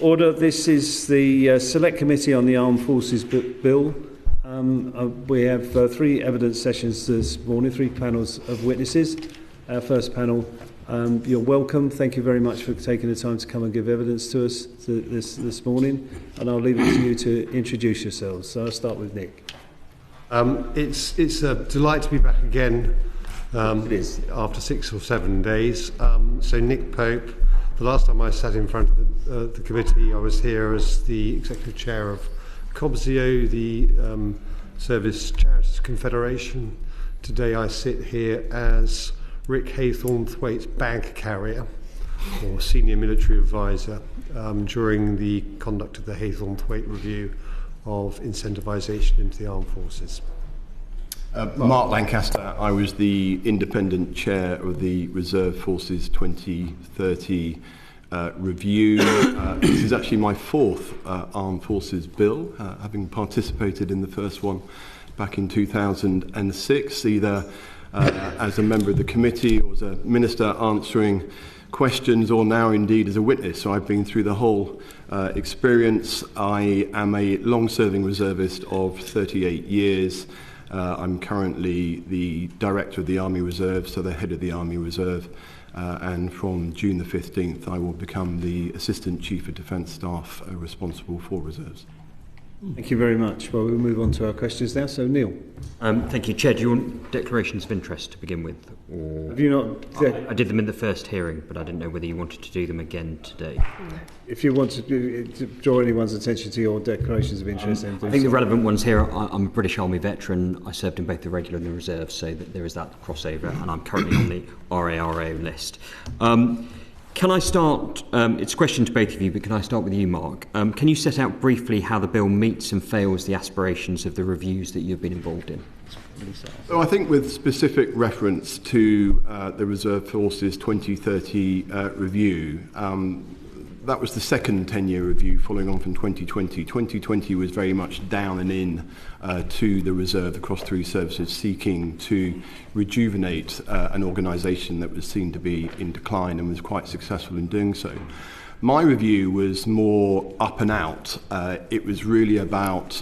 Order. This is the Select Committee on the Armed Forces Bill. We have 3 evidence sessions this morning, 3 panels of witnesses. Our first panel, you're welcome. Thank you very much for taking the time to come and give evidence to us this morning. And I'll leave it to you to introduce yourselves. So I'll start with Nick. It's a delight to be back again It is. after 6 or 7 days. So Nick Pope, the last time I sat in front of the committee, I was here as the Executive Chair of COBSIO, the Service Charities Confederation. Today I sit here as Rt Haythornthwaite's bag carrier, or Senior Military Advisor, during the conduct of the Haythornthwaite Review of Incentivisation into the Armed Forces. Mark Lancaster, I was the independent chair of the Reserve Forces 2030 review. This is actually my 4th Armed Forces bill, having participated in the first one back in 2006, either as a member of the committee or as a minister answering questions, or now indeed as a witness. So I've been through the whole experience. I am a long-serving reservist of 38 years. I'm currently the Director of the Army Reserve, so the head of the Army Reserve, and from June the 15th I will become the Assistant Chief of Defence Staff responsible for reserves. Thank you very much. Well, we'll move on to our questions now. So, Neil. Thank you, Chair. Do you want declarations of interest to begin with? Or Have you not... I did them in the first hearing, but I didn't know whether you wanted to do them again today. If you want to draw anyone's attention to your declarations of interest, then do I think so. the relevant ones here, I'm a British Army veteran. I served in both the regular and the reserve, so that there is that crossover, and I'm currently on the RARO list. Can I start, it's a question to both of you, but can I start with you, Mark? Can you set out briefly how the bill meets and fails the aspirations of the reviews that you've been involved in? So I think with specific reference to the Reserve Forces 2030 review, that was the second 10-year review following on from 2020. 2020 was very much down and in to the reserve across 3 services, seeking to rejuvenate an organisation that was seen to be in decline, and was quite successful in doing so. My review was more up and out. It was really about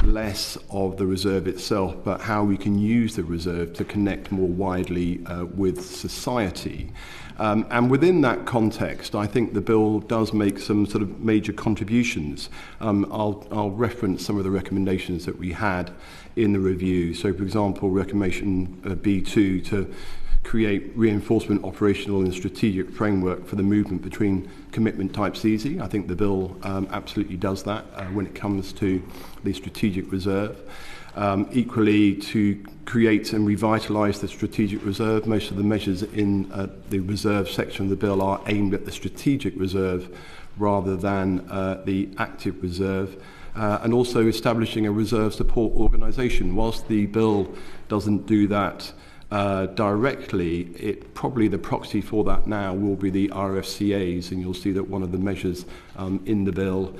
less of the reserve itself, but how we can use the reserve to connect more widely with society. And within that context, I think the bill does make some sort of major contributions. I'll reference some of the recommendations that we had in the review. So, for example, recommendation B2 to create reinforcement operational and strategic framework for the movement between commitment types easy. I think the bill absolutely does that when it comes to the strategic reserve. Equally, to create and revitalise the strategic reserve. Most of the measures in the reserve section of the bill are aimed at the strategic reserve rather than the active reserve. And also establishing a reserve support organisation. Whilst the bill doesn't do that directly, probably the proxy for that now will be the RFCAs, and you'll see that one of the measures in the bill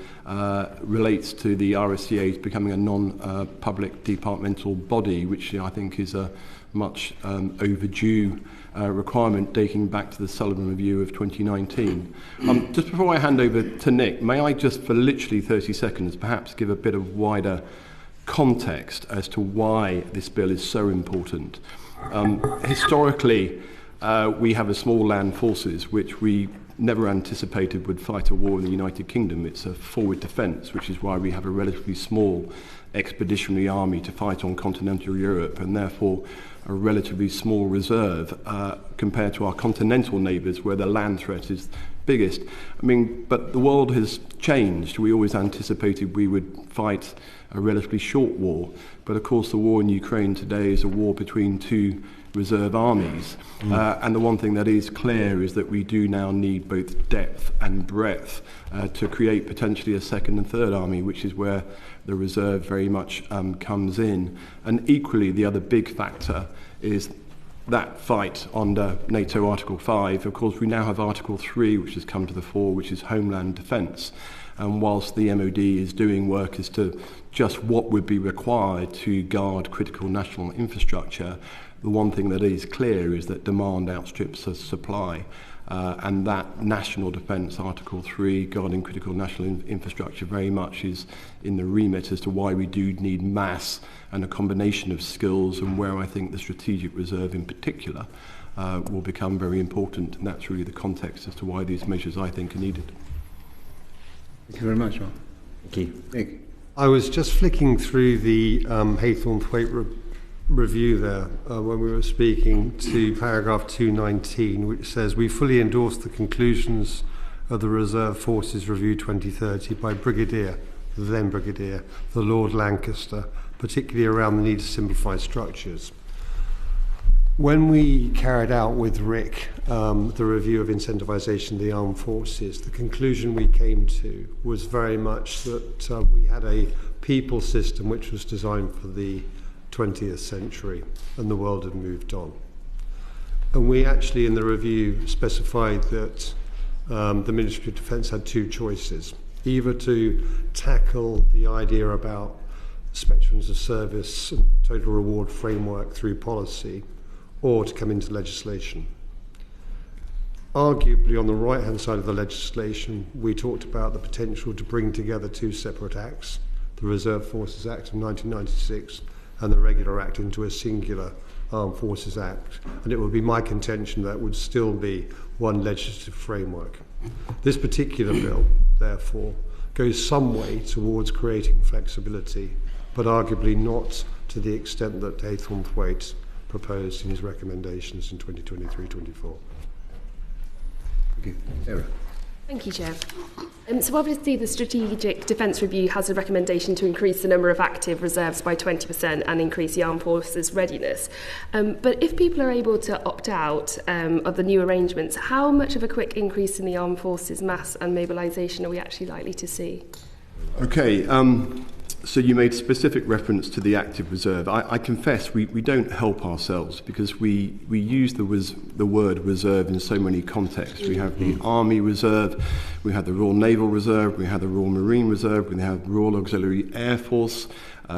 relates to the RFCAs becoming a non-public departmental body, which I think is a much overdue requirement dating back to the Sullivan Review of 2019. Just before I hand over to Nick, may I just for literally 30 seconds perhaps give a bit of wider context as to why this bill is so important. Historically, we have a small land forces which we never anticipated would fight a war in the United Kingdom. It's a forward defence, which is why we have a relatively small expeditionary army to fight on continental Europe, and therefore a relatively small reserve compared to our continental neighbours, where the land threat is biggest. I mean, but the world has changed. We always anticipated we would fight a relatively short war, but of course the war in Ukraine today is a war between 2 reserve armies. And the one thing that is clear is that we do now need both depth and breadth to create potentially a second and third army, which is where the reserve very much comes in. And equally, the other big factor is that fight under NATO Article 5. Of course, we now have Article 3, which has come to the fore, which is homeland defence. And whilst the MOD is doing work as to just what would be required to guard critical national infrastructure, the one thing that is clear is that demand outstrips supply. And that national defence, Article 3, guarding critical national infrastructure, very much is in the remit as to why we do need mass and a combination of skills, and where I think the strategic reserve in particular will become very important. And that's really the context as to why these measures, I think, are needed. Thank you very much, Mark. Thank you. Nick. I was just flicking through the Haythornthwaite review there when we were speaking to paragraph 219, which says, we fully endorse the conclusions of the Reserve Forces Review 2030 by the then Brigadier, the Lord Lancaster, particularly around the need to simplify structures. When we carried out with Rick the review of incentivisation of the armed forces, the conclusion we came to was very much that we had a people system which was designed for the 20th century, and the world had moved on. And we actually, in the review, specified that the Ministry of Defence had two choices: either to tackle the idea about spectrums of service and total reward framework through policy, or to come into legislation. Arguably, on the right-hand side of the legislation, we talked about the potential to bring together two separate acts, the Reserve Forces Act of 1996 and the Regular Act, into a singular Armed Forces Act. And it would be my contention that would still be one legislative framework. This particular bill, therefore, goes some way towards creating flexibility, but arguably not to the extent that Haythornthwaite proposed in his recommendations in 2023-24. Thank you. Sarah. Thank you, Chair. So obviously the Strategic Defence Review has a recommendation to increase the number of active reserves by 20% and increase the armed forces readiness. But if people are able to opt out of the new arrangements, how much of a quick increase in the armed forces mass and mobilisation are we actually likely to see? Okay, so you made specific reference to the active reserve. I confess we don't help ourselves, because we use the word reserve in so many contexts. We have the Army Reserve, we have the Royal Naval Reserve, we have the Royal Marine Reserve, we have the Royal Auxiliary Air Force,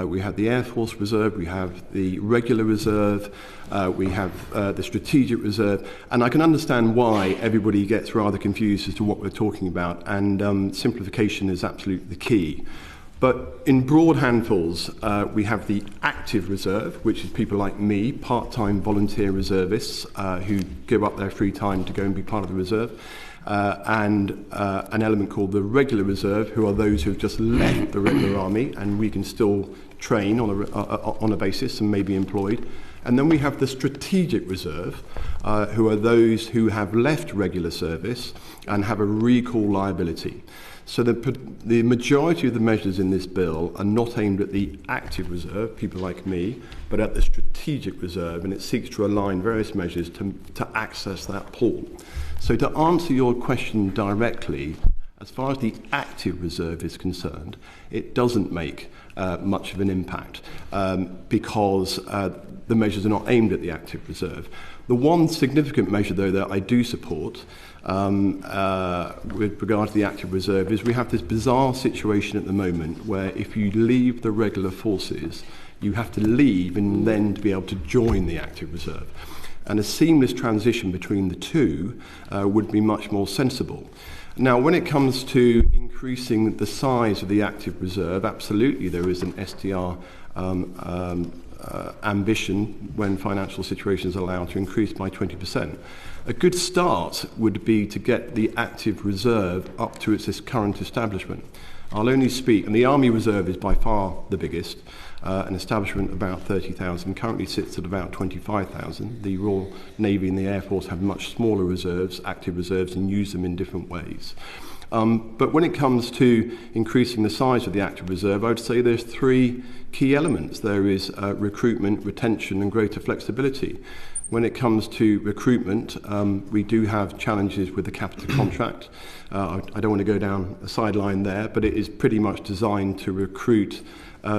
we have the Air Force Reserve, we have the Regular Reserve, we have the Strategic Reserve, and I can understand why everybody gets rather confused as to what we're talking about, and simplification is absolutely the key. But in broad handfuls, we have the active reserve, which is people like me, part-time volunteer reservists who give up their free time to go and be part of the reserve, and an element called the regular reserve, who are those who have just left the regular army, and we can still train on a basis and may be employed. And then we have the strategic reserve, who are those who have left regular service and have a recall liability. So the majority of the measures in this bill are not aimed at the active reserve, people like me, but at the strategic reserve, and it seeks to align various measures to access that pool. So to answer your question directly, as far as the active reserve is concerned, it doesn't make much of an impact because the measures are not aimed at the active reserve. The one significant measure, though, that I do support with regard to the active reserve is we have this bizarre situation at the moment where if you leave the regular forces, you have to leave and then to be able to join the active reserve. And a seamless transition between the two would be much more sensible. Now, when it comes to increasing the size of the active reserve, absolutely there is an STR ambition, when financial situations allow, to increase by 20%. A good start would be to get the active reserve up to its current establishment. I'll only speak, and the Army Reserve is by far the biggest, an establishment about 30,000, currently sits at about 25,000. The Royal Navy and the Air Force have much smaller reserves, active reserves, and use them in different ways. But when it comes to increasing the size of the active reserve, I would say there's three key elements. There is recruitment, retention, and greater flexibility. When it comes to recruitment, we do have challenges with the capital contract. I don't want to go down a sideline there, but it is pretty much designed to recruit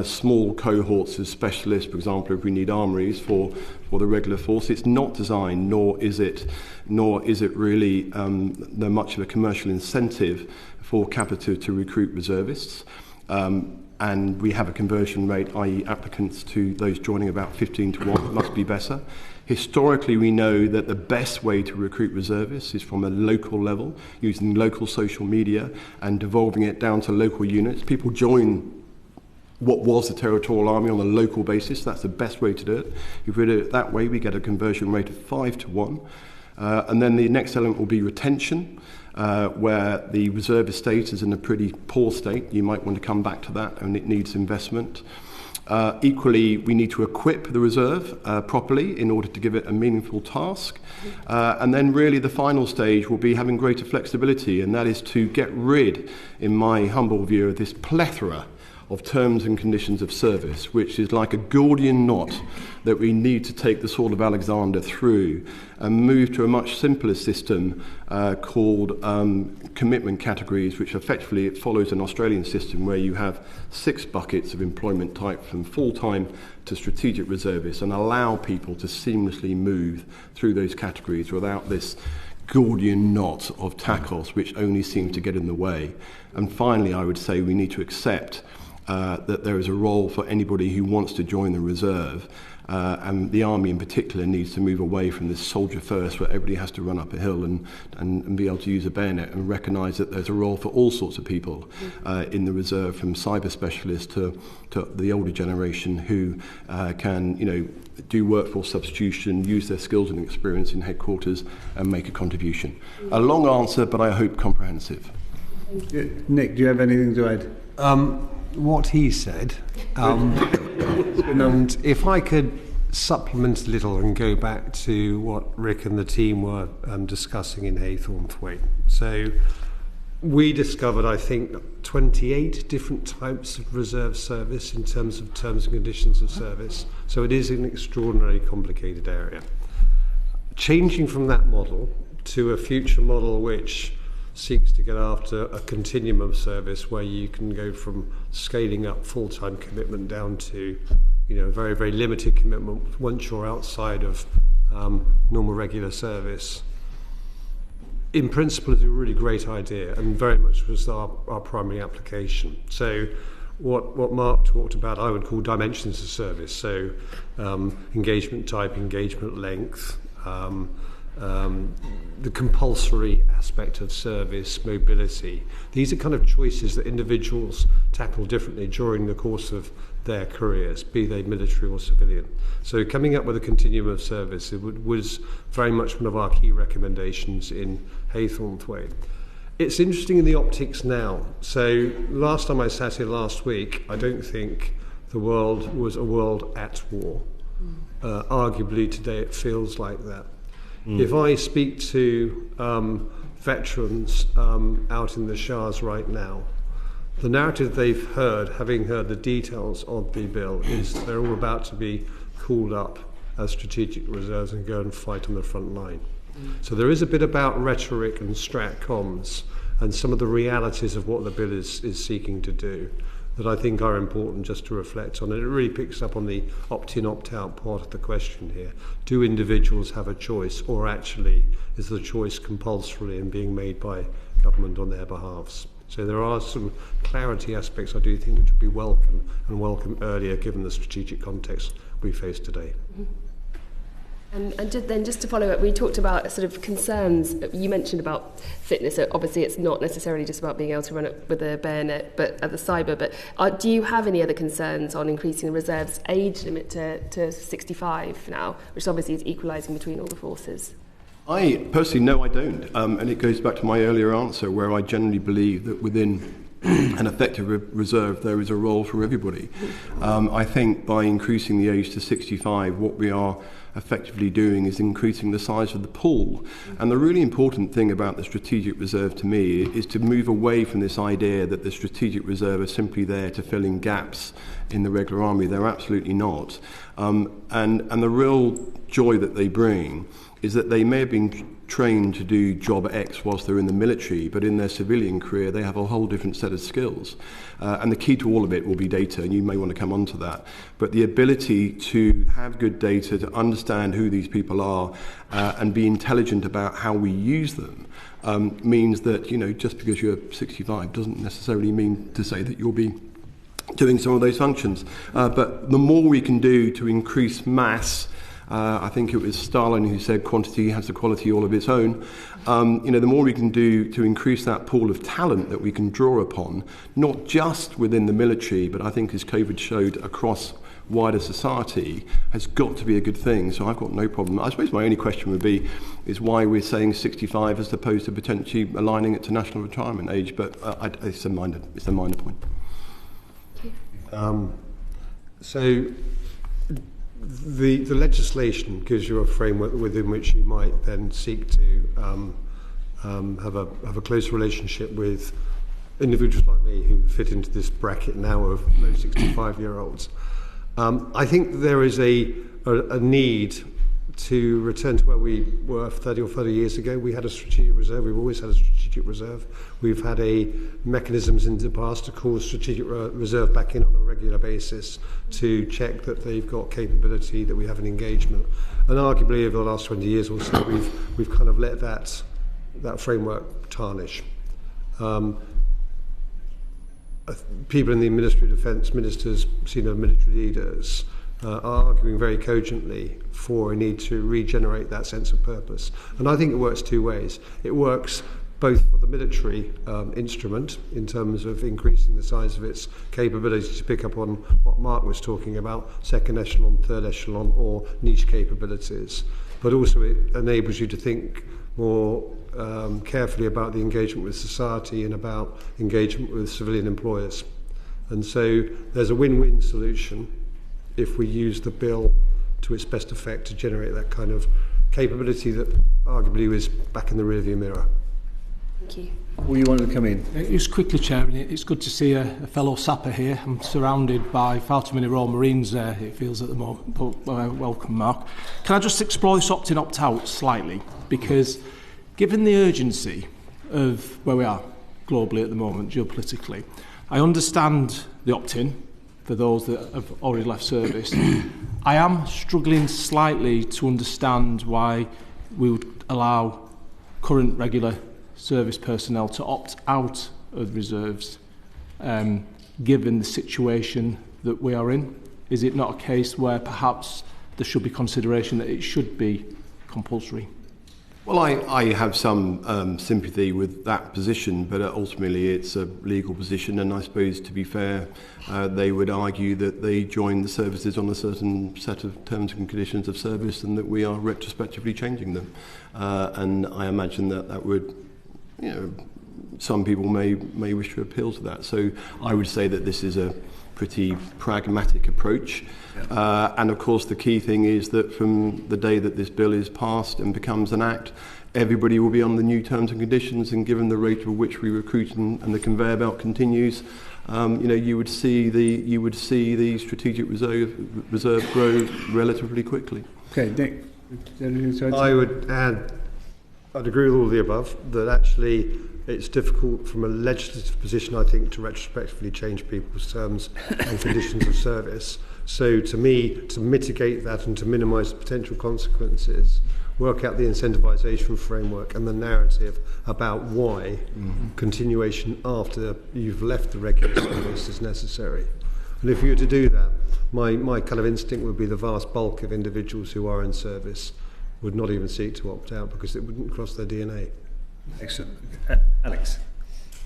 small cohorts of specialists, for example, if we need armories for the regular force. It's not designed, nor is it really much of a commercial incentive for Capita to recruit reservists. And we have a conversion rate, i.e. applicants to those joining about 15 to 1. It must be better. Historically, we know that the best way to recruit reservists is from a local level, using local social media and devolving it down to local units. People join what was the Territorial Army on a local basis. That's the best way to do it. If we do it that way, we get a conversion rate of 5 to 1. And then the next element will be retention, where the reservist state is in a pretty poor state. You might want to come back to that, and it needs investment. Equally, we need to equip the reserve properly in order to give it a meaningful task. And then really the final stage will be having greater flexibility, and that is to get rid, in my humble view, of this plethora of terms and conditions of service, which is like a Gordian knot that we need to take the Sword of Alexander through and move to a much simpler system called commitment categories, which effectively it follows an Australian system where you have 6 buckets of employment type from full-time to strategic reservists, and allow people to seamlessly move through those categories without this Gordian knot of TACOS, which only seems to get in the way. And finally, I would say we need to accept that there is a role for anybody who wants to join the reserve, and the army in particular needs to move away from this soldier first, where everybody has to run up a hill and be able to use a bayonet, and recognise that there's a role for all sorts of people in the reserve, from cyber specialists to the older generation who can, do workforce substitution, use their skills and experience in headquarters and make a contribution. A long answer, but I hope comprehensive. Nick, do you have anything to add? What he said, and if I could supplement a little and go back to what Rick and the team were discussing in Haythornthwaite. So we discovered, I think, 28 different types of reserve service in terms of terms and conditions of service. So it is an extraordinarily complicated area. Changing from that model to a future model which seeks to get after a continuum of service where you can go from scaling up full-time commitment down to, very, very limited commitment once you're outside of normal regular service. In principle, is a really great idea, and very much was our primary application. So what Mark talked about, I would call dimensions of service. So engagement type, engagement length, the compulsory aspect of service, mobility. These are kind of choices that individuals tackle differently during the course of their careers, be they military or civilian. So coming up with a continuum of service was very much one of our key recommendations in Haythornthwaite. It's interesting in the optics now. So last time I sat here last week, I don't think the world was a world at war. Arguably today it feels like that. If I speak to veterans out in the Shires right now, the narrative they've heard, having heard the details of the bill, is they're all about to be called up as strategic reserves and go and fight on the front line. So there is a bit about rhetoric and strat comms and some of the realities of what the bill is seeking to do that I think are important just to reflect on. And it really picks up on the opt-in, opt-out part of the question here. Do individuals have a choice, or actually is the choice compulsory and being made by government on their behalves? So there are some clarity aspects I do think which would be welcome, and welcome earlier given the strategic context we face today. And just to follow up, we talked about sort of concerns. You mentioned about fitness. So obviously, it's not necessarily just about being able to run it with a bayonet, but at the cyber. But do you have any other concerns on increasing the reserve's age limit to 65 now, which obviously is equalising between all the forces? I personally, no, I don't. And it goes back to my earlier answer, where I generally believe that within an effective reserve, there is a role for everybody. I think by increasing the age to 65, what we are effectively doing is increasing the size of the pool. And the really important thing about the strategic reserve to me is to move away from this idea that the strategic reserve is simply there to fill in gaps in the regular army. They're absolutely not. And the real joy that they bring is that they may have been trained to do job X whilst they're in the military, but in their civilian career they have a whole different set of skills. And the key to all of it will be data, and you may want to come on to that. But the ability to have good data, to understand who these people are, and be intelligent about how we use them, means that, you know, just because you're 65 doesn't necessarily mean to say that you'll be doing some of those functions. But the more we can do to increase mass, I think it was Stalin who said quantity has a quality all of its own. You know, the more we can do to increase that pool of talent that we can draw upon, not just within the military, but I think as COVID showed across wider society, has got to be a good thing. So I've got no problem. I suppose my only question would be is why we're saying 65 as opposed to potentially aligning it to national retirement age. But it's a minor point. So the legislation gives you a framework within which you might then seek to have a close relationship with individuals like me who fit into this bracket now of low 65-year-olds. I think there is a need to return to where we were 30 or 40 years ago. We had a strategic reserve. We've always had a strategic reserve. We've had mechanisms in the past to call strategic reserve back in on a regular basis to check that they've got capability, that we have an engagement. And arguably over the last 20 years or so, we've kind of let that framework tarnish. People in the Ministry of Defence, ministers, senior military leaders, are arguing very cogently for a need to regenerate that sense of purpose. And I think it works two ways. It works both for the military instrument in terms of increasing the size of its capability to pick up on what Mark was talking about, second echelon, third echelon, or niche capabilities. But also it enables you to think more carefully about the engagement with society and about engagement with civilian employers. And so there's a win-win solution if we use the bill to its best effect to generate that kind of capability that arguably was back in the rearview mirror. Thank you. Well, you wanted to come in? Just quickly, Chair, it's good to see a fellow sapper here. I'm surrounded by far too many Royal Marines, it feels at the moment. But, welcome, Mark. Can I just explore this opt-in, opt-out slightly? Because given the urgency of where we are globally at the moment, geopolitically, I understand the opt-in for those that have already left service. I am struggling slightly to understand why we would allow current regular service personnel to opt out of reserves, given the situation that we are in. Is it not a case where perhaps there should be consideration that it should be compulsory? Well, I have some sympathy with that position, but ultimately it's a legal position, and I suppose, to be fair, they would argue that they joined the services on a certain set of terms and conditions of service and that we are retrospectively changing them. And I imagine that would, you know, some people may wish to appeal to that. So I would say that this is a pretty pragmatic approach. And of course the key thing is that from the day that this bill is passed and becomes an act, everybody will be on the new terms and conditions, and given the rate at which we recruit and the conveyor belt continues, you would see the strategic reserve grow relatively quickly. Okay, Nick. I'd agree with all of the above, that actually it's difficult from a legislative position, I think, to retrospectively change people's terms and conditions of service. So to me, to mitigate that and to minimise the potential consequences, work out the incentivisation framework and the narrative about why continuation after you've left the regular service is necessary. And if you were to do that, my kind of instinct would be the vast bulk of individuals who are in service would not even seek to opt out because it wouldn't cross their DNA. Excellent. Alex.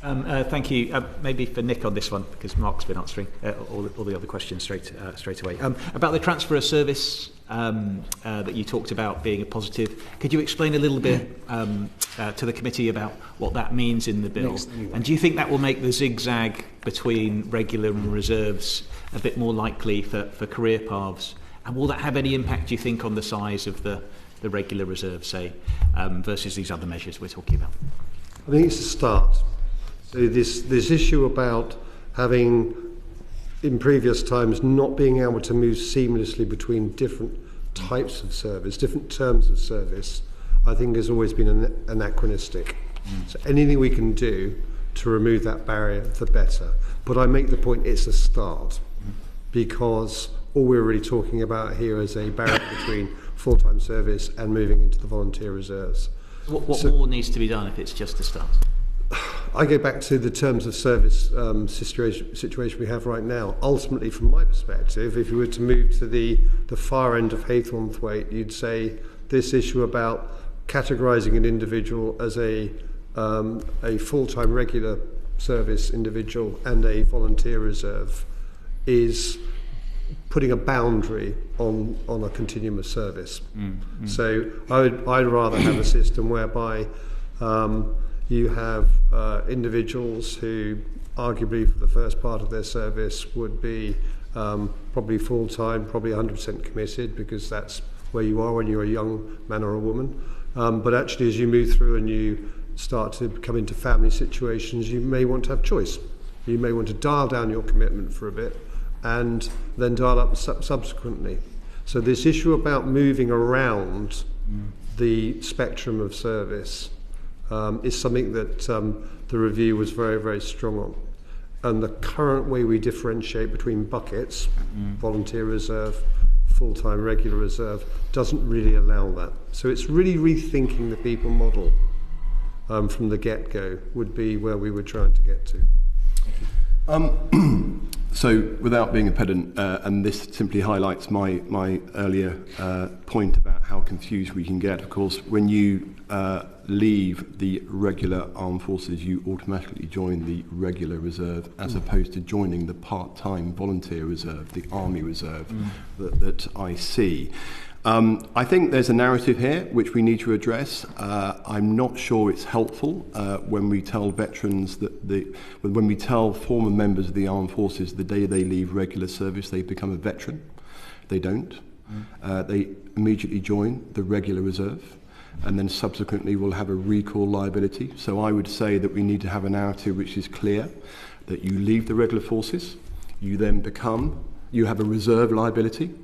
Thank you. Maybe for Nick on this one, because Mark's been answering all the other questions straight away. About the transfer of service that you talked about being a positive, could you explain a little bit to the committee about what that means in the bill? And do you think that will make the zigzag between regular and reserves a bit more likely for career paths? And will that have any impact, do you think, on the size of the regular reserve, say, versus these other measures we're talking about? I think it's a start. So this issue about having, in previous times, not being able to move seamlessly between different types of service, different terms of service, I think has always been anachronistic. So anything we can do to remove that barrier, the better. But I make the point it's a start, because all we're really talking about here is a barrier between full-time service and moving into the volunteer reserves. What more needs to be done if it's just a start? I go back to the terms of service situation we have right now. Ultimately, from my perspective, if you were to move to the far end of Haythornthwaite, you'd say this issue about categorising an individual as a full-time regular service individual and a volunteer reserve is putting a boundary on a continuum of service. So I'd rather have a system whereby you have individuals who arguably for the first part of their service would be probably full-time, probably 100% committed, because that's where you are when you're a young man or a woman. But actually, as you move through and you start to come into family situations, you may want to have choice. You may want to dial down your commitment for a bit and then dial up subsequently. So this issue about moving around the spectrum of service is something that the review was very, very strong on. And the current way we differentiate between buckets, volunteer reserve, full-time regular reserve, doesn't really allow that. So it's really rethinking the people model from the get-go would be where we were trying to get to. So, without being a pedant, and this simply highlights my earlier point about how confused we can get. Of course, when you leave the regular armed forces, you automatically join the regular reserve, as opposed to joining the part-time volunteer reserve, the army reserve that I see. I think there's a narrative here which we need to address. I'm not sure it's helpful when we tell veterans when we tell former members of the armed forces the day they leave regular service they become a veteran. They don't. They immediately join the regular reserve, and then subsequently will have a recall liability. So I would say that we need to have a narrative which is clear, that you leave the regular forces, you have a reserve liability,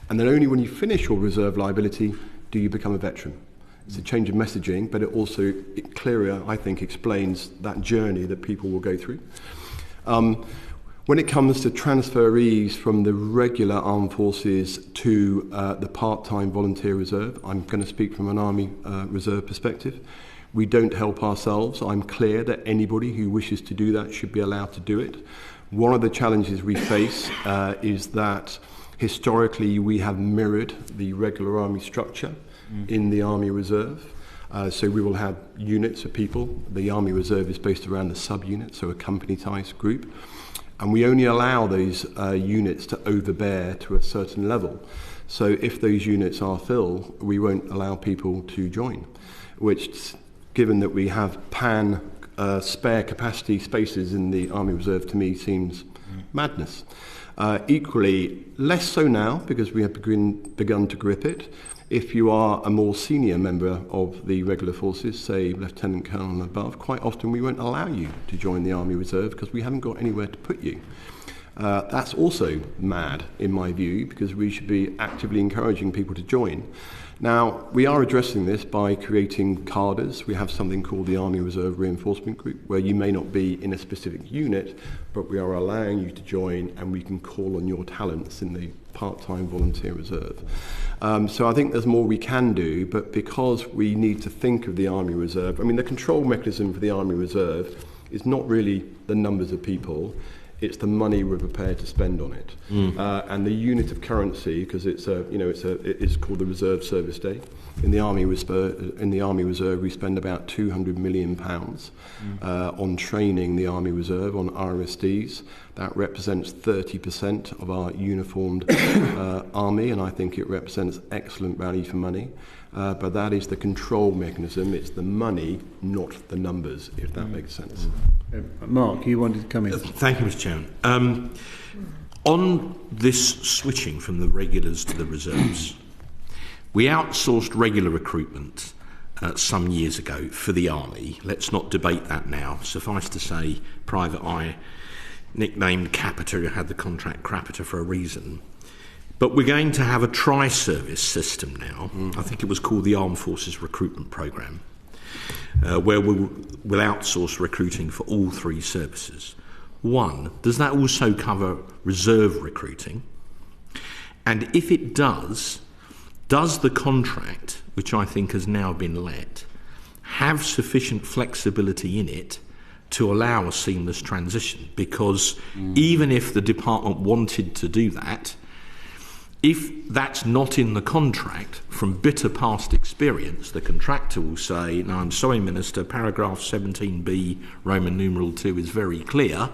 and then only when you finish your reserve liability do you become a veteran. It's a change of messaging, but it clearer, I think, explains that journey that people will go through. When it comes to transferees from the regular armed forces to the part-time volunteer reserve, I'm going to speak from an army reserve perspective. We don't help ourselves. I'm clear that anybody who wishes to do that should be allowed to do it. One of the challenges we face is that historically, we have mirrored the regular army structure in the Army Reserve. So we will have units of people. The Army Reserve is based around the sub-unit, so a company-type group. And we only allow those units to overbear to a certain level. So if those units are filled, we won't allow people to join, which, given that we have spare capacity spaces in the Army Reserve, to me seems madness. Equally, less so now, because we have begun to grip it. If you are a more senior member of the regular forces, say Lieutenant Colonel and above, quite often we won't allow you to join the Army Reserve because we haven't got anywhere to put you. That's also mad, in my view, because we should be actively encouraging people to join. Now, we are addressing this by creating cadres. We have something called the Army Reserve Reinforcement Group, where you may not be in a specific unit, but we are allowing you to join, and we can call on your talents in the part-time volunteer reserve. So I think there's more we can do, but because we need to think of the Army Reserve, I mean, the control mechanism for the Army Reserve is not really the numbers of people, it's the money we're prepared to spend on it. And the unit of currency, because it's called the Reserve Service Day. In the Army Reserve, we spend about £200 million on training the Army Reserve on RSDs. That represents 30% of our uniformed army, and I think it represents excellent value for money. But that is the control mechanism. It's the money, not the numbers, if that makes sense. Mark, you wanted to come in. Thank you, Mr. Chairman. On this switching from the regulars to the reserves, we outsourced regular recruitment some years ago for the Army. Let's not debate that now. Suffice to say, Private Eye, nicknamed Capita, had the contract Crapita for a reason. But we're going to have a tri-service system now. I think it was called the Armed Forces Recruitment Programme, where we'll outsource recruiting for all three services. One, does that also cover reserve recruiting? And if it does the contract, which I think has now been let, have sufficient flexibility in it to allow a seamless transition? Because even if the department wanted to do that, if that's not in the contract, from bitter past experience, the contractor will say, no, I'm sorry, Minister, paragraph 17b, Roman numeral 2 is very clear.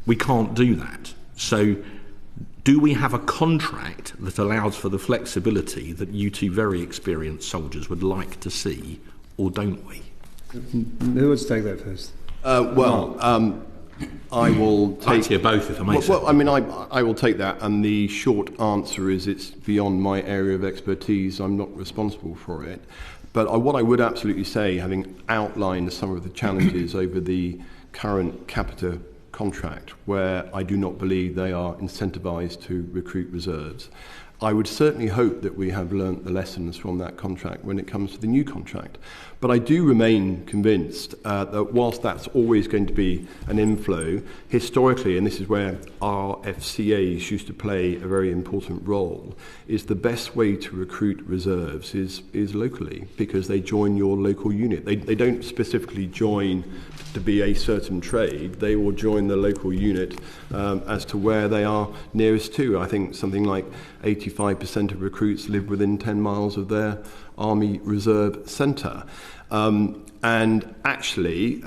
We can't do that. So do we have a contract that allows for the flexibility that you two very experienced soldiers would like to see, or don't we? Who wants to take that first? I will take... I'd hear both, if I may say. Well, I mean, I will take that, and the short answer is it's beyond my area of expertise. I'm not responsible for it. But what I would absolutely say, having outlined some of the challenges over the current Capita contract, where I do not believe they are incentivised to recruit reserves, I would certainly hope that we have learnt the lessons from that contract when it comes to the new contract. But I do remain convinced that whilst that's always going to be an inflow, historically, and this is where RFCAs used to play a very important role, is the best way to recruit reserves is locally, because they join your local unit. They don't specifically join to be a certain trade. They will join the local unit as to where they are nearest to. I think something like 85% of recruits live within 10 miles of their Army Reserve Centre. And actually,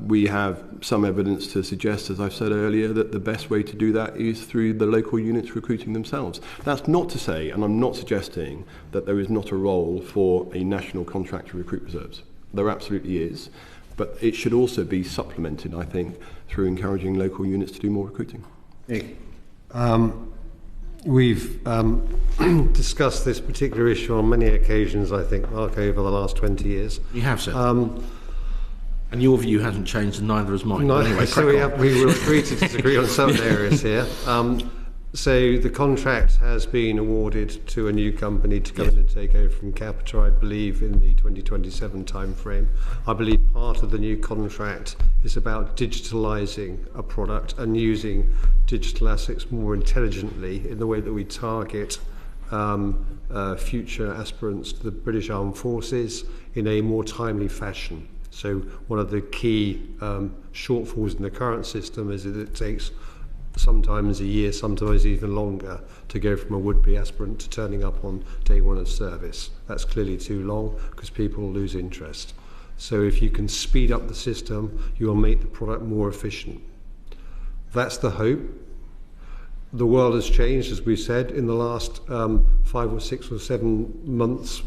we have some evidence to suggest, as I've said earlier, that the best way to do that is through the local units recruiting themselves. That's not to say, and I'm not suggesting, that there is not a role for a national contract to recruit reserves. There absolutely is. But it should also be supplemented, I think, through encouraging local units to do more recruiting. Nick. We've discussed this particular issue on many occasions, I think, Mark, over the last 20 years. You have, sir. And your view hasn't changed, and neither has mine. No, anyway, so we will agree to disagree on some areas here. So the contract has been awarded to a new company to come in and take over from Capita, I believe, in the 2027 timeframe. I believe part of the new contract is about digitalising a product and using digital assets more intelligently in the way that we target future aspirants to the British Armed Forces in a more timely fashion. So one of the key shortfalls in the current system is that it takes sometimes a year, sometimes even longer, to go from a would-be aspirant to turning up on day one of service. That's clearly too long because people lose interest. So if you can speed up the system, you will make the product more efficient. That's the hope. The world has changed, as we said, in the last 5 or 6 or 7 months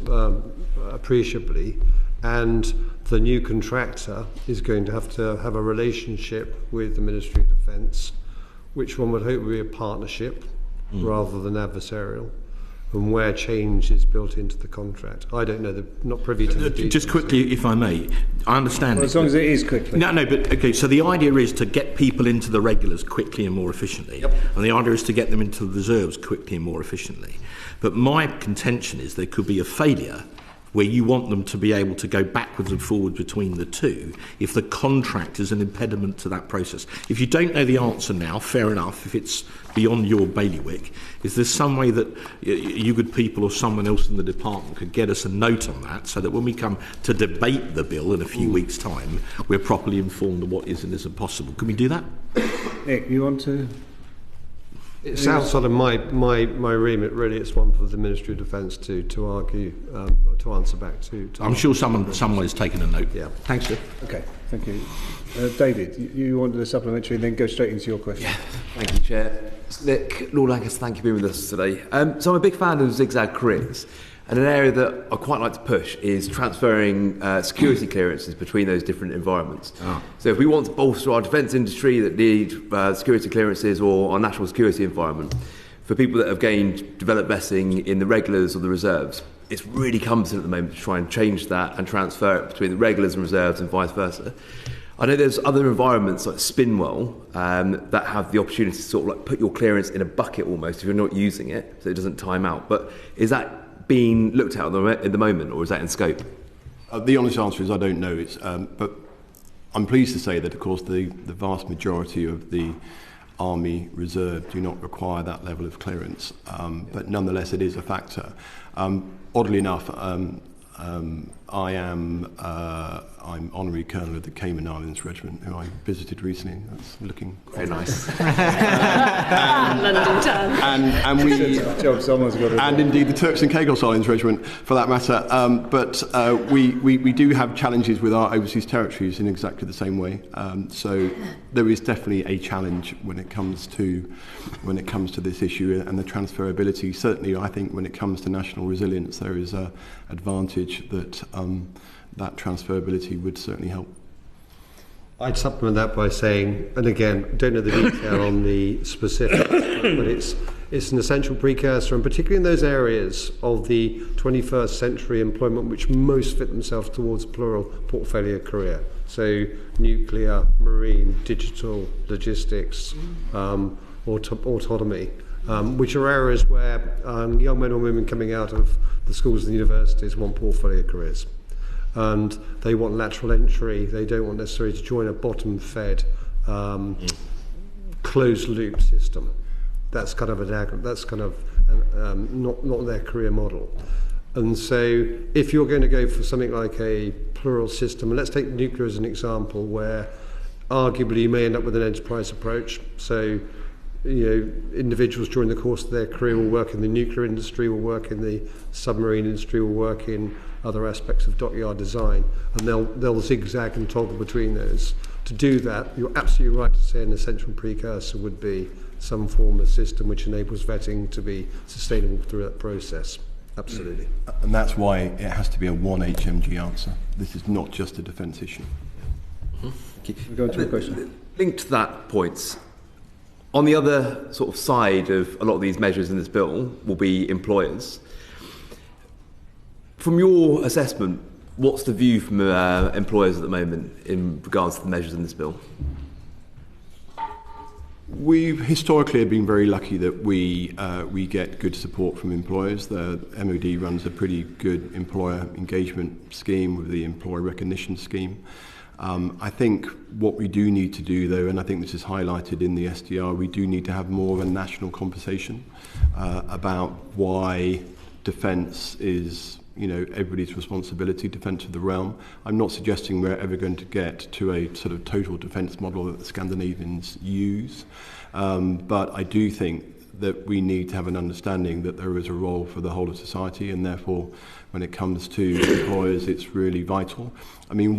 appreciably, and the new contractor is going to have a relationship with the Ministry of Defence, which one would hope would be a partnership rather than adversarial, and where change is built into the contract. I don't know, not privy to the details. Just quickly, if I may, I understand. Well, as long as it is quickly. No, but okay, so the idea is to get people into the regulars quickly and more efficiently. Yep. And the idea is to get them into the reserves quickly and more efficiently. But my contention is there could be a failure where you want them to be able to go backwards and forwards between the two if the contract is an impediment to that process. If you don't know the answer now, fair enough, if it's beyond your bailiwick, is there some way that you good people or someone else in the department could get us a note on that so that when we come to debate the bill in a few weeks' time, we're properly informed of what is and isn't possible? Can we do that? Nick, you want to... It's outside of my remit, really. It's one for the Ministry of Defence to argue, to answer back to I'm sure someone has taken a note. Yeah. Thanks, sir. Okay, thank you. David, you wanted a supplementary and then go straight into your question. Yeah, thank you, Chair. Nick, Lord Lancaster, thank you for being with us today. So I'm a big fan of zigzag careers. And an area that I quite like to push is transferring security clearances between those different environments. So if we want to bolster our defence industry that need security clearances, or our national security environment, for people that have gained developed vetting in the regulars or the reserves, it's really cumbersome at the moment to try and change that and transfer it between the regulars and reserves and vice versa. I know there's other environments like Spinwell that have the opportunity to sort of like put your clearance in a bucket almost if you're not using it, so it doesn't time out. But is that being looked at at the moment, or is that in scope? The honest answer is I don't know. But I'm pleased to say that, of course, the vast majority of the Army Reserve do not require that level of clearance. But nonetheless, it is a factor. Oddly enough, I'm Honorary Colonel of the Cayman Islands Regiment, who I visited recently. That's looking very nice. London town. And indeed the Turks and Caicos Islands Regiment, for that matter. But we do have challenges with our overseas territories in exactly the same way. So there is definitely a challenge when it comes to this issue and the transferability. Certainly, I think when it comes to national resilience, there is an advantage that that transferability would certainly help. I'd supplement that by saying, and again, don't know the detail on the specifics, but it's an essential precursor, and particularly in those areas of the 21st century employment which most fit themselves towards a plural portfolio career. So nuclear, marine, digital, logistics, autonomy, which are areas where young men or women coming out of the schools and universities want portfolio careers. And they want lateral entry. They don't want necessarily to join a bottom-fed, closed-loop system. That's kind of not their career model. And so, if you're going to go for something like a plural system, and let's take nuclear as an example, where arguably you may end up with an enterprise approach. So, individuals during the course of their career will work in the nuclear industry, will work in the submarine industry, will work in other aspects of dockyard design, and they'll zigzag and toggle between those. To do that, you're absolutely right to say an essential precursor would be some form of system which enables vetting to be sustainable through that process. Absolutely. And that's why it has to be a one HMG answer. This is not just a defence issue. Mm-hmm. Go on to the question. Linked to that point, on the other sort of side of a lot of these measures in this bill will be employers. From your assessment, what's the view from employers at the moment in regards to the measures in this bill? We've historically been very lucky that we get good support from employers. The MOD runs a pretty good employer engagement scheme with the employer recognition scheme. I think what we do need to do, though, and I think this is highlighted in the SDR, we do need to have more of a national conversation about why defence is, everybody's responsibility, defence of the realm. I'm not suggesting we're ever going to get to a sort of total defence model that the Scandinavians use, but I do think that we need to have an understanding that there is a role for the whole of society, and therefore when it comes to employers it's really vital. I mean,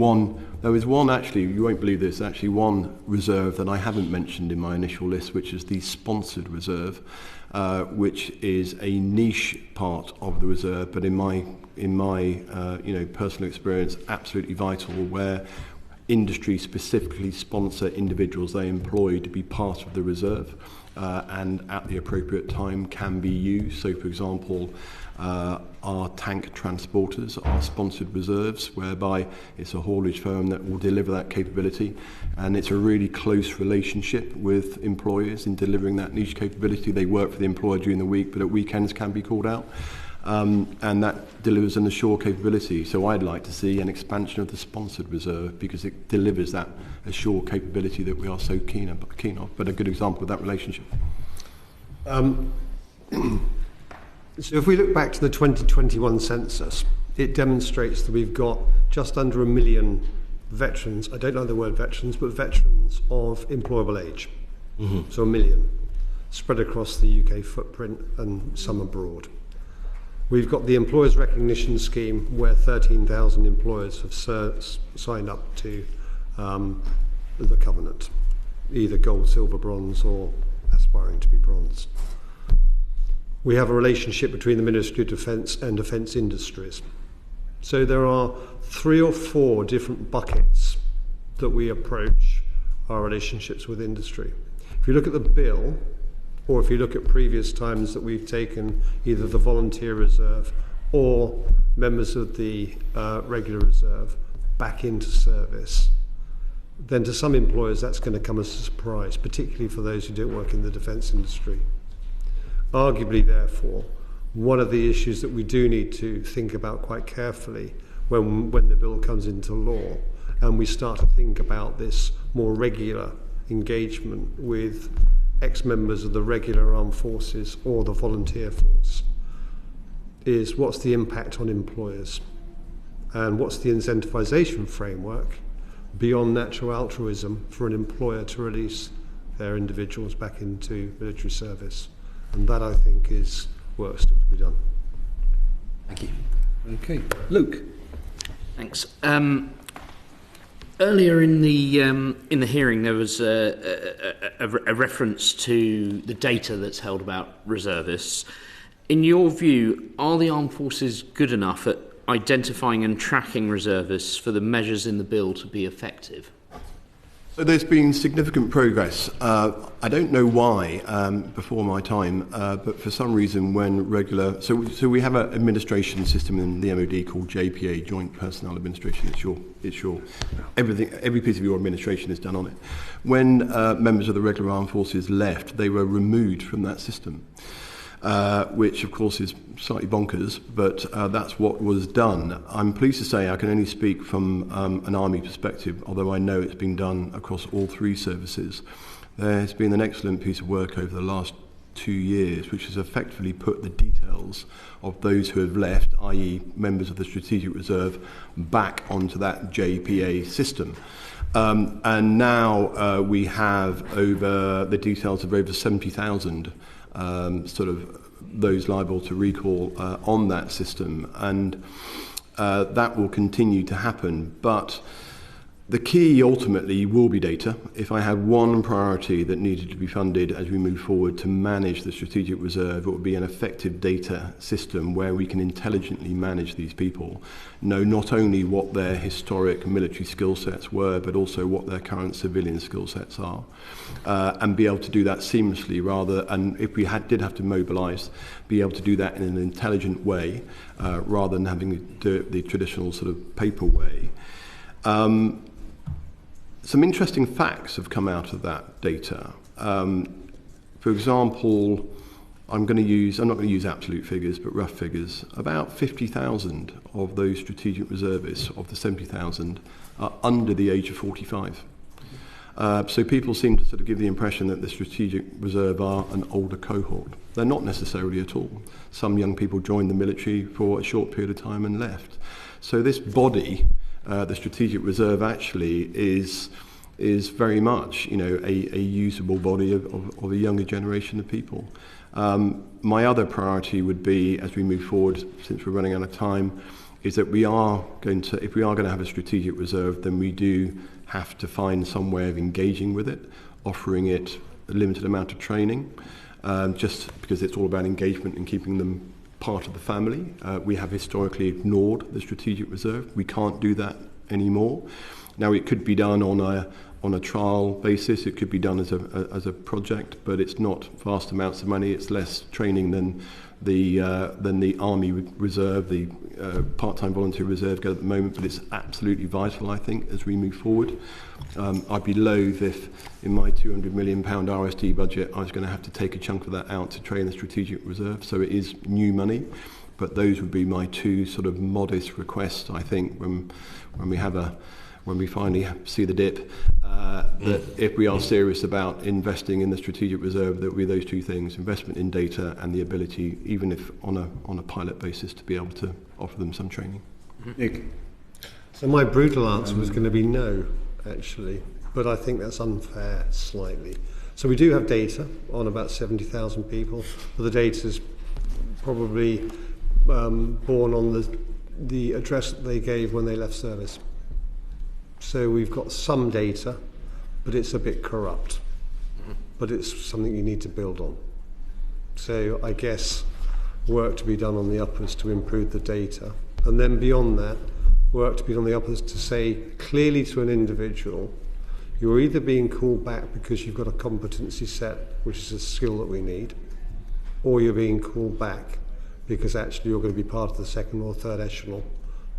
there is one, actually, you won't believe this, actually one reserve that I haven't mentioned in my initial list, which is the sponsored reserve, which is a niche part of the reserve, but in my personal experience, absolutely vital, where industry specifically sponsor individuals they employ to be part of the reserve, and at the appropriate time can be used. So, for example, our tank transporters are sponsored reserves, whereby it's a haulage firm that will deliver that capability, and it's a really close relationship with employers in delivering that niche capability. They work for the employer during the week, but at weekends can be called out. And that delivers an assured capability. So I'd like to see an expansion of the sponsored reserve, because it delivers that assured capability that we are so keen on. But a good example of that relationship. So if we look back to the 2021 census, it demonstrates that we've got just under 1 million veterans, I don't know the word veterans, but veterans of employable age. Mm-hmm. So 1 million, spread across the UK footprint and some abroad. We've got the Employers Recognition Scheme, where 13,000 employers have signed up to the Covenant, either gold, silver, bronze, or aspiring to be bronze. we have a relationship between the Ministry of Defence and defence industries. So there are 3 or 4 different buckets that we approach our relationships with industry. If you look at the bill, or if you look at previous times that we've taken either the volunteer reserve or members of the regular reserve back into service, then to some employers that's going to come as a surprise, particularly for those who don't work in the defence industry. Arguably, therefore, one of the issues that we do need to think about quite carefully when the bill comes into law and we start to think about this more regular engagement with ex-members of the regular armed forces or the volunteer force is what's the impact on employers and what's the incentivisation framework beyond natural altruism for an employer to release their individuals back into military service. And that, I think, is work still to be done. Thank you. Okay. Luke. Thanks. Earlier in the hearing, there was a reference to the data that's held about reservists. In your view, are the armed forces good enough at identifying and tracking reservists for the measures in the bill to be effective? So there's been significant progress. I don't know why before my time, but for some reason when regular... So we have an administration system in the MOD called JPA, Joint Personnel Administration. It's your everything, every piece of your administration is done on it. When members of the regular armed forces left, they were removed from that system. Which of course is slightly bonkers, but that's what was done. I'm pleased to say I can only speak from an army perspective, although I know it's been done across all 3 services. There has been an excellent piece of work over the last 2 years, which has effectively put the details of those who have left, i.e. members of the Strategic Reserve, back onto that JPA system. And now we have over the details of over 70,000 sort of those liable to recall on that system, and that will continue to happen. But the key ultimately will be data. If I had one priority that needed to be funded as we move forward to manage the Strategic Reserve, it would be an effective data system where we can intelligently manage these people, know not only what their historic military skill sets were, but also what their current civilian skill sets are, and be able to do that seamlessly and if we did have to mobilise, be able to do that in an intelligent way rather than having to do it the traditional sort of paper way. Some interesting facts have come out of that data. For example, I'm not going to use absolute figures, but rough figures. About 50,000 of those strategic reservists, of the 70,000, are under the age of 45. So people seem to sort of give the impression that the Strategic Reserve are an older cohort. They're not necessarily at all. Some young people joined the military for a short period of time and left. So this body, the Strategic Reserve, actually is very much, a usable body of a younger generation of people. My other priority would be, as we move forward, since we're running out of time, is that if we are going to have a Strategic Reserve, then we do have to find some way of engaging with it, offering it a limited amount of training, just because it's all about engagement and keeping them part of the family. We have historically ignored the Strategic Reserve. We can't do that anymore. Now, it could be done on a trial basis. It could be done as a project, but it's not vast amounts of money. It's less training than the Army Reserve, the part-time volunteer reserve get at the moment. But it's absolutely vital, I think, as we move forward. I'd be loath if, in my £200 million RSD budget, I was going to have to take a chunk of that out to train the Strategic Reserve. So it is new money, but those would be my 2 sort of modest requests, I think, when we finally see the dip, that if we are serious about investing in the Strategic Reserve, that will be those 2 things: investment in data and the ability, even if on a pilot basis, to be able to offer them some training. Nick. So my brutal answer was going to be no, actually, but I think that's unfair slightly. So we do have data on about 70,000 people, but the data is probably born on the address that they gave when they left service. So we've got some data, but it's a bit corrupt. But it's something you need to build on. So I guess work to be done on the uppers to improve the data. And then beyond that, work to be done on the uppers to say clearly to an individual, you're either being called back because you've got a competency set, which is a skill that we need, or you're being called back because actually you're going to be part of the second or third echelon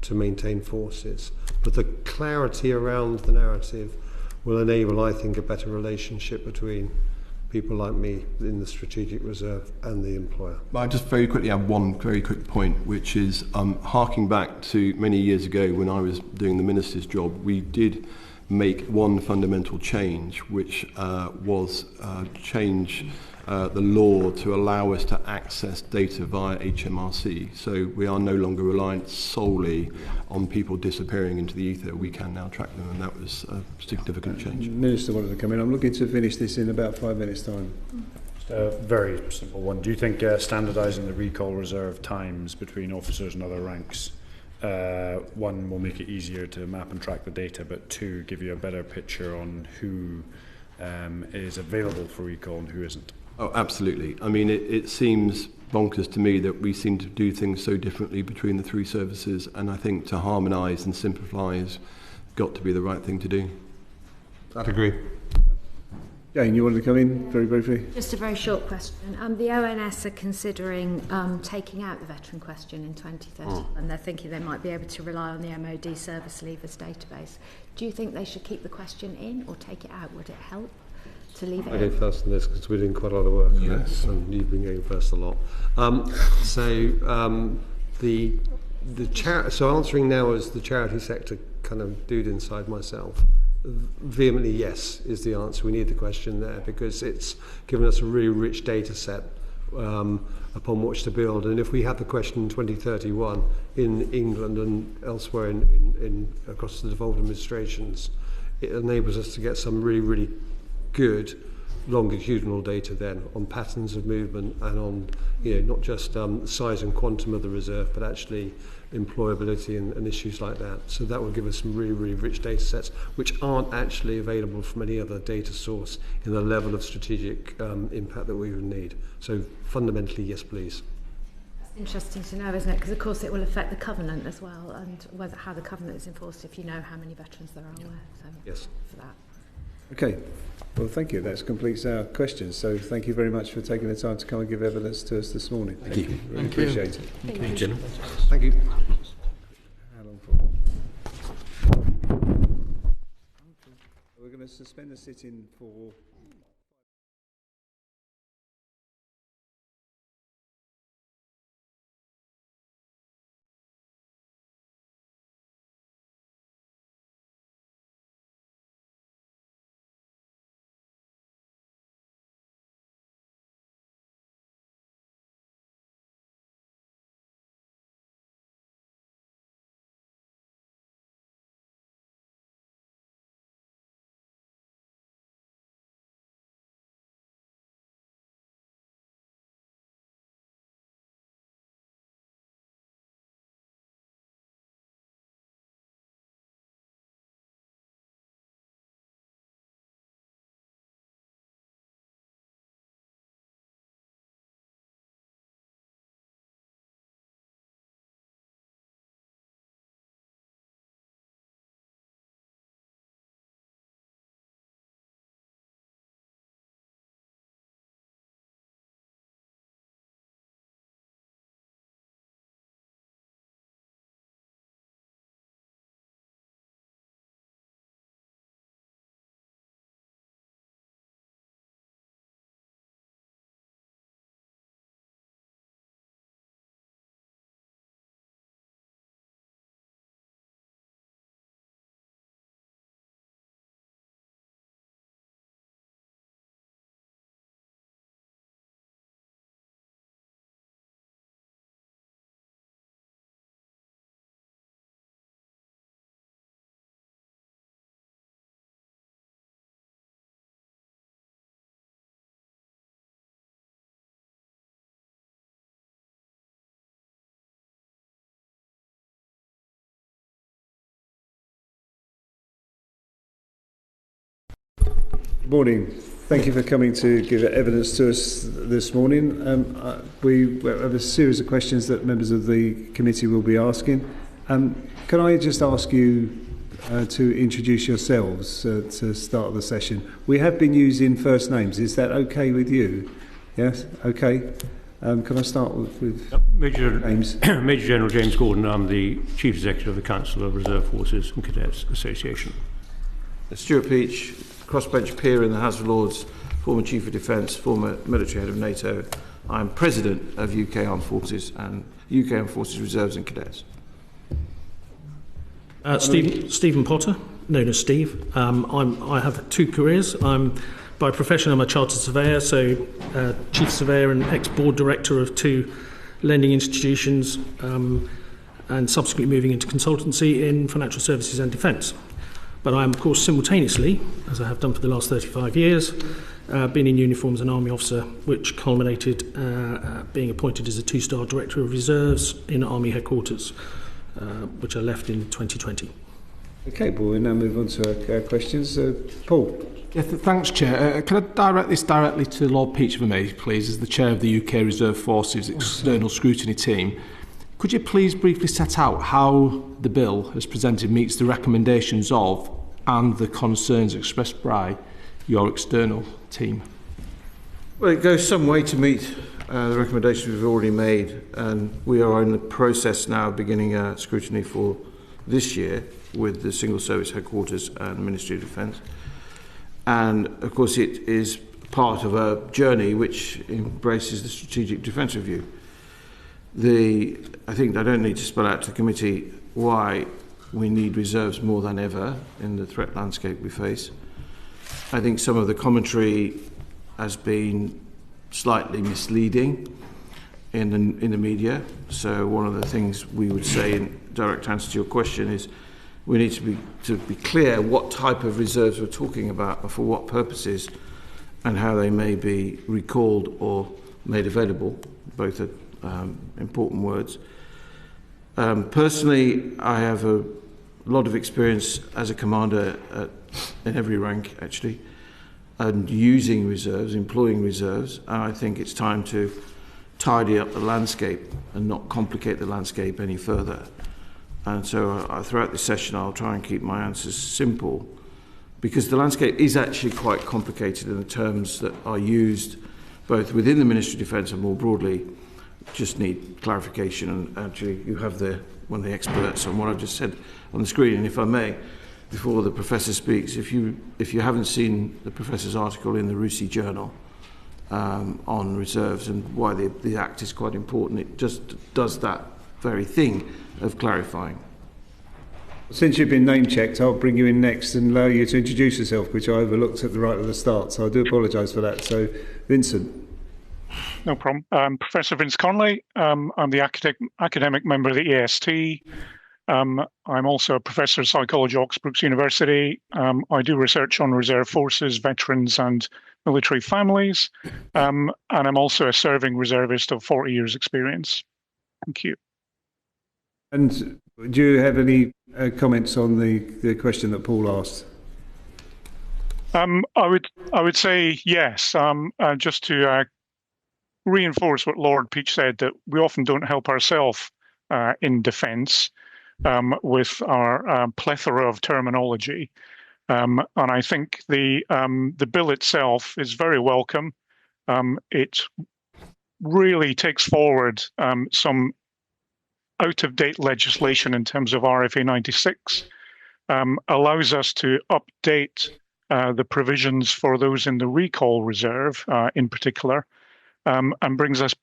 to maintain forces. But the clarity around the narrative will enable, I think, a better relationship between people like me in the Strategic Reserve and the employer. I just very quickly have one very quick point, which is harking back to many years ago when I was doing the Minister's job, we did make one fundamental change, which was change the law to allow us to access data via HMRC. So we are no longer reliant solely on people disappearing into the ether. We can now track them, and that was a significant change. Minister wanted to come in. I'm looking to finish this in about 5 minutes' time. Just a very simple one. Do you think standardising the recall reserve times between officers and other ranks, one, will make it easier to map and track the data, but two, give you a better picture on who is available for recall and who isn't? Oh, absolutely. I mean, it seems bonkers to me that we seem to do things so differently between the three services, and I think to harmonise and simplify has got to be the right thing to do. I'd agree. Jane, you wanted to come in very briefly? Just a very short question. The ONS are considering taking out the veteran question in 2030, and they're thinking they might be able to rely on the MOD service leavers database. Do you think they should keep the question in or take it out? Would it help to leave it I go in? first on this because we're doing quite a lot of work on this, and you've been going first a lot. So answering now as the charity sector kind of dude inside myself, vehemently yes is the answer. We need the question there because it's given us a really rich data set upon which to build. And if we had the question in 2031 in England and elsewhere in across the devolved administrations, it enables us to get some really, really good longitudinal data then on patterns of movement and on, not just size and quantum of the reserve, but actually employability and issues like that. So that will give us some really, really rich data sets which aren't actually available from any other data source in the level of strategic impact that we would need. So fundamentally, yes, please. That's interesting to know, isn't it? Because of course it will affect the covenant as well, and how the covenant is enforced if you know how many veterans there are there. So yes. For that. Okay. Well, thank you. That completes our questions. So thank you very much for taking the time to come and give evidence to us this morning. Thank you. Really appreciate it. Thank you. Thank you. How long for? We're going to suspend the sitting for Good morning. Thank you for coming to give evidence to us this morning. We have a series of questions that members of the committee will be asking. Can I just ask you to introduce yourselves to start the session? We have been using first names. Is that okay with you? Yes? Okay. Can I start with names? Major General James Gordon. I'm the Chief Executive of the Council of Reserve Forces and Cadets Association. Stuart Peach, crossbench peer in the House of Lords, former Chief of Defence, former military head of NATO. I'm President of UK Armed Forces and UK Armed Forces Reserves and Cadets. Stephen Potter, known as Steve. I have two careers. By profession, I'm a chartered surveyor, so Chief Surveyor and ex-board director of two lending institutions, and subsequently moving into consultancy in financial services and defence. But I am, of course, simultaneously, as I have done for the last 35 years, been in uniform as an Army officer, which culminated being appointed as a two-star Director of Reserves in Army Headquarters, which I left in 2020. Okay, well, we'll now move on to our questions. Paul. Yeah, thanks, Chair. Can I direct this directly to Lord Peach, if I may, please, as the Chair of the UK Reserve Forces External Scrutiny Team? Could you please briefly set out how the bill as presented meets the recommendations of and the concerns expressed by your external team? Well, it goes some way to meet the recommendations we've already made, and we are in the process now of beginning a scrutiny for this year with the Single Service Headquarters and the Ministry of Defence. And, of course, it is part of a journey which embraces the Strategic Defence Review. I think I don't need to spell out to the committee why we need reserves more than ever in the threat landscape we face. I think some of the commentary has been slightly misleading in the media. So one of the things we would say in direct answer to your question is we need to be clear what type of reserves we're talking about and for what purposes and how they may be recalled or made available, both are important words. Personally, I have a lot of experience as a commander in every rank, actually, and using reserves, employing reserves, and I think it's time to tidy up the landscape and not complicate the landscape any further. And so throughout this session, I'll try and keep my answers simple, because the landscape is actually quite complicated, and the terms that are used both within the Ministry of Defence and more broadly just need clarification. And actually, you have one of the experts on what I've just said on the screen. And if I may, before the Professor speaks, if you haven't seen the Professor's article in the RUSI Journal on reserves and why the Act is quite important, it just does that very thing of clarifying. Since you've been name-checked, I'll bring you in next and allow you to introduce yourself, which I overlooked at the right at the start, so I do apologise for that. So, Vincent. No problem. Professor Vince Connelly. I'm the academic member of the AST. I'm also a professor of psychology at Oxbrookes University. I do research on reserve forces, veterans and military families. And I'm also a serving reservist of 40 years experience. Thank you. And do you have any comments on the question that Paul asked? I would say yes. Just to reinforce what Lord Peach said, that we often don't help ourselves in defence with our plethora of terminology, and I think the bill itself is very welcome. It really takes forward some out-of-date legislation in terms of RFA 96, allows us to update the provisions for those in the recall reserve in particular, and brings us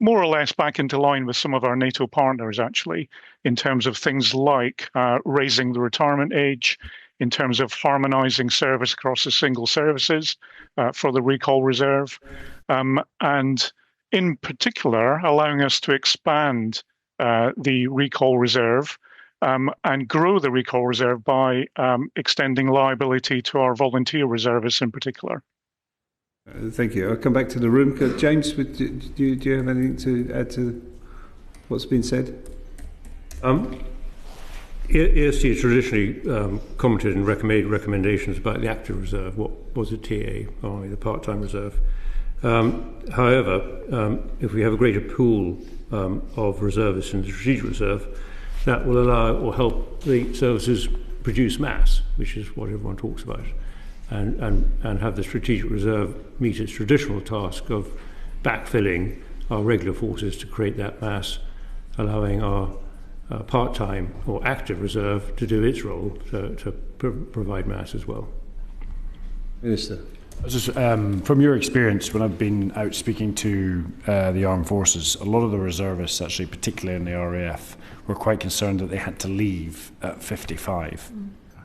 more or less back into line with some of our NATO partners, actually, in terms of things like raising the retirement age, in terms of harmonising service across the single services for the recall reserve, and in particular, allowing us to expand the recall reserve and grow the recall reserve by extending liability to our volunteer reservists in particular. Thank you. I'll come back to the room. James, do you have anything to add to what's been said? EST traditionally commented and made recommendations about the active reserve, what was the TA, Army, the part-time reserve. However, if we have a greater pool of reservists in the strategic reserve, that will allow or help the services produce mass, which is what everyone talks about, and have the strategic reserve meet its traditional task of backfilling our regular forces to create that mass, allowing our part-time or active reserve to do its role to provide mass as well. Minister. Just, from your experience, when I've been out speaking to the armed forces, a lot of the reservists, actually, particularly in the RAF, were quite concerned that they had to leave at 55.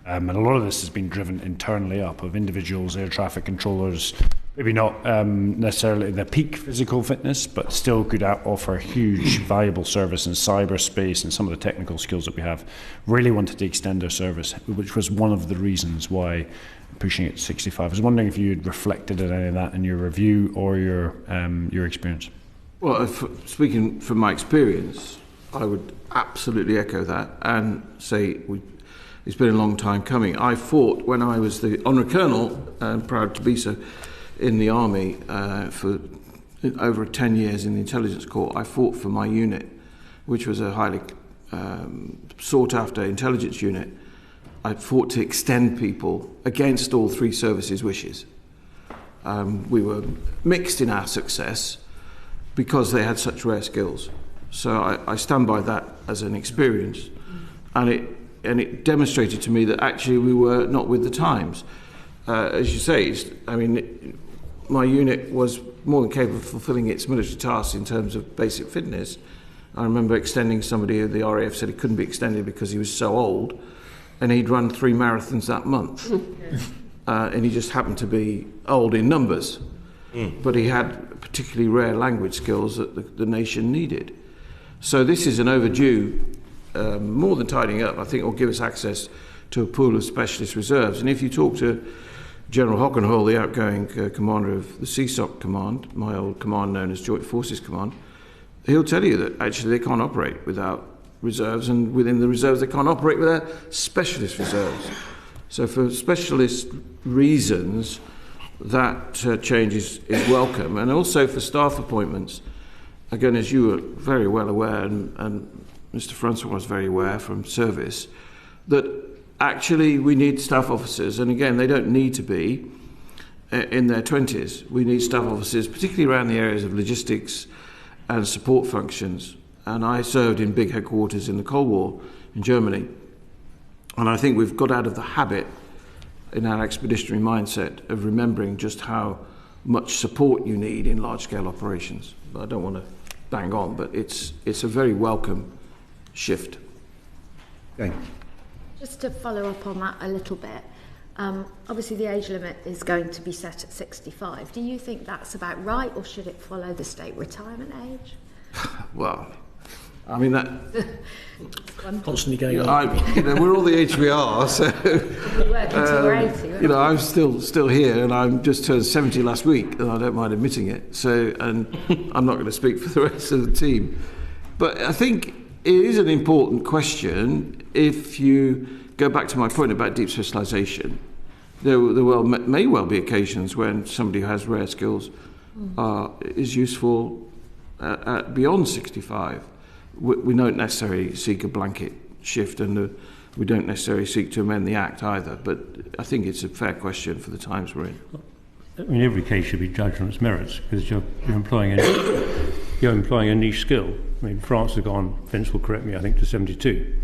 And a lot of this has been driven internally up of individuals, air traffic controllers, maybe not necessarily the peak physical fitness, but still could offer huge valuable service in cyberspace and some of the technical skills that we have, really wanted to extend their service, which was one of the reasons why pushing it to 65. I was wondering if you had reflected on any of that in your review or your experience. Well, speaking from my experience, I would absolutely echo that and say it's been a long time coming. I fought when I was the Honour Colonel, and proud to be so, in the Army for over 10 years in the Intelligence Corps. I fought for my unit, which was a highly sought-after intelligence unit. I fought to extend people against all three services' wishes. We were mixed in our success because they had such rare skills. So I stand by that as an experience, and it demonstrated to me that actually we were not with the times. As you say, my unit was more than capable of fulfilling its military tasks in terms of basic fitness. I remember extending somebody who the RAF said he couldn't be extended because he was so old, and he'd run 3 marathons that month. And he just happened to be old in numbers. But he had particularly rare language skills that the nation needed. So this is an overdue, more than tidying up, I think it will give us access to a pool of specialist reserves. And if you talk to General Hockenhull, the outgoing commander of the CSOC Command, my old command known as Joint Forces Command, he'll tell you that actually they can't operate without reserves, and within the reserves they can't operate without specialist reserves. So for specialist reasons, that change is welcome. And also for staff appointments, again, as you were very well aware, and Mr. Francois was very aware from service, that actually we need staff officers, and again, they don't need to be in their 20s. We need staff officers, particularly around the areas of logistics and support functions. And I served in big headquarters in the Cold War in Germany. And I think we've got out of the habit in our expeditionary mindset of remembering just how much support you need in large-scale operations. I don't want to bang on, but it's a very welcome shift. Okay. Just to follow up on that a little bit, obviously the age limit is going to be set at 65. Do you think that's about right, or should it follow the state retirement age? Well, I mean that constantly going on. We're all the age we are, so We're working till we're 80. I'm still here, and I'm just turned 70 last week, and I don't mind admitting it. So, and I'm not going to speak for the rest of the team, but I think it is an important question. If you go back to my point about deep specialisation, there may well be occasions when somebody who has rare skills is useful beyond 65. We don't necessarily seek a blanket shift, and we don't necessarily seek to amend the Act either, but I think it's a fair question for the times we're in. I mean, every case should be judged on its merits, because you're employing a niche skill. I mean, France has gone, Vince will correct me, I think, to 72.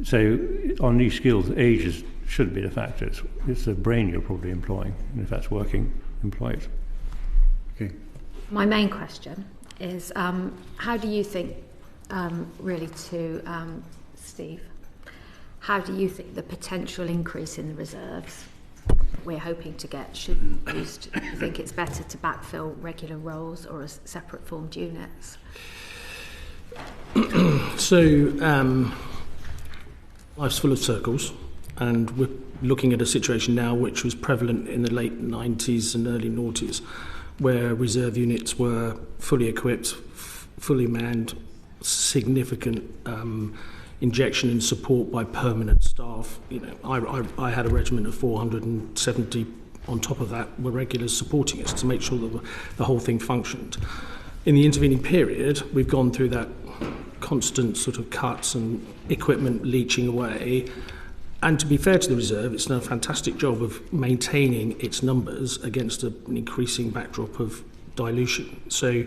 So on niche skills, age shouldn't be the factor. It's the brain you're probably employing, and if that's working, employ it. Okay. My main question is, how do you think, really to Steve, how do you think the potential increase in the reserves we're hoping to get should be used? Do you think it's better to backfill regular roles or as separate formed units? So, life's full of circles, and we're looking at a situation now which was prevalent in the late 90s and early noughties, where reserve units were fully equipped, fully manned, significant injection and support by permanent staff. You know, I had a regiment of 470 on top of that were regulars supporting us to make sure that the whole thing functioned. In the intervening period, we've gone through that constant sort of cuts and equipment leaching away. And to be fair to the reserve, it's done a fantastic job of maintaining its numbers against an increasing backdrop of dilution. So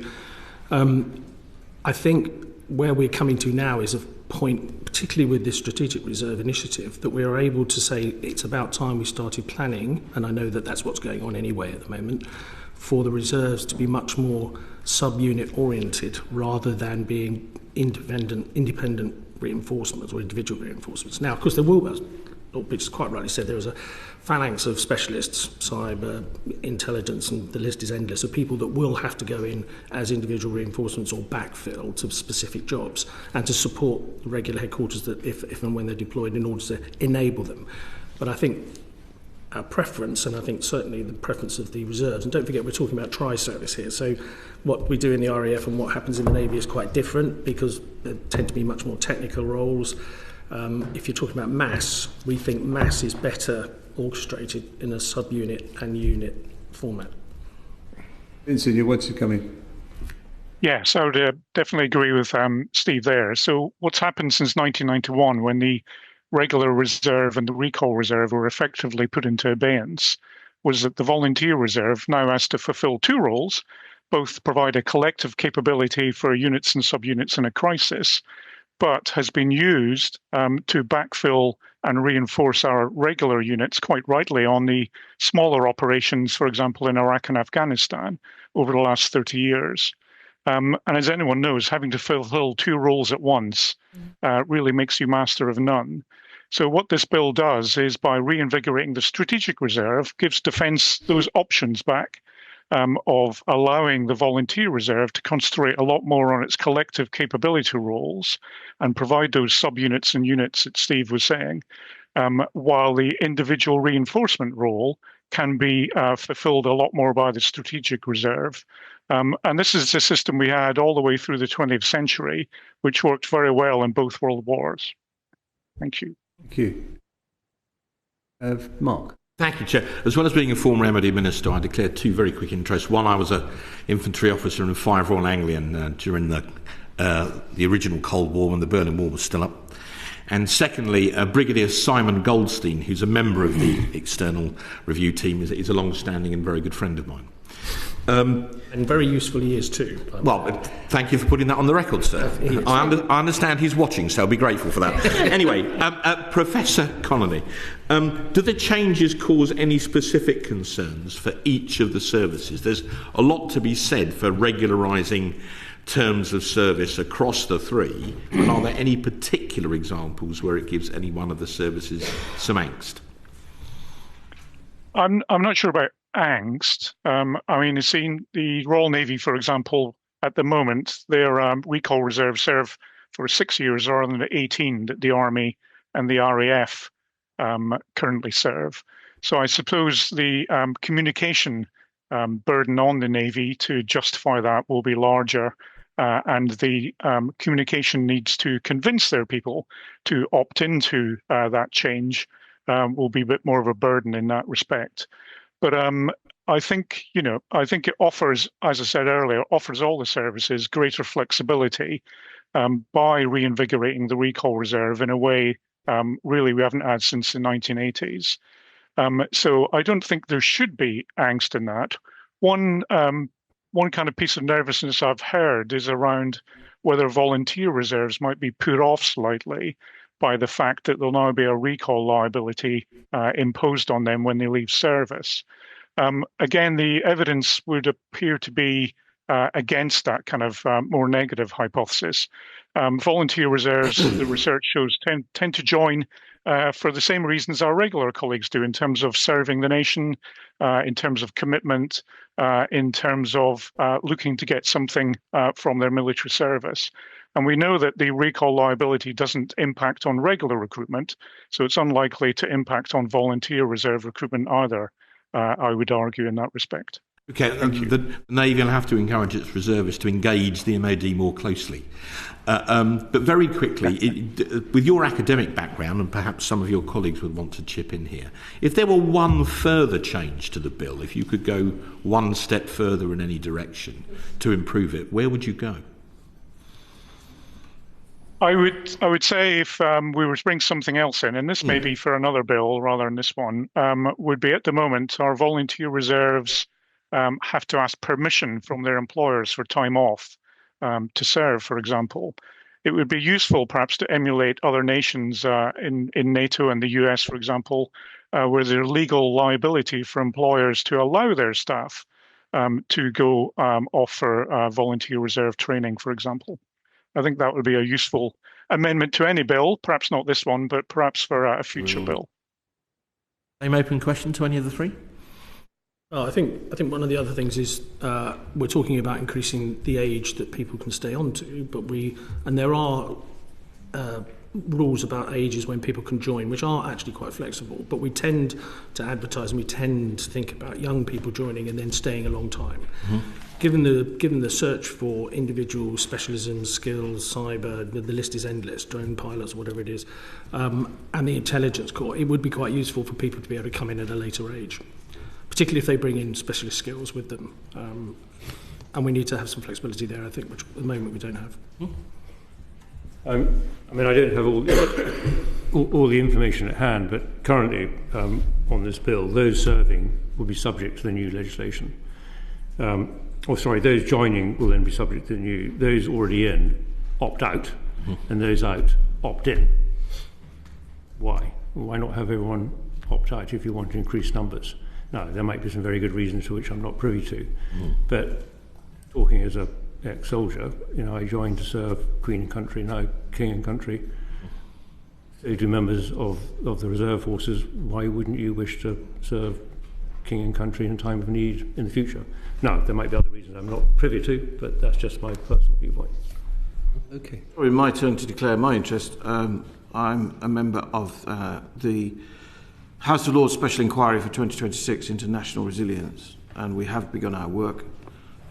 I think where we're coming to now is a point, particularly with this strategic reserve initiative, that we are able to say it's about time we started planning, and I know that that's what's going on anyway at the moment, for the reserves to be much more sub-unit oriented rather than being independent reinforcements or individual reinforcements. Now, of course, there will be, Lord Pitch quite rightly said, there is a phalanx of specialists, cyber, intelligence, and the list is endless, of people that will have to go in as individual reinforcements or backfill to specific jobs and to support the regular headquarters that if and when they're deployed in order to enable them. But I think our preference, and I think certainly the preference of the reserves, and don't forget we're talking about tri-service here, so what we do in the RAF and what happens in the Navy is quite different because there tend to be much more technical roles. If you're talking about mass, we think mass is better orchestrated in a sub-unit and unit format. Vincent, you wanted to come in? Yes, I would definitely agree with Steve there. So what's happened since 1991 when the regular reserve and the recall reserve were effectively put into abeyance was that the volunteer reserve now has to fulfill two roles, both provide a collective capability for units and subunits in a crisis, but has been used to backfill and reinforce our regular units quite rightly on the smaller operations, for example, in Iraq and Afghanistan over the last 30 years. And as anyone knows, having to fulfill two roles at once really makes you master of none. So what this bill does is by reinvigorating the strategic reserve, gives defence those options back of allowing the volunteer reserve to concentrate a lot more on its collective capability roles and provide those subunits and units that Steve was saying, while the individual reinforcement role can be fulfilled a lot more by the strategic reserve. And this is the system we had all the way through the 20th century, which worked very well in both world wars. Thank you. Thank you. Mark. Thank you, Chair. As well as being a former MOD Minister, I declare two very quick interests. One, I was an infantry officer in 5 Royal Anglian during the original Cold War when the Berlin Wall was still up. And secondly, Brigadier Simon Goldstein, who's a member of the external review team, is a long-standing and very good friend of mine. And very useful he is too. Well, thank you for putting that on the record, sir. I understand he's watching, so I'll be grateful for that. Anyway, Professor Connelly, do the changes cause any specific concerns for each of the services? There's a lot to be said for regularising terms of service across the three, and are there any particular examples where it gives any one of the services some angst? I'm not sure about angst. I mean, you've seen the Royal Navy, for example, at the moment, their recall reserve serve for 6 years rather than the 18 that the Army and the RAF currently serve. So I suppose the communication burden on the Navy to justify that will be larger, and the communication needs to convince their people to opt into that change will be a bit more of a burden in that respect. But I think, I think it offers, as I said earlier, offers all the services greater flexibility by reinvigorating the recall reserve in a way really we haven't had since the 1980s. So I don't think there should be angst in that. One kind of piece of nervousness I've heard is around whether volunteer reserves might be put off slightly by the fact that there'll now be a recall liability imposed on them when they leave service. Again, the evidence would appear to be against that kind of more negative hypothesis. Volunteer reserves, the research shows, tend to join for the same reasons our regular colleagues do in terms of serving the nation, in terms of commitment, in terms of looking to get something from their military service. And we know that the recall liability doesn't impact on regular recruitment, so it's unlikely to impact on volunteer reserve recruitment either, I would argue in that respect. Okay, the Navy will have to encourage its reservists to engage the MOD more closely. But very quickly, with your academic background, and perhaps some of your colleagues would want to chip in here, if there were one further change to the bill, if you could go one step further in any direction to improve it, where would you go? I would say if we were to bring something else in, and this may be for another bill rather than this one, would be at the moment our volunteer reserves have to ask permission from their employers for time off to serve, for example. It would be useful perhaps to emulate other nations in NATO and the US, for example, where there's legal liability for employers to allow their staff to go off for volunteer reserve training, for example. I think that would be a useful amendment to any bill, perhaps not this one, but perhaps for a future bill. Same open question to any of the three? I think one of the other things is we're talking about increasing the age that people can stay on to, and there are rules about ages when people can join, which are actually quite flexible, but we tend to advertise and we tend to think about young people joining and then staying a long time. Mm-hmm. Given the search for individual specialisms, skills, cyber, the list is endless, drone pilots, whatever it is, and the intelligence corps, it would be quite useful for people to be able to come in at a later age, particularly if they bring in specialist skills with them. And we need to have some flexibility there, I think, which at the moment we don't have. I mean, I don't have all the information at hand, but currently on this bill, those serving will be subject to the new legislation. Those joining will then be subject to the new. Those already in opt out, and those out opt in. Why? Why not have everyone opt out if you want to increase numbers? Now, there might be some very good reasons to which I'm not privy to, but talking as a ex-soldier, I joined to serve Queen and Country, now King and Country. So do members of the reserve forces, why wouldn't you wish to serve King and Country in time of need in the future? Now, there might be other reasons I'm not privy to, but that's just my personal viewpoint. Okay. Probably my turn to declare my interest. I'm a member of the House of Lords Special Inquiry for 2026 into National Resilience, and we have begun our work,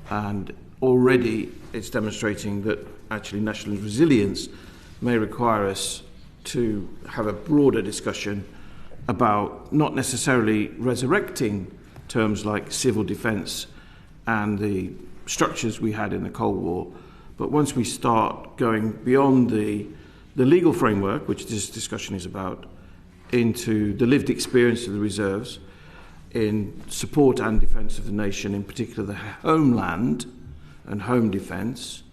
and already it's demonstrating that actually national resilience may require us to have a broader discussion about not necessarily resurrecting terms like civil defence and the structures we had in the Cold War, but once we start going beyond the legal framework, which this discussion is about, into the lived experience of the reserves in support and defence of the nation, in particular the homeland and home defence,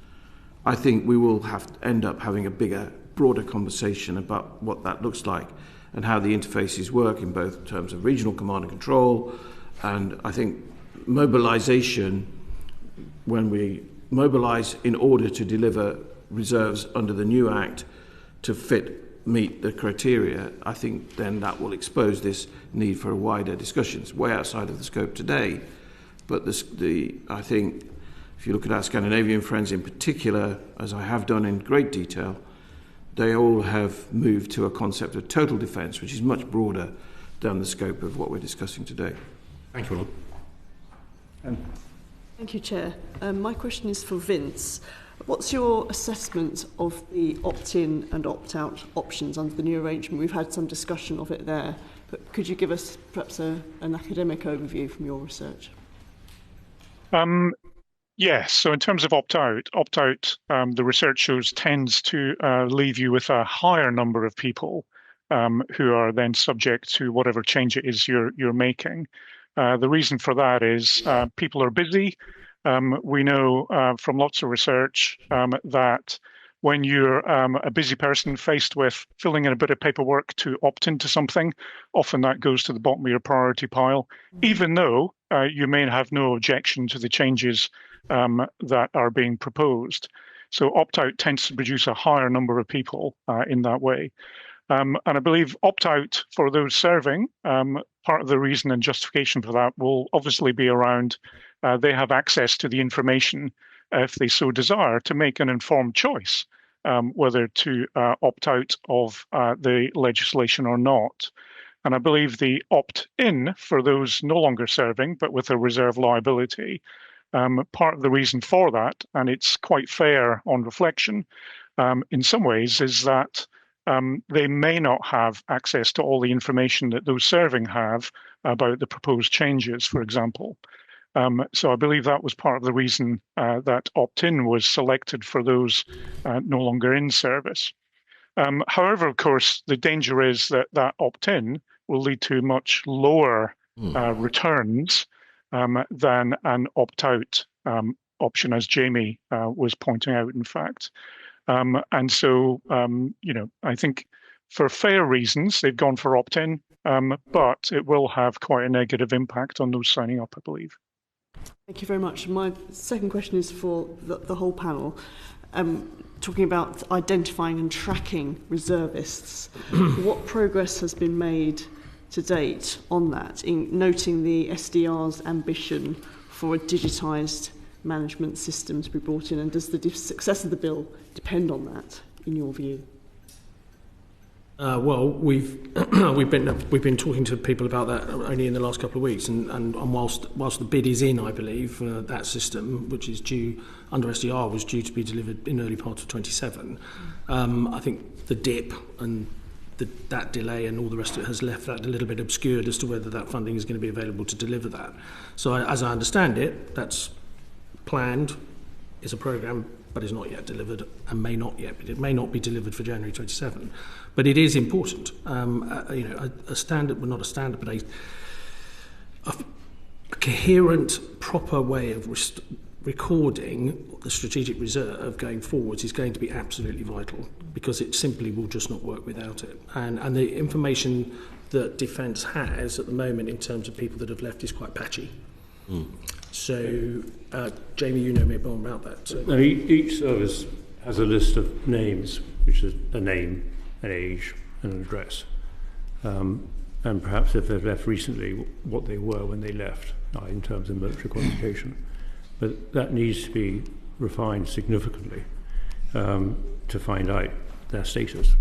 I think we will have to end up having a bigger, broader conversation about what that looks like and how the interfaces work in both terms of regional command and control. And I think mobilisation, when we mobilise in order to deliver reserves under the new Act to meet the criteria, I think then that will expose this need for a wider discussion. It's way outside of the scope today, but I think if you look at our Scandinavian friends in particular, as I have done in great detail, they all have moved to a concept of total defence, which is much broader than the scope of what we're discussing today. Thank you, Lord. Thank you, Chair. My question is for Vince. What's your assessment of the opt-in and opt-out options under the new arrangement? We've had some discussion of it there, but could you give us perhaps an academic overview from your research? Yes, so in terms of opt-out, the research shows tends to leave you with a higher number of people who are then subject to whatever change it is you're making. The reason for that is people are busy. We know from lots of research that when you're a busy person faced with filling in a bit of paperwork to opt into something, often that goes to the bottom of your priority pile, even though you may have no objection to the changes that are being proposed. So opt-out tends to produce a higher number of people in that way. And I believe opt-out for those serving, part of the reason and justification for that will obviously be around they have access to the information if they so desire to make an informed choice whether to opt out of the legislation or not. And I believe the opt-in for those no longer serving, but with a reserve liability, part of the reason for that, and it's quite fair on reflection, in some ways, is that they may not have access to all the information that those serving have about the proposed changes, for example. So I believe that was part of the reason that opt-in was selected for those no longer in service. However, of course, the danger is that that opt-in will lead to much lower returns than an opt-out option, as Jamie was pointing out, in fact. And so, I think for fair reasons, they've gone for opt-in, but it will have quite a negative impact on those signing up, I believe. Thank you very much. My second question is for the whole panel. Talking about identifying and tracking reservists, what progress has been made to date on that, in noting the SDR's ambition for a digitised management system to be brought in, and does the success of the bill depend on that, in your view? Well, we've been talking to people about that only in the last couple of weeks, and whilst the bid is in, I believe, that system, which is due under SDR, was due to be delivered in early part of 27. I think the dip and that delay and all the rest of it has left that a little bit obscured as to whether that funding is going to be available to deliver that. So, as I understand it, that's planned, is a programme, but is not yet delivered, and may not yet. It may not be delivered for January 27. But it is important. A standard, well, not a standard, but a coherent, proper way of recording the strategic reserve going forwards is going to be absolutely vital, because it simply will just not work without it. And the information that Defence has at the moment in terms of people that have left is quite patchy. So, Jamie, you know me more about that. So. Now, each service has a list of names, which is a name, an age, and an address. And perhaps if they've left recently, what they were when they left, in terms of military qualification. But that needs to be refined significantly to find out their status,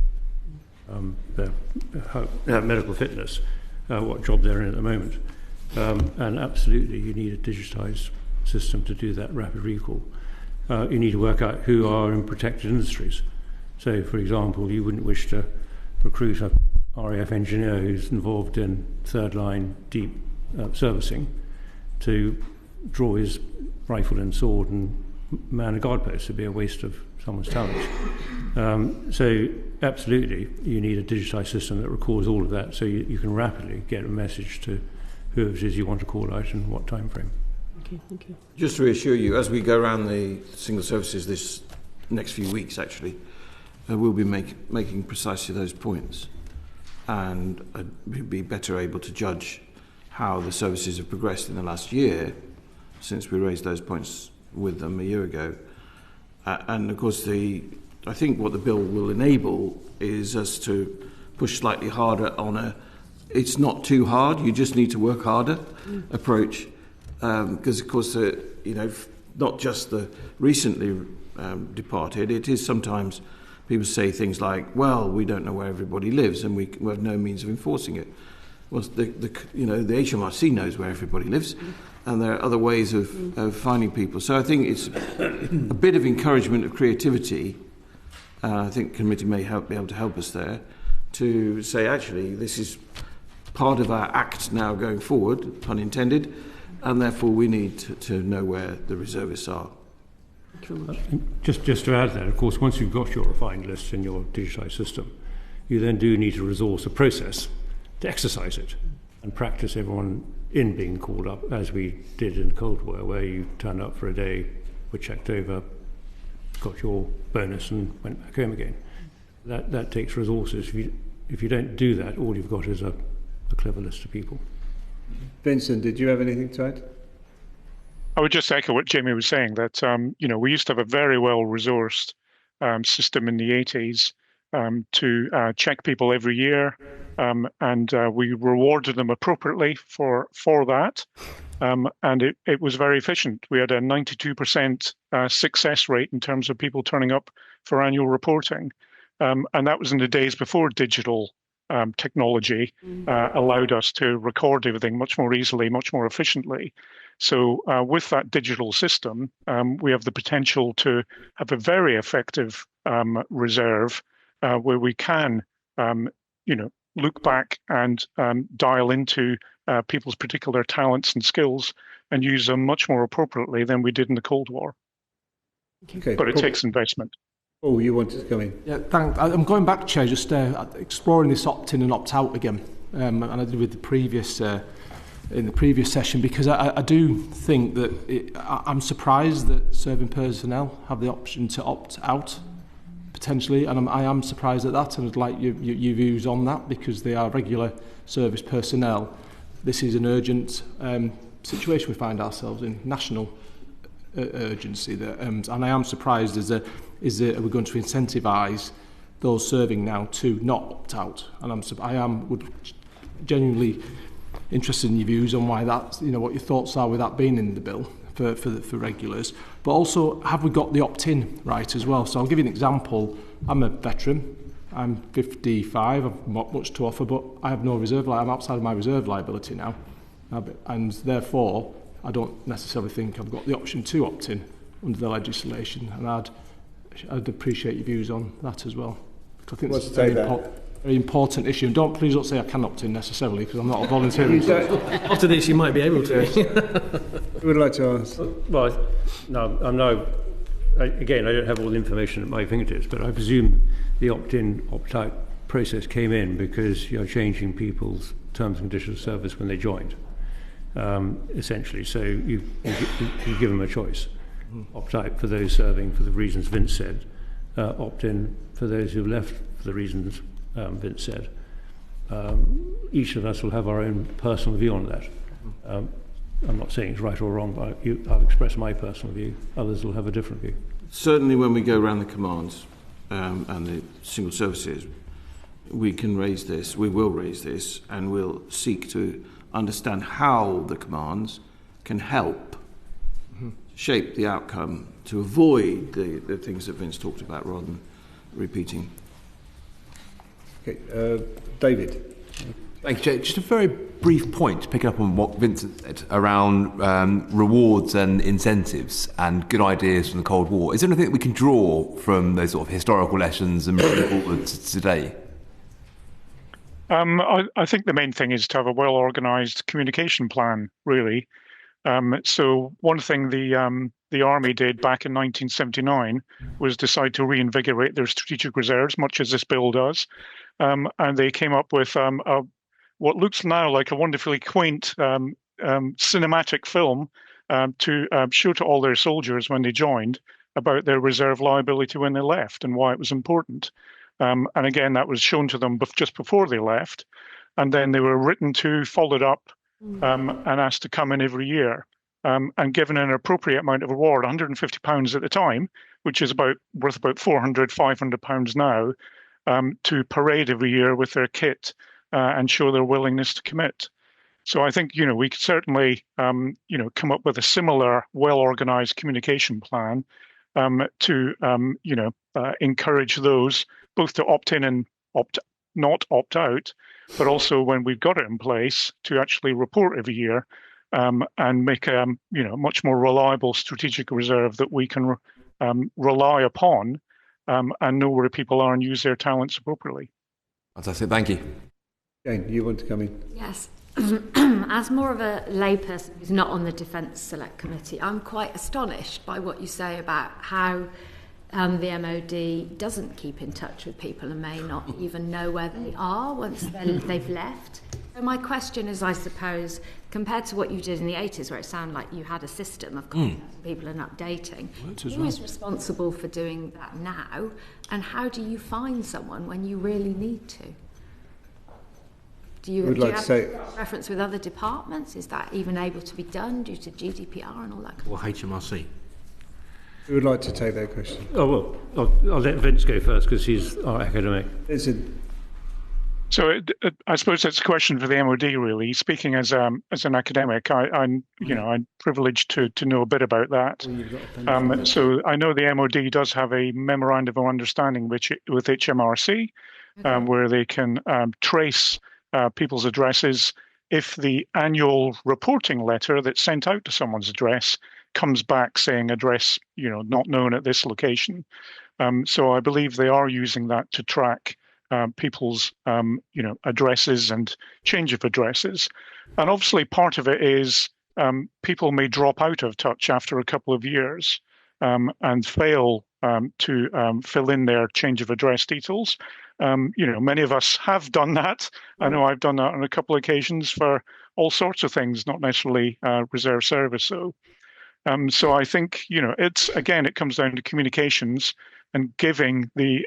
their medical fitness, what job they're in at the moment. And absolutely, you need a digitised system to do that rapid recall. You need to work out who are in protected industries. So, for example, you wouldn't wish to recruit a RAF engineer who's involved in third-line deep servicing to draw his rifle and sword and man a guard post. It'd be a waste of someone's talent. So, absolutely, you need a digitised system that records all of that, so you can rapidly get a message to whoever it is you want to call out and what time frame. Okay, thank you. Just to reassure you, as we go around the single services this next few weeks, actually, we'll be making precisely those points, and we'll be better able to judge how the services have progressed in the last year since we raised those points with them a year ago. And of course, I think what the bill will enable is us to push slightly harder on it's not too hard, you just need to work harder approach, because of course, not just the recently departed, it is sometimes people say things like, well, we don't know where everybody lives and we have no means of enforcing it. Well, the HMRC knows where everybody lives, and there are other ways of finding people. So I think it's a bit of encouragement of creativity. I think the committee may be able to help us there to say, actually, this is part of our act now going forward, pun intended, and therefore we need to know where the reservists are. Just to add that, of course, once you've got your refined list in your digitised system, you then do need to resource a process to exercise it and practice everyone in being called up, as we did in the Cold War, where you turned up for a day, were checked over, got your bonus and went back home again. That takes resources. If you don't do that, all you've got is a clever list of people. Vincent, did you have anything to add? I would just echo what Jamie was saying, that we used to have a very well-resourced system in the 80s to check people every year, and we rewarded them appropriately for that, and it was very efficient. We had a 92% success rate in terms of people turning up for annual reporting, and that was in the days before digital technology allowed us to record everything much more easily, much more efficiently. So with that digital system, we have the potential to have a very effective reserve where we can, look back and dial into people's particular talents and skills and use them much more appropriately than we did in the Cold War. Okay, but it takes investment. Oh, you wanted to come in? Yeah, thanks. I'm going back, Chair, just exploring this opt-in and opt-out again, and I did with the previous in the previous session, because I do think that I'm surprised that serving personnel have the option to opt out potentially, and I am surprised at that, and I'd like your views on that, because they are regular service personnel. This is an urgent situation we find ourselves in, national urgency, that, and I am surprised are we going to incentivise those serving now to not opt out? And I would genuinely interested in your views on why that, what your thoughts are with that being in the bill for regulars. But also, have we got the opt-in right as well? So I'll give you an example. I'm a veteran. I'm 55. I've not much to offer, but I have no reserve. I'm outside of my reserve liability now, and therefore I don't necessarily think I've got the option to opt in under the legislation. And I'd appreciate your views on that as well. I think it's a very important issue. And please don't say I can opt in necessarily, because I'm not a volunteer. After this, you might be able to. Who would like to ask? Well, no, I'm now. Again, I don't have all the information at my fingertips, but I presume the opt-in, opt-out process came in because you're changing people's terms and conditions of service when they joined, essentially. So you give them a choice. Opt-out for those serving for the reasons Vince said, opt-in for those who've left for the reasons Vince said. Each of us will have our own personal view on that. I'm not saying it's right or wrong, but I've expressed my personal view. Others will have a different view. Certainly when we go around the commands and the single services, we can raise this, we will raise this, and we'll seek to understand how the commands can help shape the outcome to avoid the things that Vince talked about rather than repeating. Okay, David. Thank you, Jay. Just a very brief point to pick up on what Vincent said around rewards and incentives and good ideas from the Cold War. Is there anything that we can draw from those sort of historical lessons and bring forward to today? I think the main thing is to have a well-organised communication plan, really. So one thing the Army did back in 1979 was decide to reinvigorate their strategic reserves, much as this bill does. And they came up with what looks now like a wonderfully quaint cinematic film to show to all their soldiers when they joined about their reserve liability when they left and why it was important. And again, that was shown to them just before they left. And then they were written to, followed up, and asked to come in every year. And given an appropriate amount of reward, £150 at the time, which is worth about £400, £500 now, to parade every year with their kit and show their willingness to commit. So I think, we could certainly, come up with a similar well-organised communication plan to, encourage those both to opt in and not opt out, but also when we've got it in place to actually report every year and make a, much more reliable strategic reserve that we can rely upon and know where people are and use their talents appropriately. Fantastic, thank you. Jane, you want to come in? Yes. As more of a layperson who's not on the Defence Select Committee, I'm quite astonished by what you say about how the MOD doesn't keep in touch with people and may not even know where they are once they've left. So my question is, I suppose, compared to what you did in the 80s, where it sounded like you had a system of contacting people and updating, who is responsible for doing that now, and how do you find someone when you really need to? Do you have reference with other departments? Is that even able to be done due to GDPR and all that? Or HMRC? Who would like to take that question? Oh, well, I'll let Vince go first because he's our academic. So I suppose that's a question for the MOD, really. Speaking as an academic, I'm privileged to know a bit about that. So I know the MOD does have a memorandum of understanding with HMRC, where they can trace people's addresses if the annual reporting letter that's sent out to someone's address comes back saying address, not known at this location. So I believe they are using that to track people's, addresses and change of addresses. And obviously part of it is people may drop out of touch after a couple of years and fail to fill in their change of address details. Many of us have done that. I know I've done that on a couple of occasions for all sorts of things, not necessarily reserve service. So I think, it comes down to communications and giving the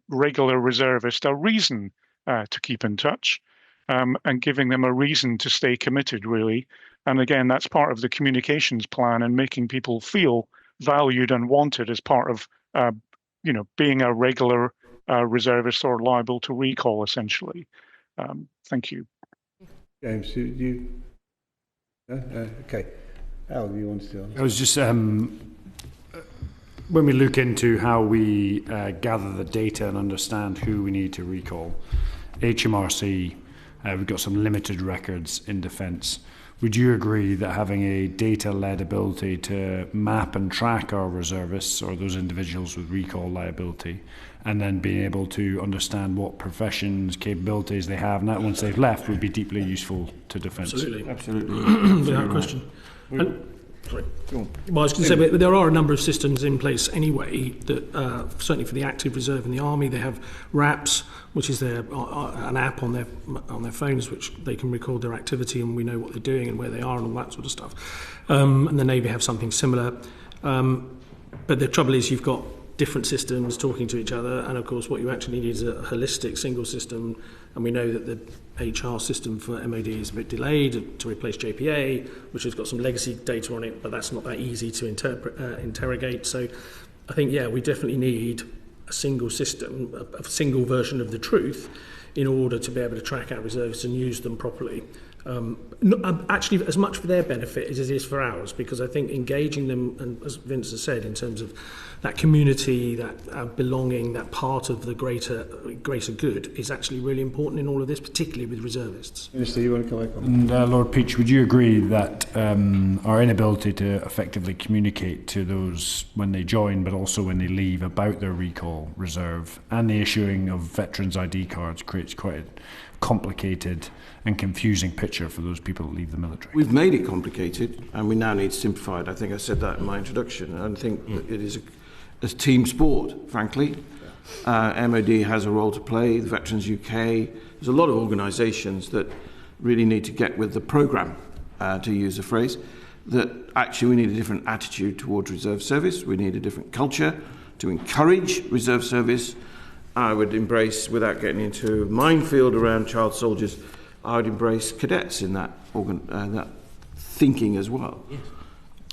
regular reservist a reason to keep in touch and giving them a reason to stay committed, really. And again, that's part of the communications plan and making people feel valued and wanted as part of, being a regular reservist or liable to recall, essentially. Thank you. James, you? Okay. Al, you wanted to answer? I was just, when we look into how we gather the data and understand who we need to recall, HMRC, we've got some limited records in defence. Would you agree that having a data-led ability to map and track our reservists or those individuals with recall liability, and then being able to understand what professions, capabilities they have, and that once they've left, would be deeply useful to defence? Absolutely. Without question. Sorry. Well, I was going to say, but there are a number of systems in place anyway that, certainly for the active reserve in the army, they have RAPs, which is an app on their phones, which they can record their activity, and we know what they're doing and where they are and all that sort of stuff. And the Navy have something similar. But the trouble is, you've got different systems talking to each other, and of course, what you actually need is a holistic single system. And we know that the HR system for MOD is a bit delayed to replace JPA, which has got some legacy data on it, but that's not that easy to interrogate. So I think, we definitely need a single system, a single version of the truth, in order to be able to track our reserves and use them properly. Actually, as much for their benefit as it is for ours, because I think engaging them, and as Vince has said, in terms of that community, that belonging, that part of the greater good, is actually really important in all of this, particularly with reservists. Minister, you want to come back on? And Lord Peach, would you agree that our inability to effectively communicate to those when they join, but also when they leave, about their recall reserve and the issuing of veterans' ID cards creates quite a complicated and confusing picture for those people that leave the military? We've made it complicated, and we now need simplified. I think I said that in my introduction. I think that it is a team sport, frankly. MOD has a role to play, the Veterans UK. There's a lot of organisations that really need to get with the programme, to use a phrase, that actually we need a different attitude towards reserve service. We need a different culture to encourage reserve service. I would embrace, without getting into a minefield around child soldiers, I would embrace cadets in that thinking as well. Yes.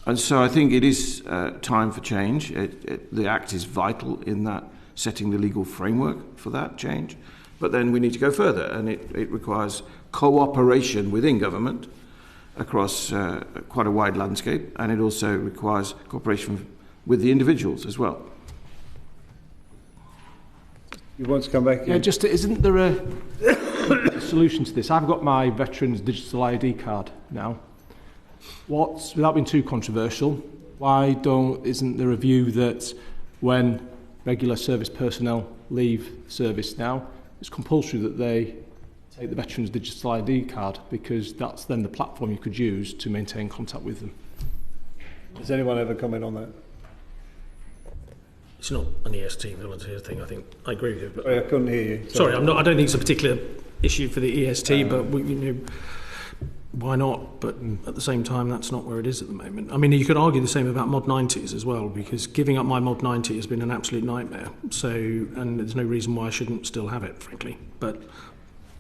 And so I think it is time for change. The Act is vital in that, setting the legal framework for that change. But then we need to go further, and it requires cooperation within government across quite a wide landscape, and it also requires cooperation with the individuals as well. You want to come back? Yeah, just isn't there a solution to this? I've got my veterans digital ID card now. Without being too controversial, isn't there a view that when regular service personnel leave service now, it's compulsory that they take the veterans digital ID card, because that's then the platform you could use to maintain contact with them? Does anyone ever comment on that? It's not an EST volunteer thing, I think. I agree with you. But I couldn't hear you. Sorry, I don't think it's a particular issue for the EST, but why not? But at the same time, that's not where it is at the moment. I mean, you could argue the same about Mod 90s as well, because giving up my Mod 90 has been an absolute nightmare. And there's no reason why I shouldn't still have it, frankly. But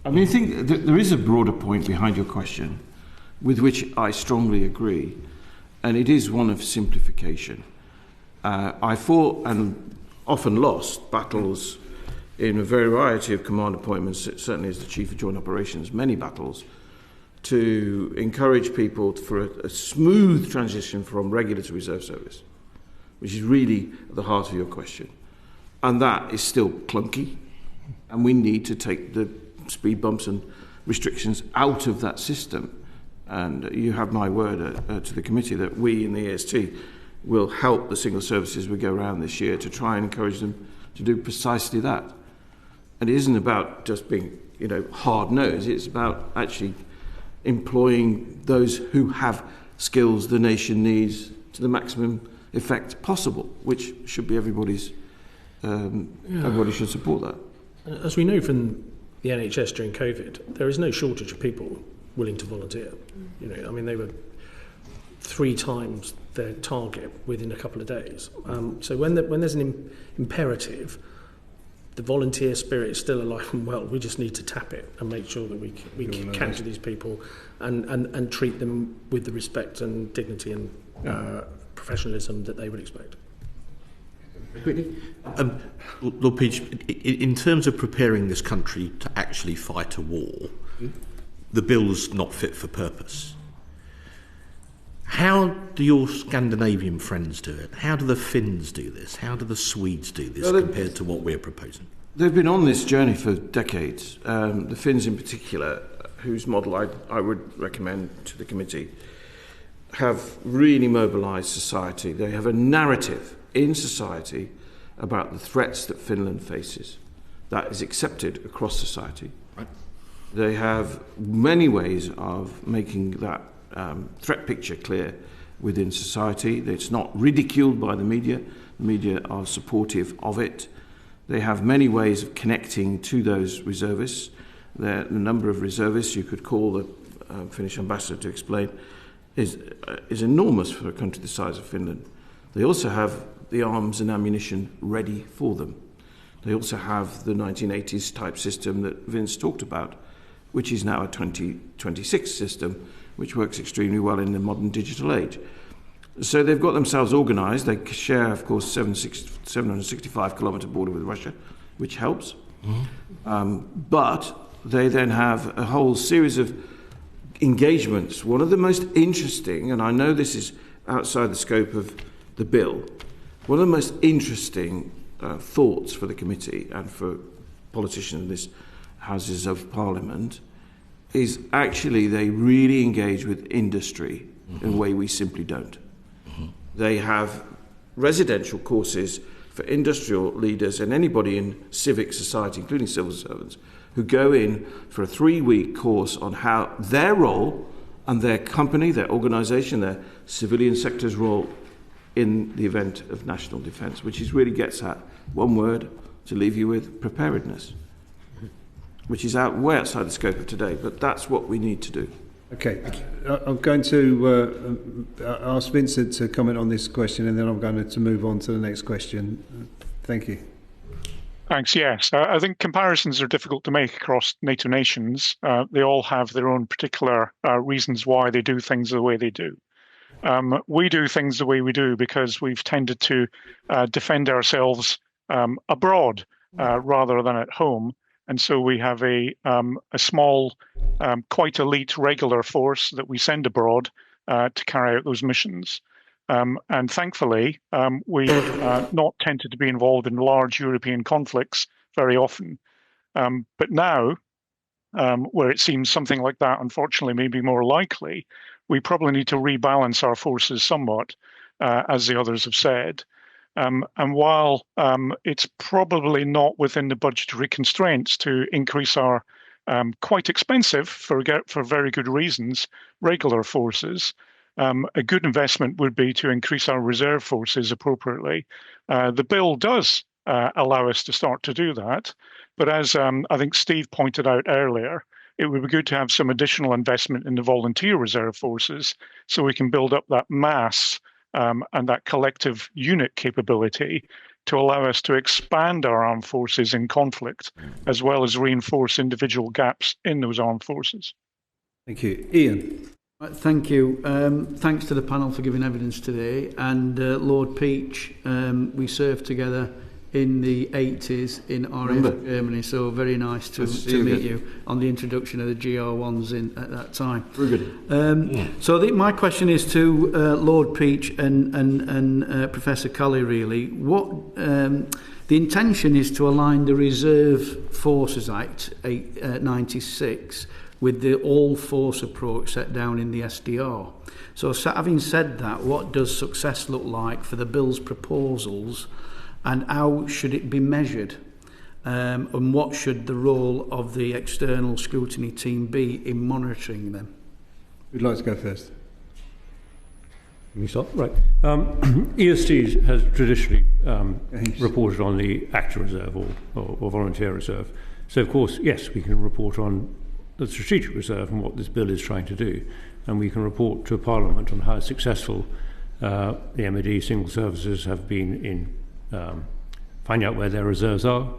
I mean, I think that there is a broader point behind your question, with which I strongly agree, and it is one of simplification. I fought and often lost battles in a variety of command appointments, certainly as the Chief of Joint Operations, many battles, to encourage people for a smooth transition from regular to reserve service, which is really at the heart of your question. And that is still clunky. And we need to take the speed bumps and restrictions out of that system. And you have my word to the committee that we in the EST will help the single services we go around this year to try and encourage them to do precisely that. And it isn't about just being, hard-nosed. It's about actually employing those who have skills the nation needs to the maximum effect possible, which should be everybody's. Everybody should support that. As we know from the NHS during COVID, there is no shortage of people willing to volunteer. They were 3 times their target within a couple of days. So when there's an imperative, the volunteer spirit is still alive and well. We just need to tap it and make sure that we can capture these people and treat them with the respect and dignity and professionalism that they would expect. Lord Peach, in terms of preparing this country to actually fight a war, the bill's not fit for purpose. How do your Scandinavian friends do it? How do the Finns do this? How do the Swedes do this compared to what we're proposing? They've been on this journey for decades. The Finns in particular, whose model I would recommend to the committee, have really mobilised society. They have a narrative in society about the threats that Finland faces. That is accepted across society. Right. They have many ways of making that threat picture clear within society. It's not ridiculed by the media. The media are supportive of it. They have many ways of connecting to those reservists. The number of reservists you could call the Finnish ambassador to explain is enormous for a country the size of Finland. They also have the arms and ammunition ready for them. They also have the 1980s type system that Vince talked about, which is now a 2026 system, which works extremely well in the modern digital age. So they've got themselves organised. They share, of course, 765-kilometre border with Russia, which helps. But they then have a whole series of engagements. One of the most interesting, and I know this is outside the scope of the bill, one of the most interesting thoughts for the committee and for politicians in this Houses of Parliament is actually they really engage with industry in a way we simply don't. They have residential courses for industrial leaders and anybody in civic society, including civil servants, who go in for a 3-week course on how their role and their company, their organisation, their civilian sector's role in the event of national defence, which really gets at one word to leave you with: preparedness, which is way outside the scope of today, but that's what we need to do. Okay, I'm going to ask Vincent to comment on this question, and then I'm going to move on to the next question. Thank you. Thanks. Yes, I think comparisons are difficult to make across NATO nations. They all have their own particular reasons why they do things the way they do. We do things the way we do because we've tended to defend ourselves abroad rather than at home. And so we have a small, quite elite regular force that we send abroad to carry out those missions. And thankfully, we've not tended to be involved in large European conflicts very often. But now, where it seems something like that, unfortunately, may be more likely, we probably need to rebalance our forces somewhat, as the others have said. And while it's probably not within the budgetary constraints to increase our quite expensive, for very good reasons, regular forces, a good investment would be to increase our reserve forces appropriately. The bill does allow us to start to do that. But as I think Steve pointed out earlier, it would be good to have some additional investment in the volunteer reserve forces so we can build up that mass and that collective unit capability to allow us to expand our armed forces in conflict, as well as reinforce individual gaps in those armed forces. Thank you. Ian. Thank you. Thanks to the panel for giving evidence today. And Lord Peach, we served together in the 80s in RF Germany, so very nice to meet you on the introduction of the GR1s at that time. Very good. So I think my question is to Lord Peach and Professor Cully, really. What the The intention is to align the Reserve Forces Act 96 with the all-force approach set down in the SDR. So having said that, what does success look like for the Bill's proposals, and how should it be measured? And what should the role of the external scrutiny team be in monitoring them? Who'd like to go first? Can we start? Right. EST has traditionally reported on the active reserve or volunteer reserve. So, of course, yes, we can report on the strategic reserve and what this bill is trying to do. And we can report to Parliament on how successful the MOD single services have been in finding out where their reserves are,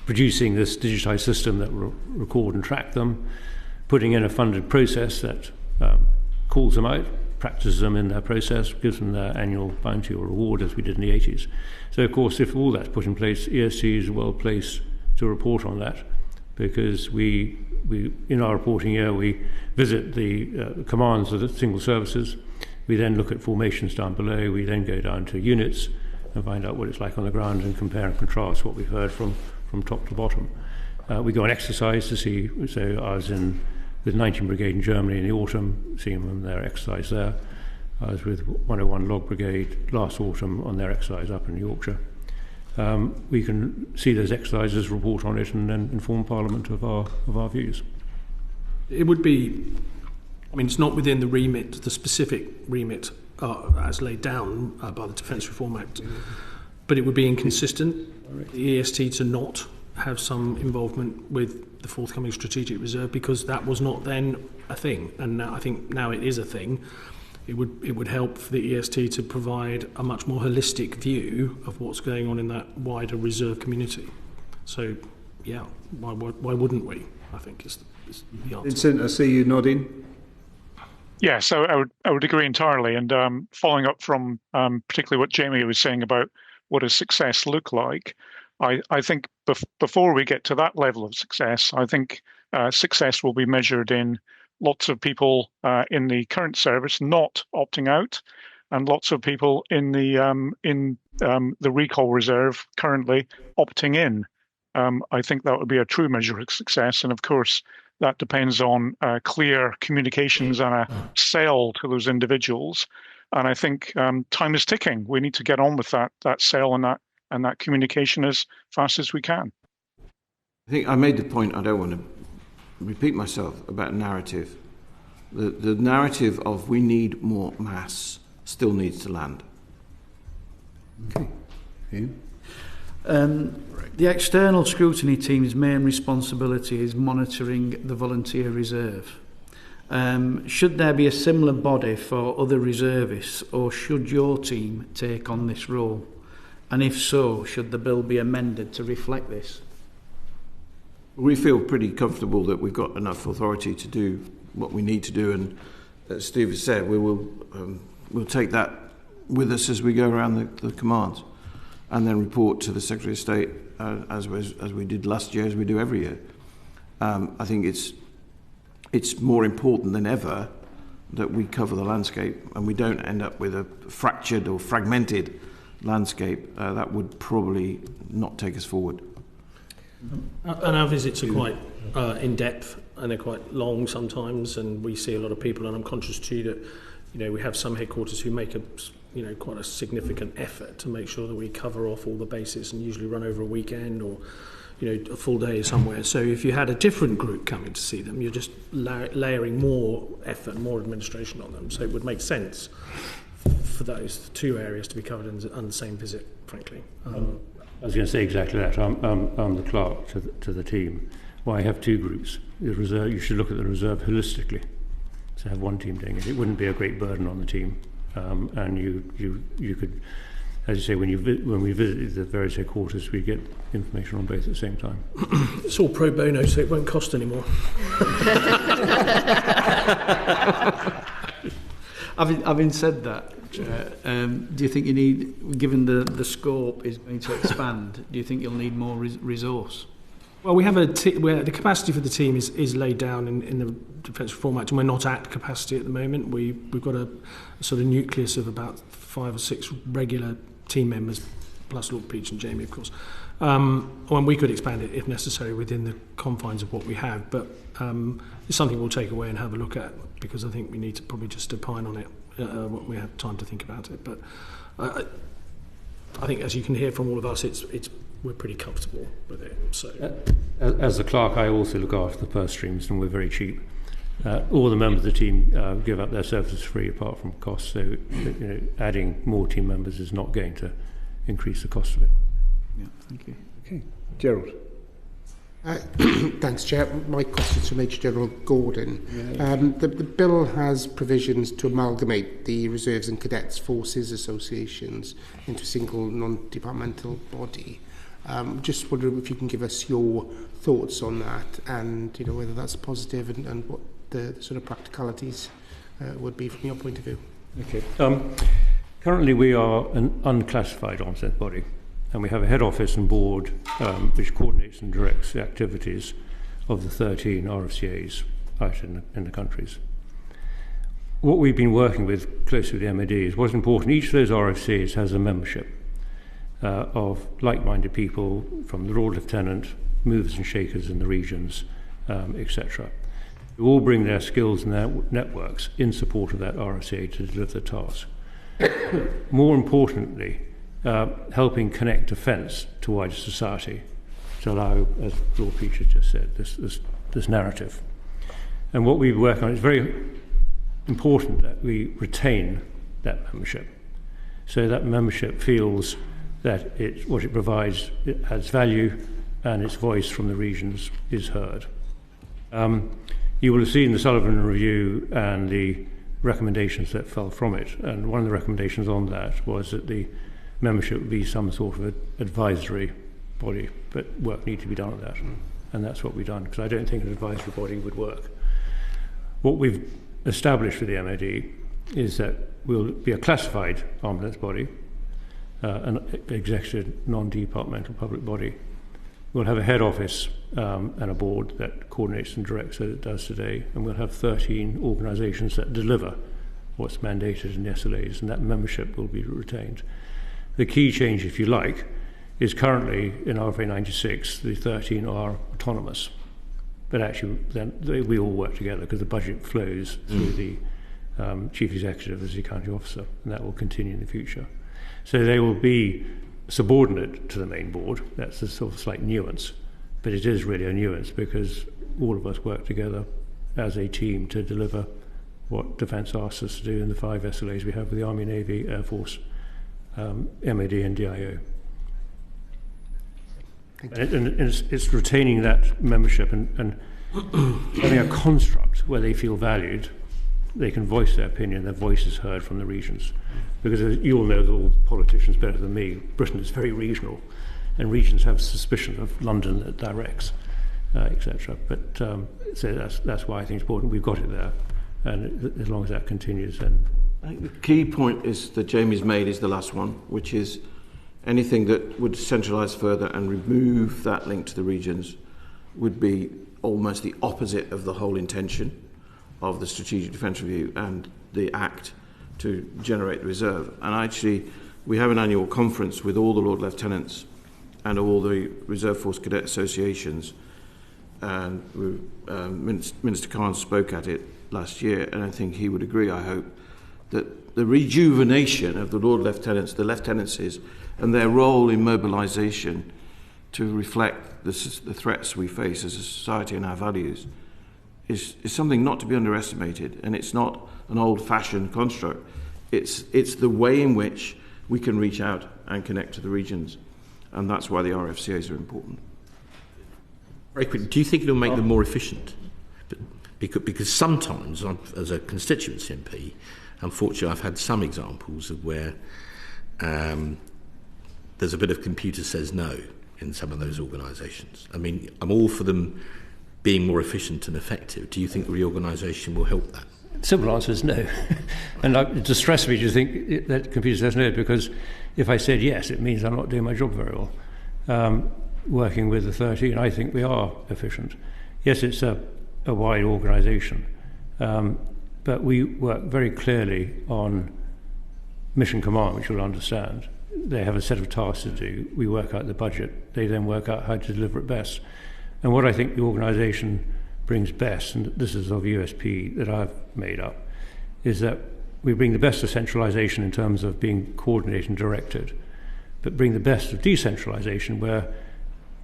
producing this digitised system that will record and track them, putting in a funded process that calls them out, practices them in their process, gives them their annual bounty or reward, as we did in the 80s. So, of course, if all that's put in place, EST is well placed to report on that, because we in our reporting year, we visit the commands of the single services. We then look at formations down below. We then go down to units and find out what it's like on the ground and compare and contrast what we've heard from top to bottom. We go on exercise to see. So I was in with 19 Brigade in Germany in the autumn, seeing them their exercise there. I was with 101 Log Brigade last autumn on their exercise up in Yorkshire. We can see those exercises, report on it, and then inform Parliament of our views. It would be, I mean, it's not within the remit, the specific remit as laid down by the Defence Reform Act, but it would be inconsistent, the EST to not have some involvement with the forthcoming strategic reserve, because that was not then a thing, and now, I think now it is a thing. It would help for the EST to provide a much more holistic view of what's going on in that wider reserve community. So, yeah, why wouldn't we? I think is the answer. Vincent, I see you nodding. Yeah, so I would agree entirely. And following up from particularly what Jamie was saying about what does success look like, I think before we get to that level of success, I think success will be measured in lots of people in the current service not opting out, and lots of people in the recall reserve currently opting in. I think that would be a true measure of success, and of course that depends on clear communications and a sell to those individuals. And I think time is ticking. We need to get on with that sell and that communication as fast as we can. I think I made the point. I don't want to repeat myself about narrative. The narrative of we need more mass still needs to land. Okay. The external scrutiny team's main responsibility is monitoring the volunteer reserve. Should there be a similar body for other reservists, or should your team take on this role? And if so, should the bill be amended to reflect this? We feel pretty comfortable that we've got enough authority to do what we need to do, and as Steve has said, we'll take that with us as we go around the commands, and then report to the Secretary of State as we did last year, as we do every year. I think it's more important than ever that we cover the landscape and we don't end up with a fractured or fragmented landscape. That would probably not take us forward. And our visits are quite in-depth, and they're quite long sometimes, and we see a lot of people, and I'm conscious too that we have some headquarters who make quite a significant effort to make sure that we cover off all the bases, and usually run over a weekend or a full day somewhere. So if you had a different group coming to see them, you're just layering more effort, more administration on them. So it would make sense for those two areas to be covered on the same visit, frankly. I was going to say exactly that. I'm the clerk to the team. Why I have two groups. The reserve, you should look at the reserve holistically. To have one team doing it, it wouldn't be a great burden on the team. And you could, as you say, when we visit the various headquarters, we get information on both at the same time. It's all pro bono, so it won't cost anymore. Having said that, do you think you need, given the scope is going to expand, do you think you'll need more resource? Well, we have where the capacity for the team is laid down in the Defence Reform Act, and we're not at capacity at the moment. We've got a sort of nucleus of about 5 or 6 regular team members plus Lord Peach and Jamie, of course. When we could expand it if necessary within the confines of what we have, but it's something we'll take away and have a look at, because I think we need to probably just opine on it when we have time to think about it. But I think, as you can hear from all of us, we're pretty comfortable with it. So, as the clerk, I also look after the purse streams, and we're very cheap. All the members of the team give up their services free, apart from costs. So, adding more team members is not going to increase the cost of it. Yeah, thank you. Okay, Gerald. Thanks, Chair. My question's for Major General Gordon. The bill has provisions to amalgamate the Reserves and Cadets Forces Associations into a single non-departmental body. Just wondering if you can give us your thoughts on that, and whether that's positive, and what the sort of practicalities would be from your point of view. Okay. Currently, we are an unclassified arms length body, and we have a head office and board which coordinates and directs the activities of the 13 RFCAs out in the countries. What we've been working with closely with the MOD is what's important. Each of those RFCAs has a membership of like-minded people, from the Lord Lieutenant, movers and shakers in the regions, etc. who all bring their skills and their networks in support of that RFCA to deliver the task. More importantly, helping connect defence to wider society to allow, as Lord Peach has just said, this narrative. And what we work on, it's very important that we retain that membership, so that membership feels that what it provides, it adds value, and its voice from the regions is heard. You will have seen the Sullivan Review and the recommendations that fell from it, and one of the recommendations on that was that the membership would be some sort of advisory body, but work needs to be done on that, and that's what we've done, because I don't think an advisory body would work. What we've established with the MOD is that we'll be a classified arms length body, an executive non-departmental public body. We'll have a head office and a board that coordinates and directs as it does today, and we'll have 13 organisations that deliver what's mandated in the SLAs, and that membership will be retained. The key change, if you like, is currently in RFA 96, the 13 are autonomous, but actually then we all work together because the budget flows through the Chief Executive as the county officer, and that will continue in the future. So they will be subordinate to the main board. That's a sort of slight nuance, but it is really a nuance because all of us work together as a team to deliver what Defence asks us to do in the 5 SLAs we have with the Army, Navy, Air Force, MOD and DIO. And it's retaining that membership and having a construct where they feel valued, they can voice their opinion, their voice is heard from the regions. Because as you all know, all politicians better than me, Britain is very regional, and regions have suspicion of London that directs, etc. But so that's why I think it's important we've got it there, and as long as that continues, then. I think the key point is that Jamie's made is the last one, which is anything that would centralise further and remove that link to the regions would be almost the opposite of the whole intention of the Strategic Defence Review and the Act to generate the reserve. And actually, we have an annual conference with all the Lord Lieutenants and all the Reserve Force Cadet Associations, and Minister Carnes spoke at it last year, and I think he would agree, I hope, that the rejuvenation of the Lord Lieutenants, the lieutenancies, and their role in mobilisation to reflect the threats we face as a society and our values is something not to be underestimated, and it's not an old-fashioned construct. It's the way in which we can reach out and connect to the regions, and that's why the RFCAs are important. Very quickly, do you think it'll make them more efficient? Because sometimes, as a constituency MP, unfortunately, I've had some examples of where there's a bit of computer says no in some of those organisations. I mean, I'm all for them being more efficient and effective. Do you think the reorganisation will help that? Simple answer is no. And it distresses me to think that computer says no, because if I said yes, it means I'm not doing my job very well. Working with the 13, I think we are efficient. Yes, it's a wide organisation, but we work very clearly on mission command, which you'll understand, they have a set of tasks to do. We work out the budget. They then work out how to deliver it best. And what I think the organisation brings best, and this is of USP that I've made up, is that we bring the best of centralisation in terms of being coordinated and directed, but bring the best of decentralisation where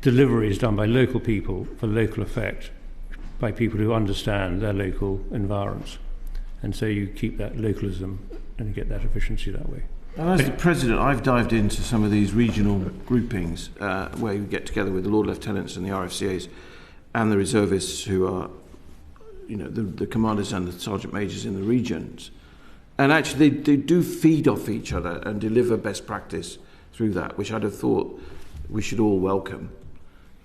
delivery is done by local people for local effect, by people who understand their local environs. And so you keep that localism and you get that efficiency that way. And as the President, I've dived into some of these regional groupings where you get together with the Lord Lieutenants and the RFCAs and the reservists who are, you know, the commanders and the sergeant majors in the regions. And actually they do feed off each other and deliver best practice through that, which I'd have thought we should all welcome.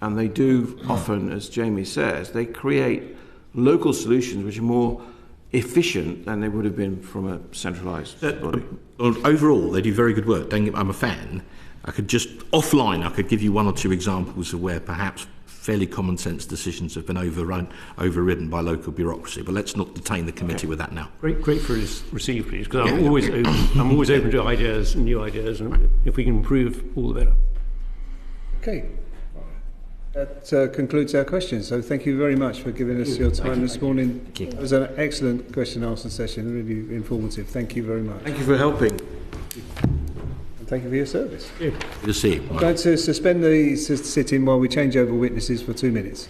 And they do often, as Jamie says, they create local solutions which are more efficient than they would have been from a centralised body. Overall, they do very good work. I'm a fan. I could give you one or two examples of where perhaps fairly common sense decisions have been overridden by local bureaucracy. But let's not detain the committee with that now. Great for receive, please, because I'm always open to ideas, new ideas, and if we can improve, all the better. Okay. That concludes our questions. So thank you very much for giving us your time this morning. Thank you. It was an excellent question and answer session, really informative. Thank you very much. Thank you for helping. And thank you for your service. Good to see you. I'm going to suspend the sitting while we change over witnesses for 2 minutes.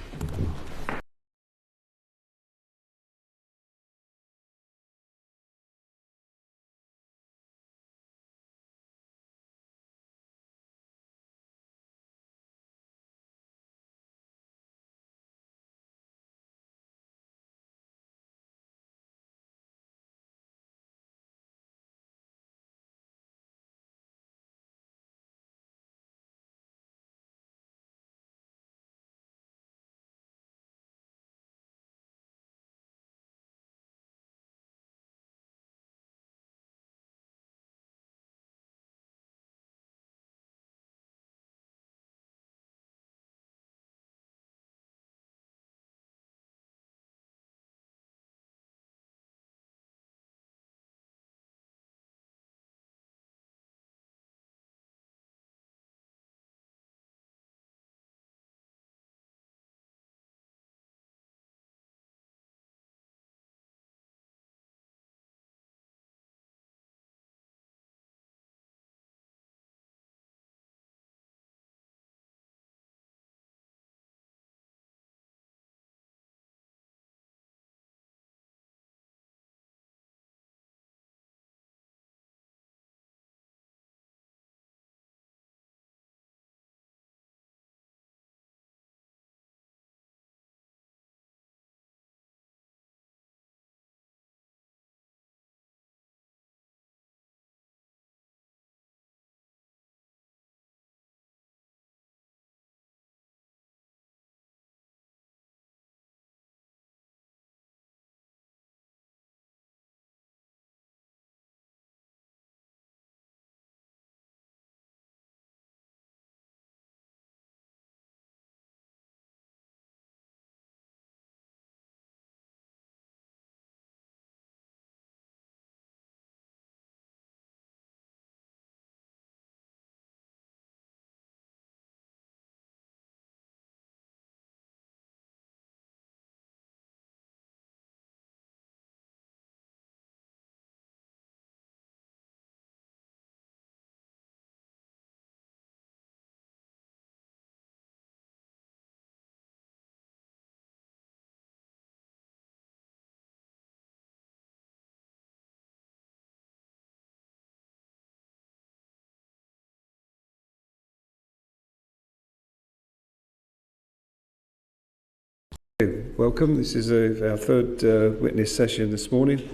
Welcome. This is our third witness session this morning.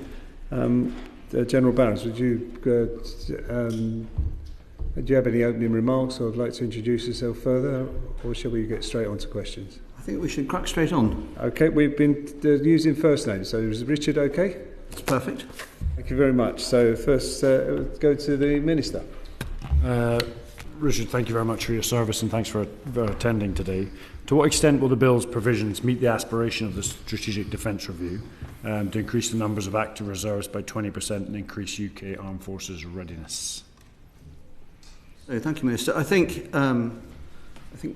General Barrons, would you do you have any opening remarks, or would like to introduce yourself further, or shall we get straight on to questions? I think we should crack straight on. Okay, we've been using first names, so is Richard okay? That's perfect. Thank you very much. So first, go to the Minister. Richard, thank you very much for your service and thanks for attending today. To what extent will the Bill's provisions meet the aspiration of the Strategic Defence Review to increase the numbers of active reserves by 20% and increase UK Armed Forces readiness? So, thank you, Minister. I think there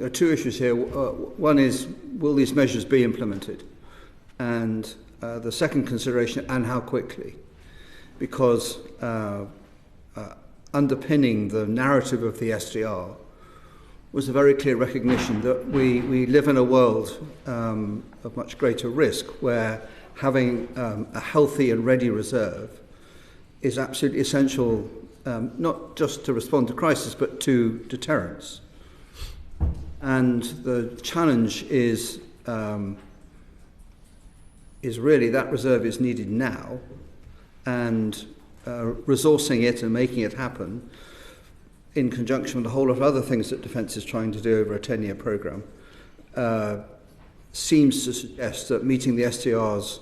are two issues here. One is, will these measures be implemented? And the second consideration, and how quickly? Because underpinning the narrative of the SDR was a very clear recognition that we live in a world of much greater risk, where having a healthy and ready reserve is absolutely essential, not just to respond to crisis, but to deterrence. And the challenge is really that reserve is needed now, and resourcing it and making it happen in conjunction with a whole lot of other things that Defence is trying to do over a 10-year programme seems to suggest that meeting the STR's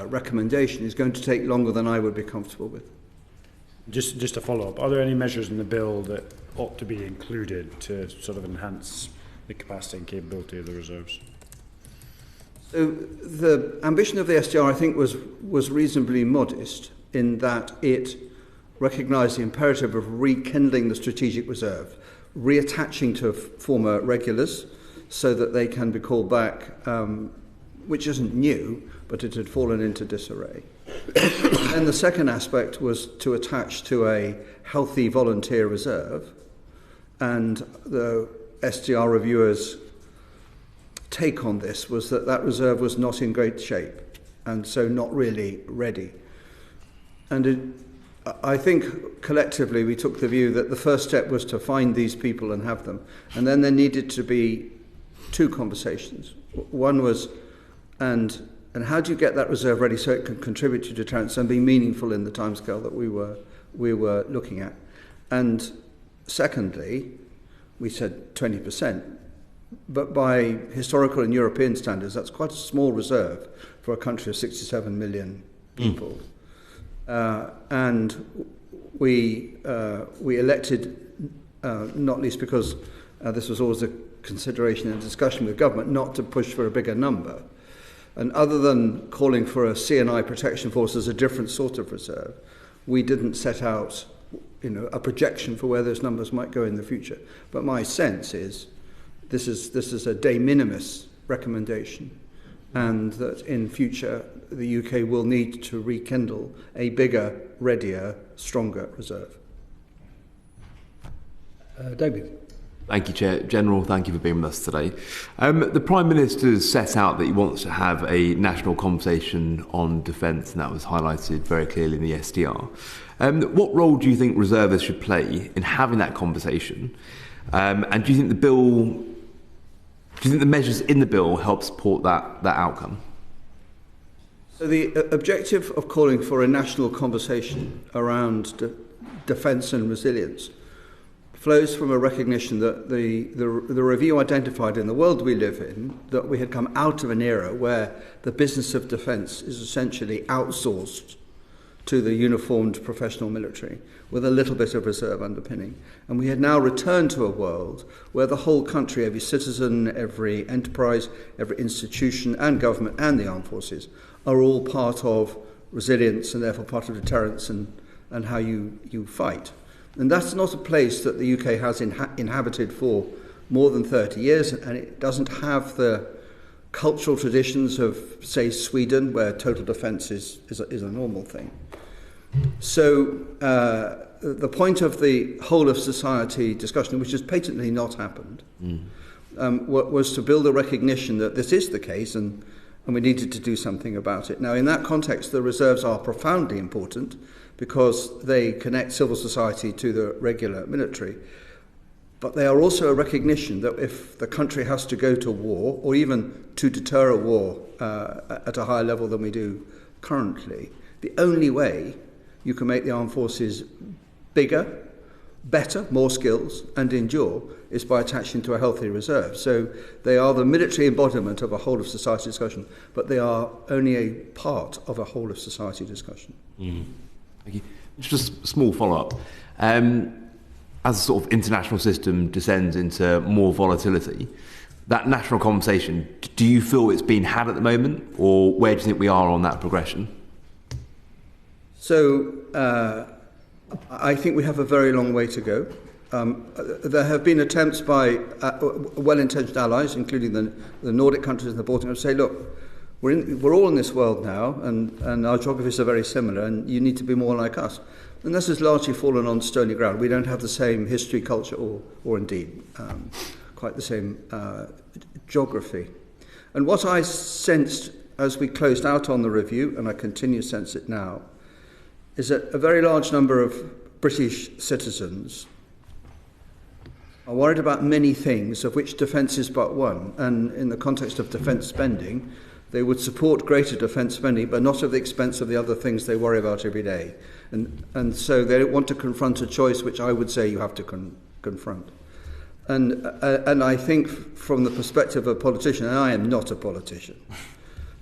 recommendation is going to take longer than I would be comfortable with. Just to follow up, are there any measures in the bill that ought to be included to sort of enhance the capacity and capability of the reserves? So the ambition of the SDR, I think, was reasonably modest in that it recognised the imperative of rekindling the strategic reserve, reattaching to former regulars so that they can be called back, which isn't new, but it had fallen into disarray. And the second aspect was to attach to a healthy volunteer reserve, and the SDR reviewers' take on this was that reserve was not in great shape and so not really ready. And I think collectively we took the view that the first step was to find these people and have them, and then there needed to be two conversations. One was, and how do you get that reserve ready so it can contribute to deterrence and be meaningful in the timescale that we were looking at? And secondly, we said 20%. But by historical and European standards, that's quite a small reserve for a country of 67 million people. And we elected, not least because this was always a consideration and discussion with government, not to push for a bigger number. And other than calling for a CNI protection force as a different sort of reserve, we didn't set out, a projection for where those numbers might go in the future. But my sense is, this is a de minimis recommendation, and that in future the UK will need to rekindle a bigger, readier, stronger reserve. David. Thank you, Chair. General, thank you for being with us today. The Prime Minister has set out that he wants to have a national conversation on defence, and that was highlighted very clearly in the SDR. What role do you think reservists should play in having that conversation? And do you think the measures in the bill help support that outcome? So the objective of calling for a national conversation around defence and resilience flows from a recognition that the review identified in the world we live in that we had come out of an era where the business of defence is essentially outsourced to the uniformed professional military with a little bit of reserve underpinning. And we had now returned to a world where the whole country, every citizen, every enterprise, every institution and government and the armed forces are all part of resilience and therefore part of deterrence and how you fight. And that's not a place that the UK has inhabited for more than 30 years, and it doesn't have the cultural traditions of, say, Sweden, where total defence is a normal thing. So the point of the whole of society discussion, which has patently not happened, was to build a recognition that this is the case and we needed to do something about it. Now, in that context, the reserves are profoundly important because they connect civil society to the regular military. But they are also a recognition that if the country has to go to war, or even to deter a war at a higher level than we do currently, the only way you can make the armed forces bigger, better, more skills, and endure is by attaching to a healthy reserve. So they are the military embodiment of a whole of society discussion, but they are only a part of a whole of society discussion. Thank you. Just a small follow-up. As the sort of international system descends into more volatility, that national conversation, do you feel it's being had at the moment, or where do you think we are on that progression? So I think we have a very long way to go. There have been attempts by well-intentioned allies, including the Nordic countries and the Baltic, to say, look, we're all in this world now, and our geographies are very similar, and you need to be more like us. And this has largely fallen on stony ground. We don't have the same history, culture, or indeed quite the same geography. And what I sensed as we closed out on the review, and I continue to sense it now, is that a very large number of British citizens are worried about many things, of which defence is but one. And in the context of defence spending, they would support greater defence spending, but not at the expense of the other things they worry about every day. And so they don't want to confront a choice which I would say you have to confront. And I think from the perspective of a politician, and I am not a politician,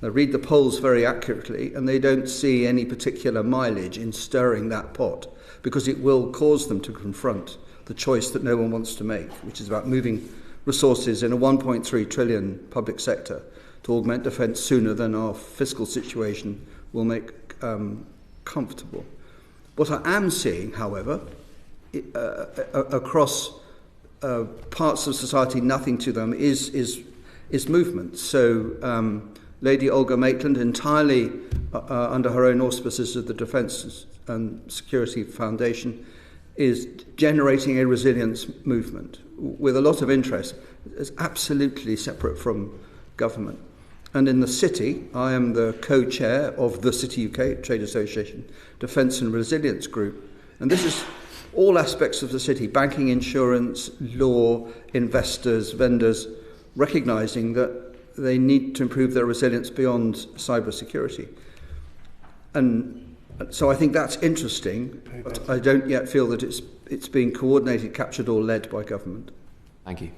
I read the polls very accurately, and they don't see any particular mileage in stirring that pot, because it will cause them to confront the choice that no one wants to make, which is about moving resources in a 1.3 trillion public sector to augment defence sooner than our fiscal situation will make comfortable. What I am seeing, however, across parts of society, nothing to them, is movement. So Lady Olga Maitland, entirely under her own auspices of the Defence and Security Foundation, is generating a resilience movement with a lot of interest. It's absolutely separate from government. And in the city, I am the co-chair of the City UK Trade Association Defence and Resilience Group. And this is all aspects of the city: banking, insurance, law, investors, vendors, recognising that they need to improve their resilience beyond cyber security. And so I think that's interesting, but I don't yet feel that it's being coordinated, captured or led by government. Thank you.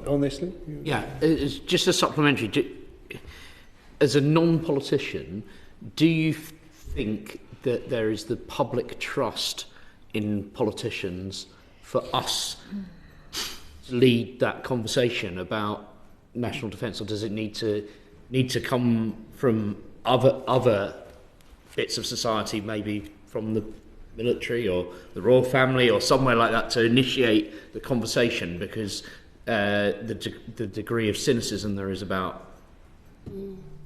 Honestly? Yeah, it's just a supplementary. As a non-politician, do you think that there is the public trust in politicians for us to lead that conversation about national defence, or does it need to come from other bits of society, maybe from the military or the royal family or somewhere like that, to initiate the conversation? Because the degree of cynicism there is about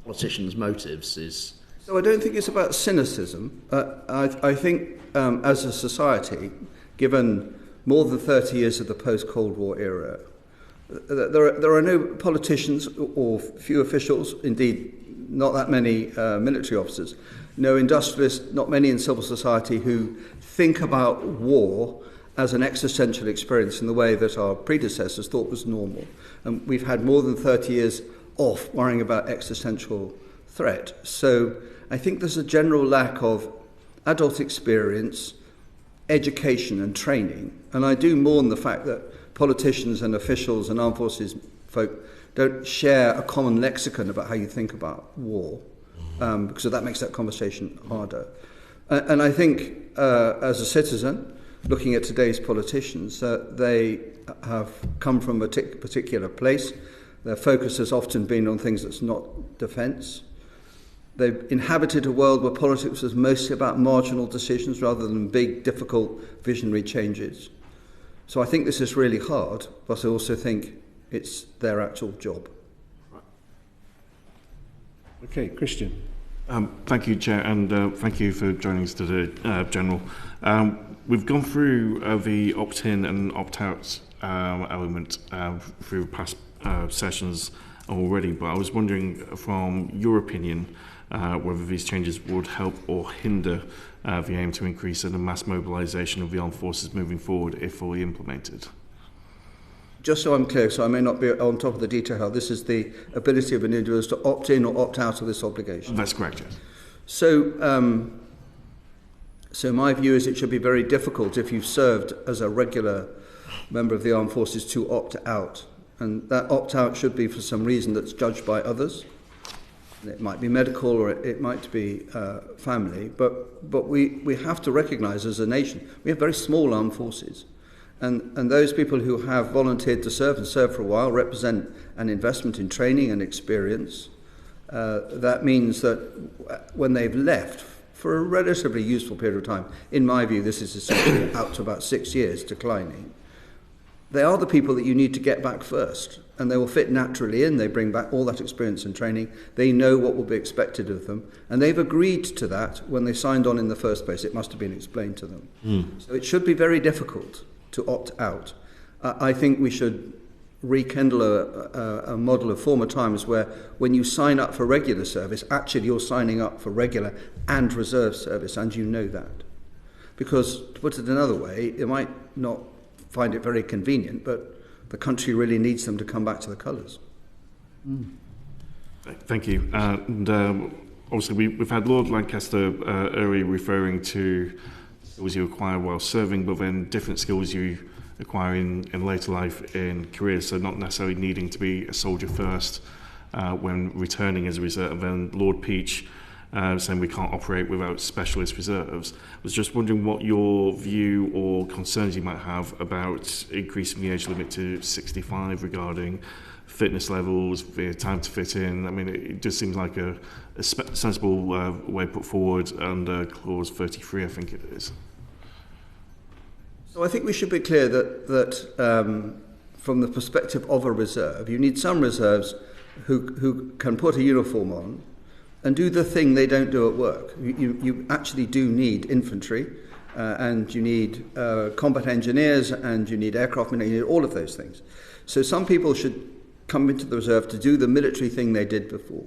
politicians' motives is... So I don't think it's about cynicism. I think as a society, given more than 30 years of the post-Cold War era, there are no politicians or few officials, indeed not that many military officers, no industrialists, not many in civil society, who think about war as an existential experience in the way that our predecessors thought was normal. And we've had more than 30 years off worrying about existential threat. So I think there's a general lack of adult experience, education and training. And I do mourn the fact that politicians and officials and armed forces folk don't share a common lexicon about how you think about war, because that makes that conversation harder. And I think as a citizen, looking at today's politicians, they have come from a particular place. Their focus has often been on things that's not defence. They've inhabited a world where politics was mostly about marginal decisions rather than big, difficult, visionary changes. So I think this is really hard, but I also think it's their actual job. Okay, Christian. Thank you, Chair, and thank you for joining us today, General. We've gone through the opt-in and opt-out element through past sessions already, but I was wondering, from your opinion, whether these changes would help or hinder the aim to increase the mass mobilisation of the armed forces moving forward if fully implemented. Just so I'm clear, so I may not be on top of the detail, this is the ability of individuals to opt in or opt out of this obligation. That's correct, yes. So, so my view is it should be very difficult if you've served as a regular member of the armed forces to opt out. And that opt-out should be for some reason that's judged by others. It might be medical or it might be family, but we have to recognise as a nation, we have very small armed forces. And those people who have volunteered to serve and serve for a while represent an investment in training and experience. That means that when they've left for a relatively useful period of time. In my view, this is essentially out to about 6 years declining. They are the people that you need to get back first, and they will fit naturally in. They bring back all that experience and training. They know what will be expected of them, and they've agreed to that when they signed on in the first place. It must have been explained to them. So it should be very difficult to opt out. I think we should rekindle a model of former times where when you sign up for regular service, actually you're signing up for regular and reserve service, and you know that. Because, to put it another way, you might not find it very convenient, but the country really needs them to come back to the colours. Thank you. And obviously we've had Lord Lancaster earlier referring to skills you acquire while serving, but then different skills you acquire in later life in careers, so not necessarily needing to be a soldier first when returning as a reserve. And then Lord Peach saying we can't operate without specialist reserves. I was just wondering what your view or concerns you might have about increasing the age limit to 65 regarding fitness levels, the time to fit in. I mean, it just seems like a sensible way put forward under clause 33, I think it is. So I think we should be clear that from the perspective of a reserve, you need some reserves who can put a uniform on and do the thing they don't do at work. You actually do need infantry, and you need combat engineers, and you need aircraft, you need all of those things. So some people should come into the reserve to do the military thing they did before.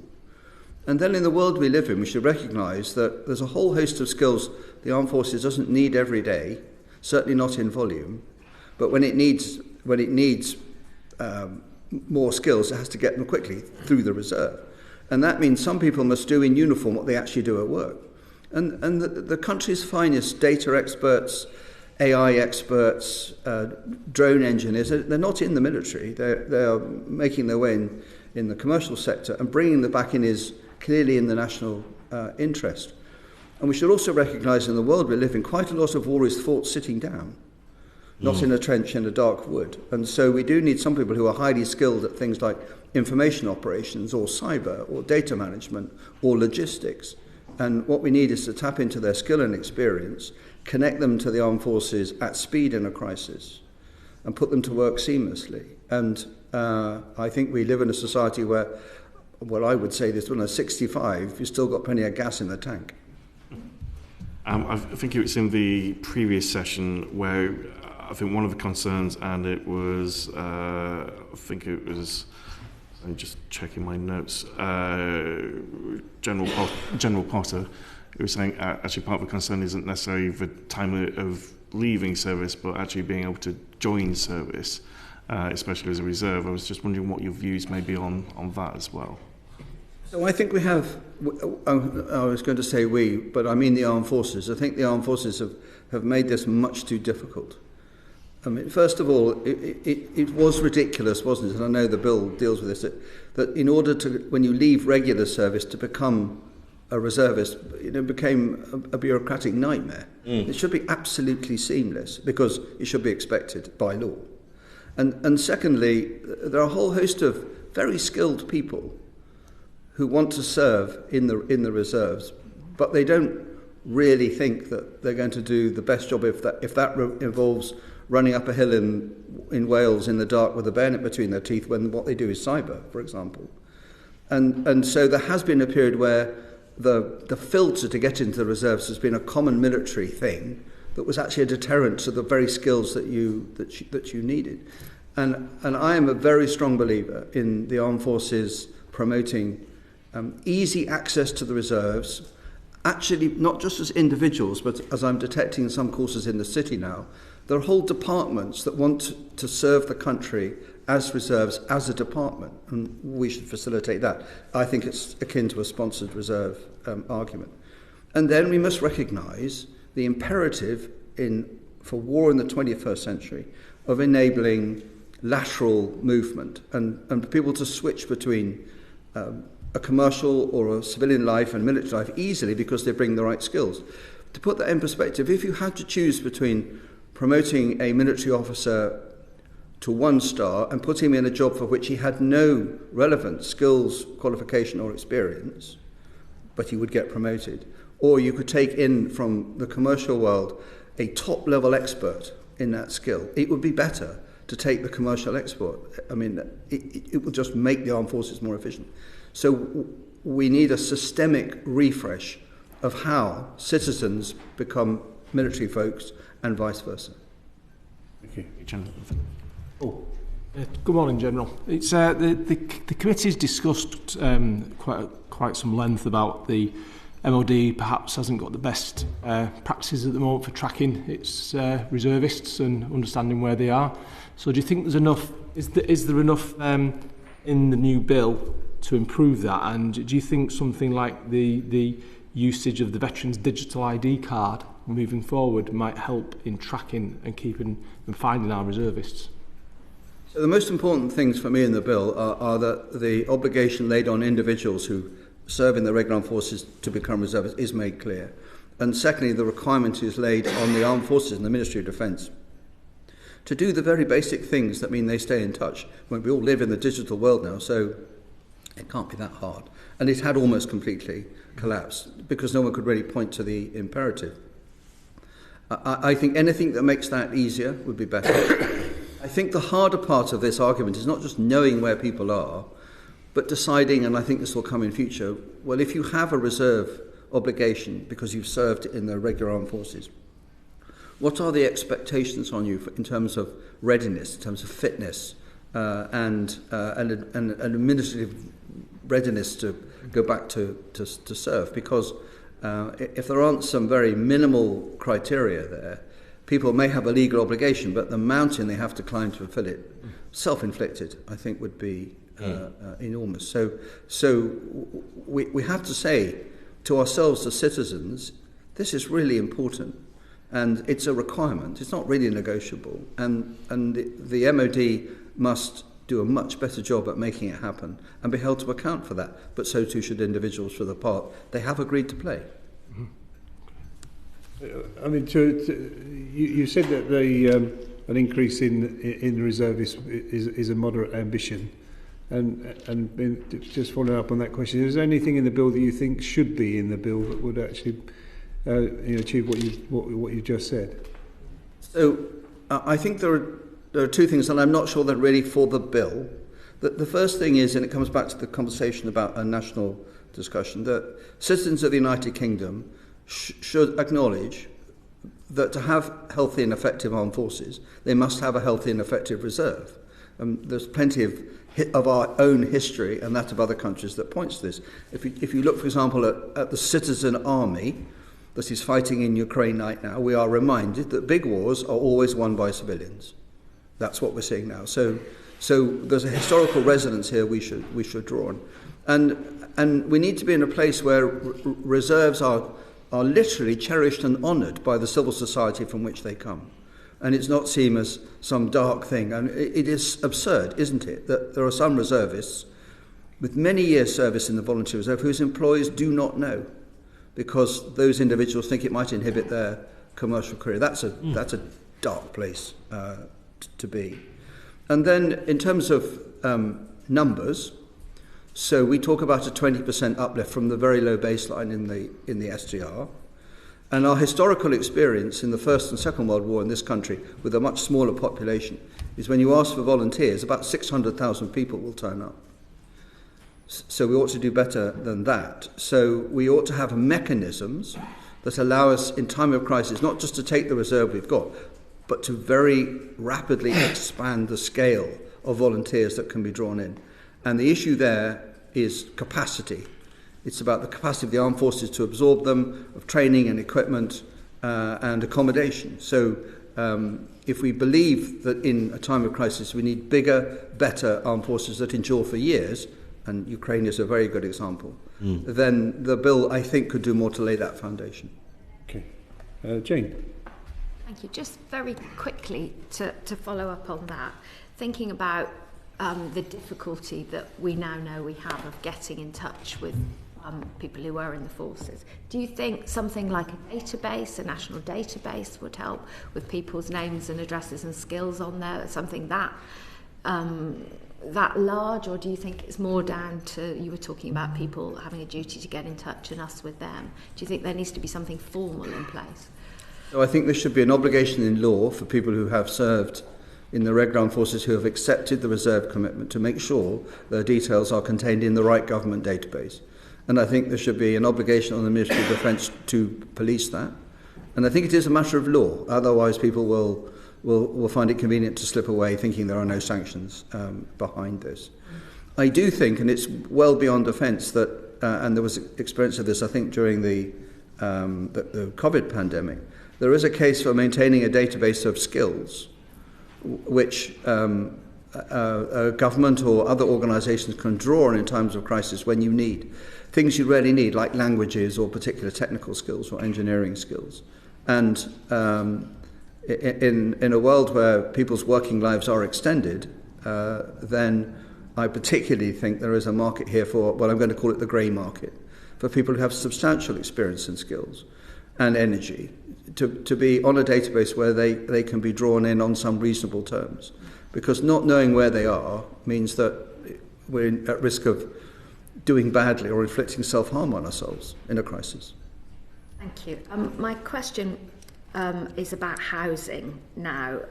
And then in the world we live in, we should recognise that there's a whole host of skills the Armed Forces doesn't need every day, certainly not in volume, but when it needs more skills, it has to get them quickly through the reserve. And that means some people must do in uniform what they actually do at work. And the country's finest data experts, AI experts, drone engineers, they're not in the military. They are making their way in the commercial sector, and bringing them back in is clearly in the national interest. And we should also recognise in the world we live in, quite a lot of war is fought sitting down, not in a trench in a dark wood. And so we do need some people who are highly skilled at things like information operations or cyber or data management or logistics. And what we need is to tap into their skill and experience, connect them to the armed forces at speed in a crisis, and put them to work seamlessly. And I think we live in a society where, well, I would say this, when I'm 65, you've still got plenty of gas in the tank. I think it was in the previous session where I think one of the concerns, and it was, I'm just checking my notes, General Potter, who was saying actually part of the concern isn't necessarily the time of leaving service, but actually being able to join service, especially as a reserve. I was just wondering what your views may be on that as well. So I think we have, I was going to say we, but I mean the armed forces. I think the armed forces have made this much too difficult. I mean, first of all, it was ridiculous, wasn't it? And I know the bill deals with this, that in order to, when you leave regular service to become a reservist, it became a bureaucratic nightmare. It should be absolutely seamless because it should be expected by law. And secondly, there are a whole host of very skilled people who want to serve in the reserves, but they don't really think that they're going to do the best job if that involves running up a hill in Wales in the dark with a bayonet between their teeth when what they do is cyber, for example. And so there has been a period where the filter to get into the reserves has been a common military thing that was actually a deterrent to the very skills that you needed. And I am a very strong believer in the armed forces promoting easy access to the reserves, actually not just as individuals, but as I'm detecting in some courses in the city now, there are whole departments that want to serve the country as reserves, as a department, and we should facilitate that. I think it's akin to a sponsored reserve argument. And then we must recognise the imperative for war in the 21st century of enabling lateral movement and people to switch between a commercial or a civilian life and military life easily because they bring the right skills. To put that in perspective, if you had to choose between promoting a military officer to 1 star and putting him in a job for which he had no relevant skills, qualification or experience, but he would get promoted. Or you could take in from the commercial world a top-level expert in that skill. It would be better to take the commercial expert. I mean, it will just make the armed forces more efficient. So we need a systemic refresh of how citizens become military folks and vice versa. Thank you. General. Oh. Good morning, General. It's the committee's discussed quite some length about the MOD perhaps hasn't got the best practices at the moment for tracking its reservists and understanding where they are. So do you think there's enough? Is there enough in the new bill to improve that? And do you think something like the usage of the veterans' digital ID card moving forward might help in tracking and keeping and finding our reservists? So the most important things for me in the bill are that the obligation laid on individuals who serve in the regular armed forces to become reservists is made clear. And secondly, the requirement is laid on the armed forces and the Ministry of Defence to do the very basic things that mean they stay in touch. When we all live in the digital world now, so it can't be that hard. And it had almost completely collapsed because no one could really point to the imperative. I think anything that makes that easier would be better. I think the harder part of this argument is not just knowing where people are, but deciding, and I think this will come in future, well, if you have a reserve obligation because you've served in the regular armed forces, what are the expectations on you in terms of readiness, in terms of fitness, and administrative readiness to go back to serve? Because if there aren't some very minimal criteria there, people may have a legal obligation, but the mountain they have to climb to fulfill it, self-inflicted, I think would be enormous. So we have to say to ourselves as citizens, this is really important, and it's a requirement. It's not really negotiable, and the MOD must do a much better job at making it happen and be held to account for that. But so too should individuals for the part they have agreed to play. I mean, you said that an increase in the reservists is a moderate ambition, and just following up on that question, is there anything in the bill that you think should be in the bill that would actually achieve what you just said? So I think there are two things, and I'm not sure they're really for the bill. The first thing is, and it comes back to the conversation about a national discussion, that citizens of the United Kingdom should acknowledge that to have healthy and effective armed forces, they must have a healthy and effective reserve. There's plenty of our own history and that of other countries that points to this. If you look, for example, at the citizen army that is fighting in Ukraine right now, we are reminded that big wars are always won by civilians. That's what we're seeing now. So there's a historical resonance here we should draw on, and we need to be in a place where reserves are literally cherished and honoured by the civil society from which they come. And it's not seen as some dark thing. And it is absurd, isn't it, that there are some reservists with many years' service in the volunteer reserve whose employees do not know because those individuals think it might inhibit their commercial career. That's a dark place to be. And then in terms of numbers, so we talk about a 20% uplift from the very low baseline in the SGR. And our historical experience in the First and Second World War in this country, with a much smaller population, is when you ask for volunteers, about 600,000 people will turn up. So we ought to do better than that. So we ought to have mechanisms that allow us in time of crisis not just to take the reserve we've got, but to very rapidly expand the scale of volunteers that can be drawn in. And the issue there is capacity. It's about the capacity of the armed forces to absorb them, of training and equipment and accommodation. So if we believe that in a time of crisis we need bigger, better armed forces that endure for years, and Ukraine is a very good example, then the bill, I think, could do more to lay that foundation. Okay. Jane. Thank you. Just very quickly to follow up on that, thinking about the difficulty that we now know we have of getting in touch with people who are in the forces. Do you think something like a database, a national database, would help with people's names and addresses and skills on there, something that that large, or do you think it's more down to, you were talking about people having a duty to get in touch and us with them? Do you think there needs to be something formal in place? So I think there should be an obligation in law for people who have served in the regular armed forces who have accepted the reserve commitment to make sure their details are contained in the right government database. And I think there should be an obligation on the Ministry of Defence to police that. And I think it is a matter of law. Otherwise, people will find it convenient to slip away thinking there are no sanctions behind this. I do think, and it's well beyond defence, that, and there was experience of this, I think, during the COVID pandemic, there is a case for maintaining a database of skills which a government or other organisations can draw on in times of crisis when you need things you really need, like languages or particular technical skills or engineering skills. And in a world where people's working lives are extended, then I particularly think there is a market here for what I'm going to call it the grey market, for people who have substantial experience and skills and energy to be on a database where they can be drawn in on some reasonable terms. Because not knowing where they are means that we're at risk of doing badly or inflicting self-harm on ourselves in a crisis. Thank you. My question is about housing now.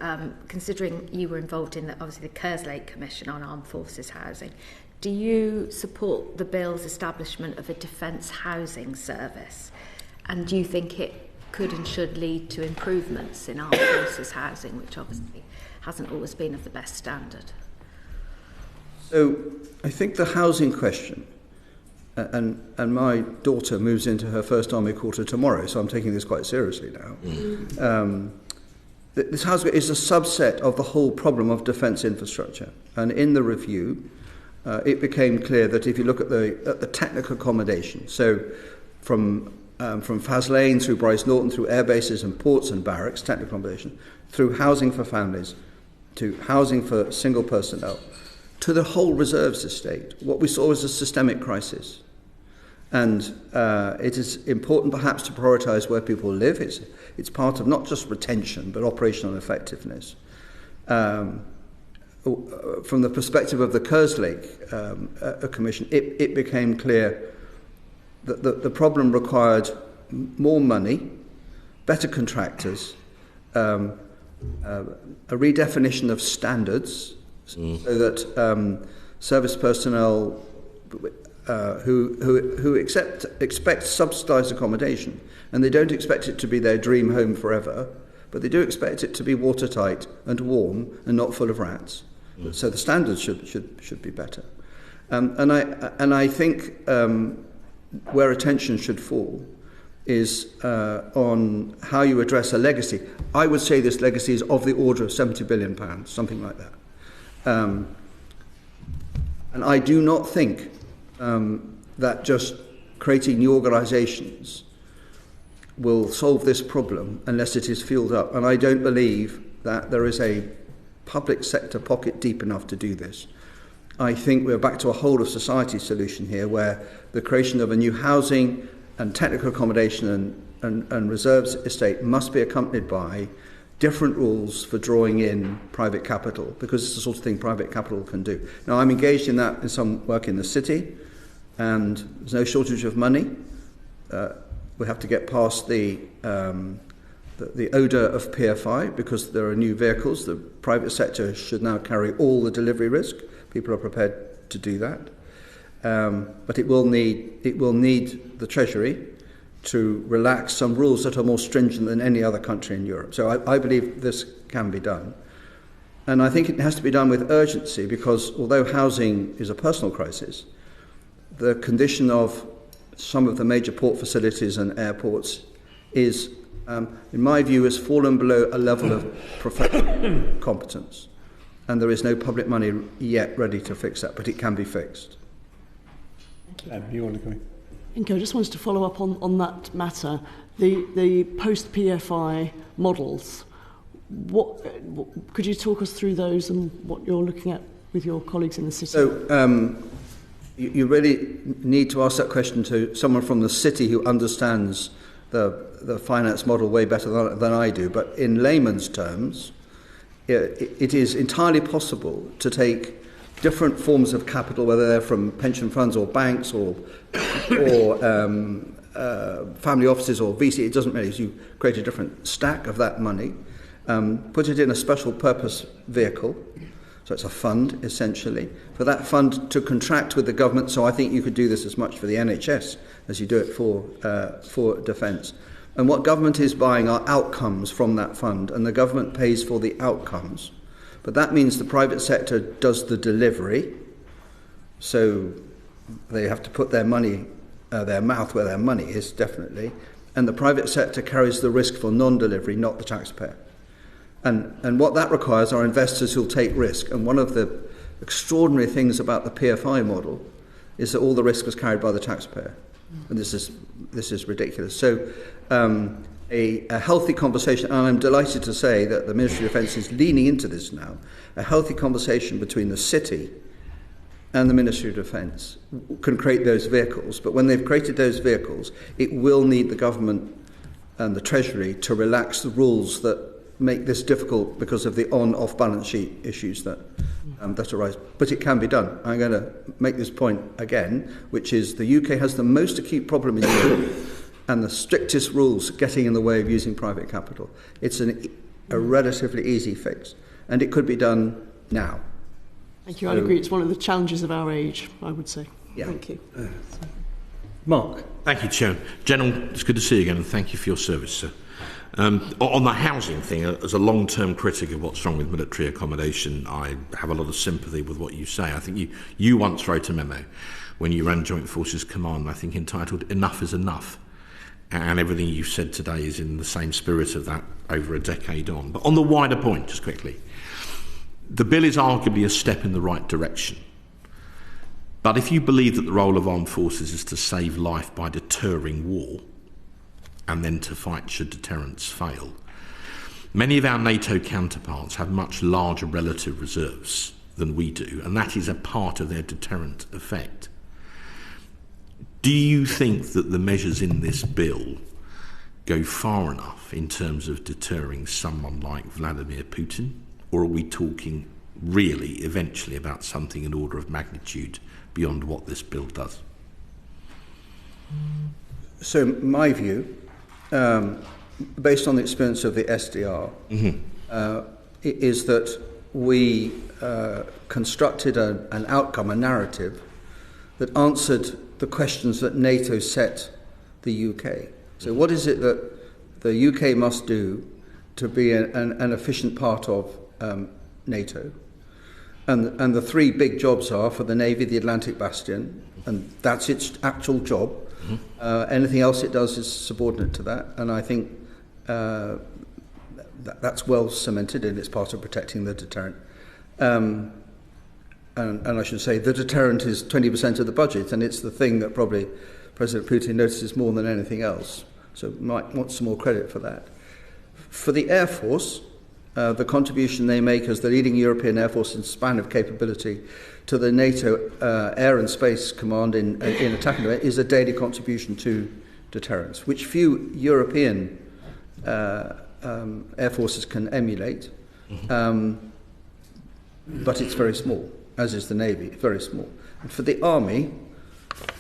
Considering you were involved in obviously the Kerslake Commission on Armed Forces Housing, do you support the bill's establishment of a defence housing service? And do you think it could and should lead to improvements in armed forces housing, which obviously hasn't always been of the best standard? So I think the housing question, and my daughter moves into her first army quarter tomorrow, so I'm taking this quite seriously now. This housing is a subset of the whole problem of defence infrastructure. And in the review, it became clear that if you look at the technical accommodation, so from Faslane through Bryce Norton, through air bases and ports and barracks, technical accommodation, through housing for families, to housing for single personnel, to the whole reserves estate, what we saw was a systemic crisis. And it is important perhaps to prioritise where people live. It's part of not just retention, but operational effectiveness. From the perspective of the Kerslake Commission, it became clear that the problem required more money, better contractors, a redefinition of standards, so that service personnel who expect subsidised accommodation, and they don't expect it to be their dream home forever, but they do expect it to be watertight and warm and not full of rats. So the standards should be better. And I think where attention should fall is on how you address a legacy. I would say this legacy is of the order of £70 billion, something like that. And I do not think that just creating new organisations will solve this problem unless it is filled up. And I don't believe that there is a public sector pocket deep enough to do this. I think we're back to a whole of society solution here, where the creation of a new housing and technical accommodation and reserves estate must be accompanied by different rules for drawing in private capital, because it's the sort of thing private capital can do. Now, I'm engaged in that in some work in the city, and there's no shortage of money. We have to get past the odour of PFI, because there are new vehicles. The private sector should now carry all the delivery risk. People are prepared to do that. But it will need the Treasury to relax some rules that are more stringent than any other country in Europe. So I believe this can be done. And I think it has to be done with urgency, because although housing is a personal crisis, the condition of some of the major port facilities and airports is, in my view, has fallen below a level of professional competence. And there is no public money yet ready to fix that, but it can be fixed. You want to go in? Inco, I just wanted to follow up on that matter. The post-PFI models, could you talk us through those and what you're looking at with your colleagues in the city? So you really need to ask that question to someone from the city who understands the finance model way better than I do. But in layman's terms, it is entirely possible to take different forms of capital, whether they're from pension funds or banks or family offices or VC, it doesn't matter. You create a different stack of that money, put it in a special purpose vehicle, so it's a fund essentially, for that fund to contract with the government. So I think you could do this as much for the NHS as you do it for defence. And what government is buying are outcomes from that fund, and the government pays for the outcomes. But that means the private sector does the delivery, so they have to put their money, their mouth where their money is, definitely, and the private sector carries the risk for non-delivery, not the taxpayer. And what that requires are investors who'll take risk. And one of the extraordinary things about the PFI model is that all the risk was carried by the taxpayer. And this is ridiculous. So a healthy conversation, and I'm delighted to say that the Ministry of Defence is leaning into this now, a healthy conversation between the city and the Ministry of Defence can create those vehicles. But when they've created those vehicles, it will need the government and the Treasury to relax the rules that make this difficult because of the on-off balance sheet issues that arise. But it can be done. I'm going to make this point again, which is the UK has the most acute problem in Europe and the strictest rules getting in the way of using private capital. It's a relatively easy fix, and it could be done now. Thank you. I agree. It's one of the challenges of our age, I would say. Yeah. Thank you. Mark. Thank you, Chairman. General, it's good to see you again, and thank you for your service, sir. On the housing thing, as a long-term critic of what's wrong with military accommodation, I have a lot of sympathy with what you say. I think you once wrote a memo when you ran Joint Forces Command, I think entitled "Enough is Enough," and everything you've said today is in the same spirit of that over a decade on. But on the wider point, just quickly, the bill is arguably a step in the right direction. But if you believe that the role of armed forces is to save life by deterring war, and then to fight should deterrence fail, many of our NATO counterparts have much larger relative reserves than we do, and that is a part of their deterrent effect. Do you think that the measures in this bill go far enough in terms of deterring someone like Vladimir Putin, or are we talking really eventually about something in order of magnitude beyond what this bill does? So my view, based on the experience of the SDR, is that we constructed an outcome, a narrative, that answered the questions that NATO set the UK. So what is it that the UK must do to be an efficient part of NATO? And the three big jobs are, for the Navy, the Atlantic Bastion, and that's its actual job. Anything else it does is subordinate to that, and I think that's well cemented, and it's part of protecting the deterrent. And I should say the deterrent is 20% of the budget, and it's the thing that probably President Putin notices more than anything else, so might want some more credit for that. For the Air Force, the contribution they make as the leading European Air Force in span of capability to the NATO Air and Space Command in attacking it is a daily contribution to deterrence, which few European air forces can emulate, but it's very small, as is the Navy, very small. And for the Army,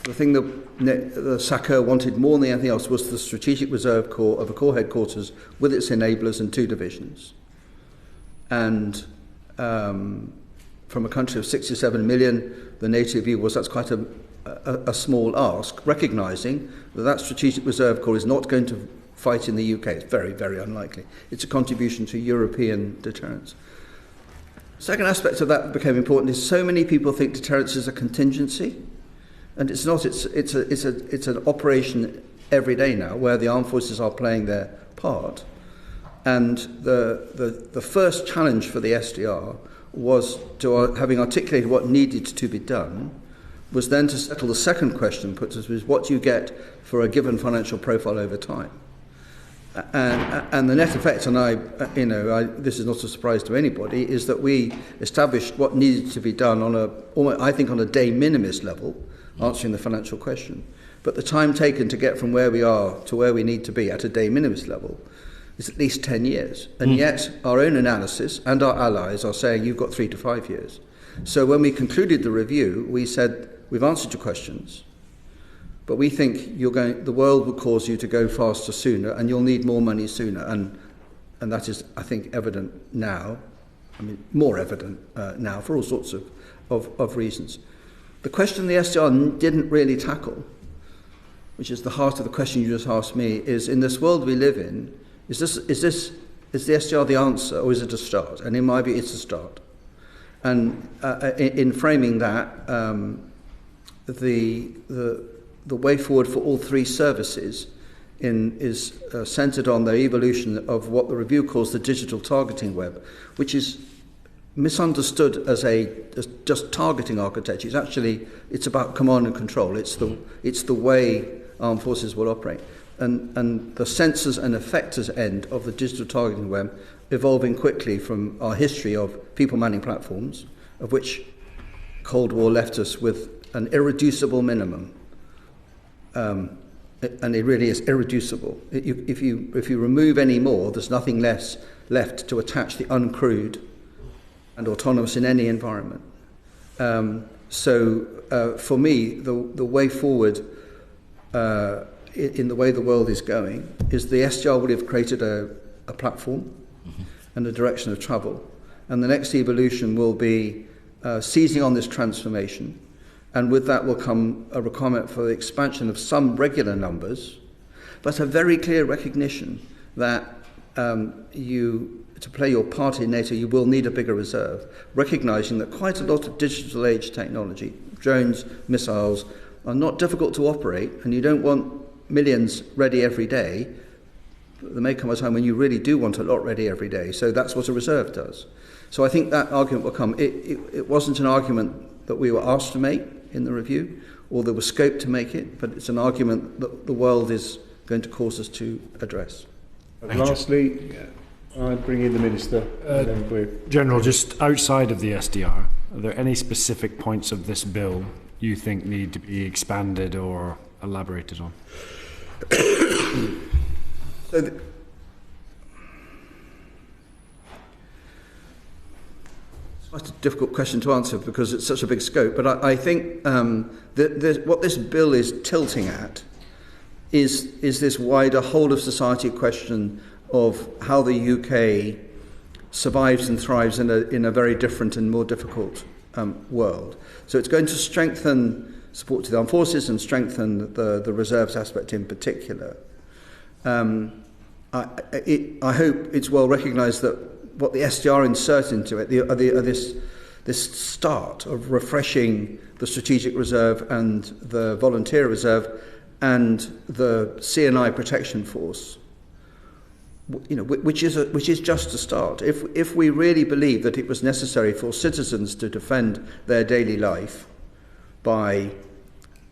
the thing that the SACO wanted more than anything else was the Strategic Reserve Corps of a Corps headquarters with its enablers and 2 divisions. And from a country of 67 million, the NATO view was that's quite a small ask, recognising that Strategic Reserve Corps is not going to fight in the UK. It's very, very unlikely. It's a contribution to European deterrence. Second aspect of that became important is so many people think deterrence is a contingency, and it's not. It's an operation every day now, where the armed forces are playing their part. And the first challenge for the SDR was, having articulated what needed to be done, was then to settle the second question put to us, was what do you get for a given financial profile over time? And the net effect, and this is not a surprise to anybody, is that we established what needed to be done on a de minimis level, answering the financial question. But the time taken to get from where we are to where we need to be at a de minimis level is at least 10 years. And yet our own analysis and our allies are saying you've got 3 to 5 years. So when we concluded the review, we said, we've answered your questions, but we think the world will cause you to go faster sooner, and you'll need more money sooner. And that is, I think, evident now. I mean, more evident now for all sorts of reasons. The question the SDR didn't really tackle, which is the heart of the question you just asked me, is in this world we live in, is the SDR the answer, or is it a start? And in my view, it's a start. And in framing that, the way forward for all three services is centred on the evolution of what the review calls the digital targeting web, which is misunderstood as just targeting architecture. It's about command and control. It's the way armed forces will operate. And the sensors and effectors end of the digital targeting web evolving quickly from our history of people manning platforms, of which Cold War left us with an irreducible minimum. And it really is irreducible. If you remove any more, there's nothing less left to attach the uncrewed and autonomous in any environment. So for me, the way forward in the way the world is going is the SDR would have created a platform and a direction of travel. And the next evolution will be seizing on this transformation. And with that will come a requirement for the expansion of some regular numbers, but a very clear recognition that to play your part in NATO, you will need a bigger reserve, recognizing that quite a lot of digital age technology, drones, missiles, are not difficult to operate, and you don't want millions ready every day. There may come a time when you really do want a lot ready every day, so that's what a reserve does. So I think that argument will come. It wasn't an argument that we were asked to make in the review, or there was scope to make it, but it's an argument that the world is going to cause us to address. Lastly, I'd bring in the Minister. General, just outside of the SDR, are there any specific points of this bill you think need to be expanded or elaborated on? So it's quite a difficult question to answer because it's such a big scope, but I think what this bill is tilting at is this wider whole of society question of how the UK survives and thrives in a very different and more difficult world. So it's going to strengthen support to the armed forces and strengthen the reserves aspect in particular. I hope it's well recognised that what the SDR insert into it are this start of refreshing the strategic reserve and the volunteer reserve and the CNI protection force, which is just a start. If we really believe that it was necessary for citizens to defend their daily life by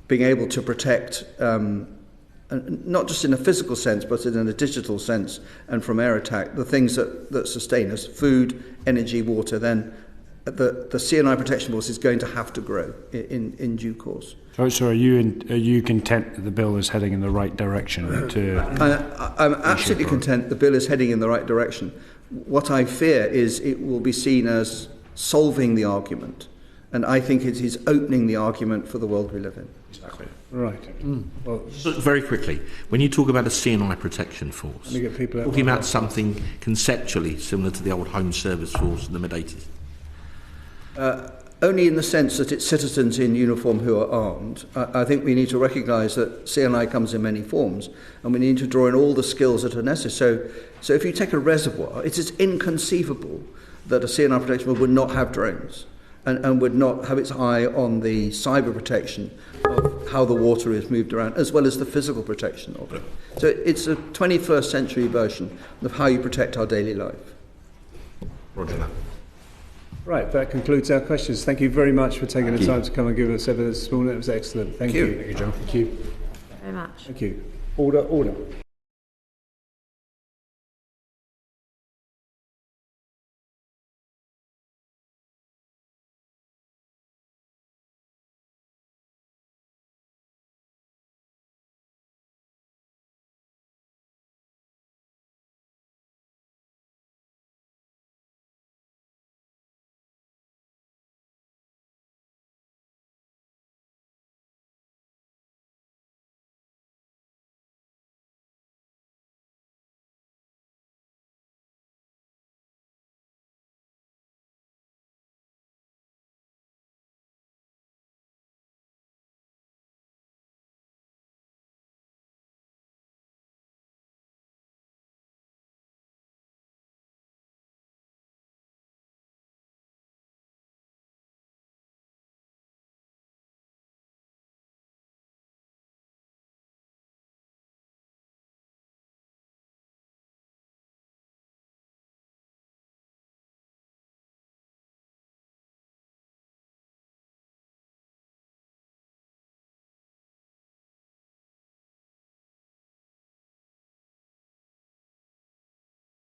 being able to protect, not just in a physical sense, but in a digital sense, and from air attack, the things that sustain us, food, energy, water, then the CNI protection force is going to have to grow in due course. So are you content that the bill is heading in the right direction? I'm absolutely content the bill is heading in the right direction. What I fear is it will be seen as solving the argument, and I think it is opening the argument for the world we live in. Exactly. Right. Well, very quickly, when you talk about a CNI protection force, talking about something conceptually similar to the old Home Service Force in the mid-80s? Only in the sense that it's citizens in uniform who are armed. I think we need to recognise that CNI comes in many forms, and we need to draw in all the skills that are necessary. So if you take a reservoir, it is inconceivable that a CNI protection force would not have drones and would not have its eye on the cyber protection of how the water is moved around, as well as the physical protection of it. So it's a 21st century version of how you protect our daily life. Roger that. Right, that concludes our questions. Thank you very much for taking the time to come and give us evidence this morning. It was excellent. Thank you. Thank you, John. Thank you. Very much. Thank you. Order.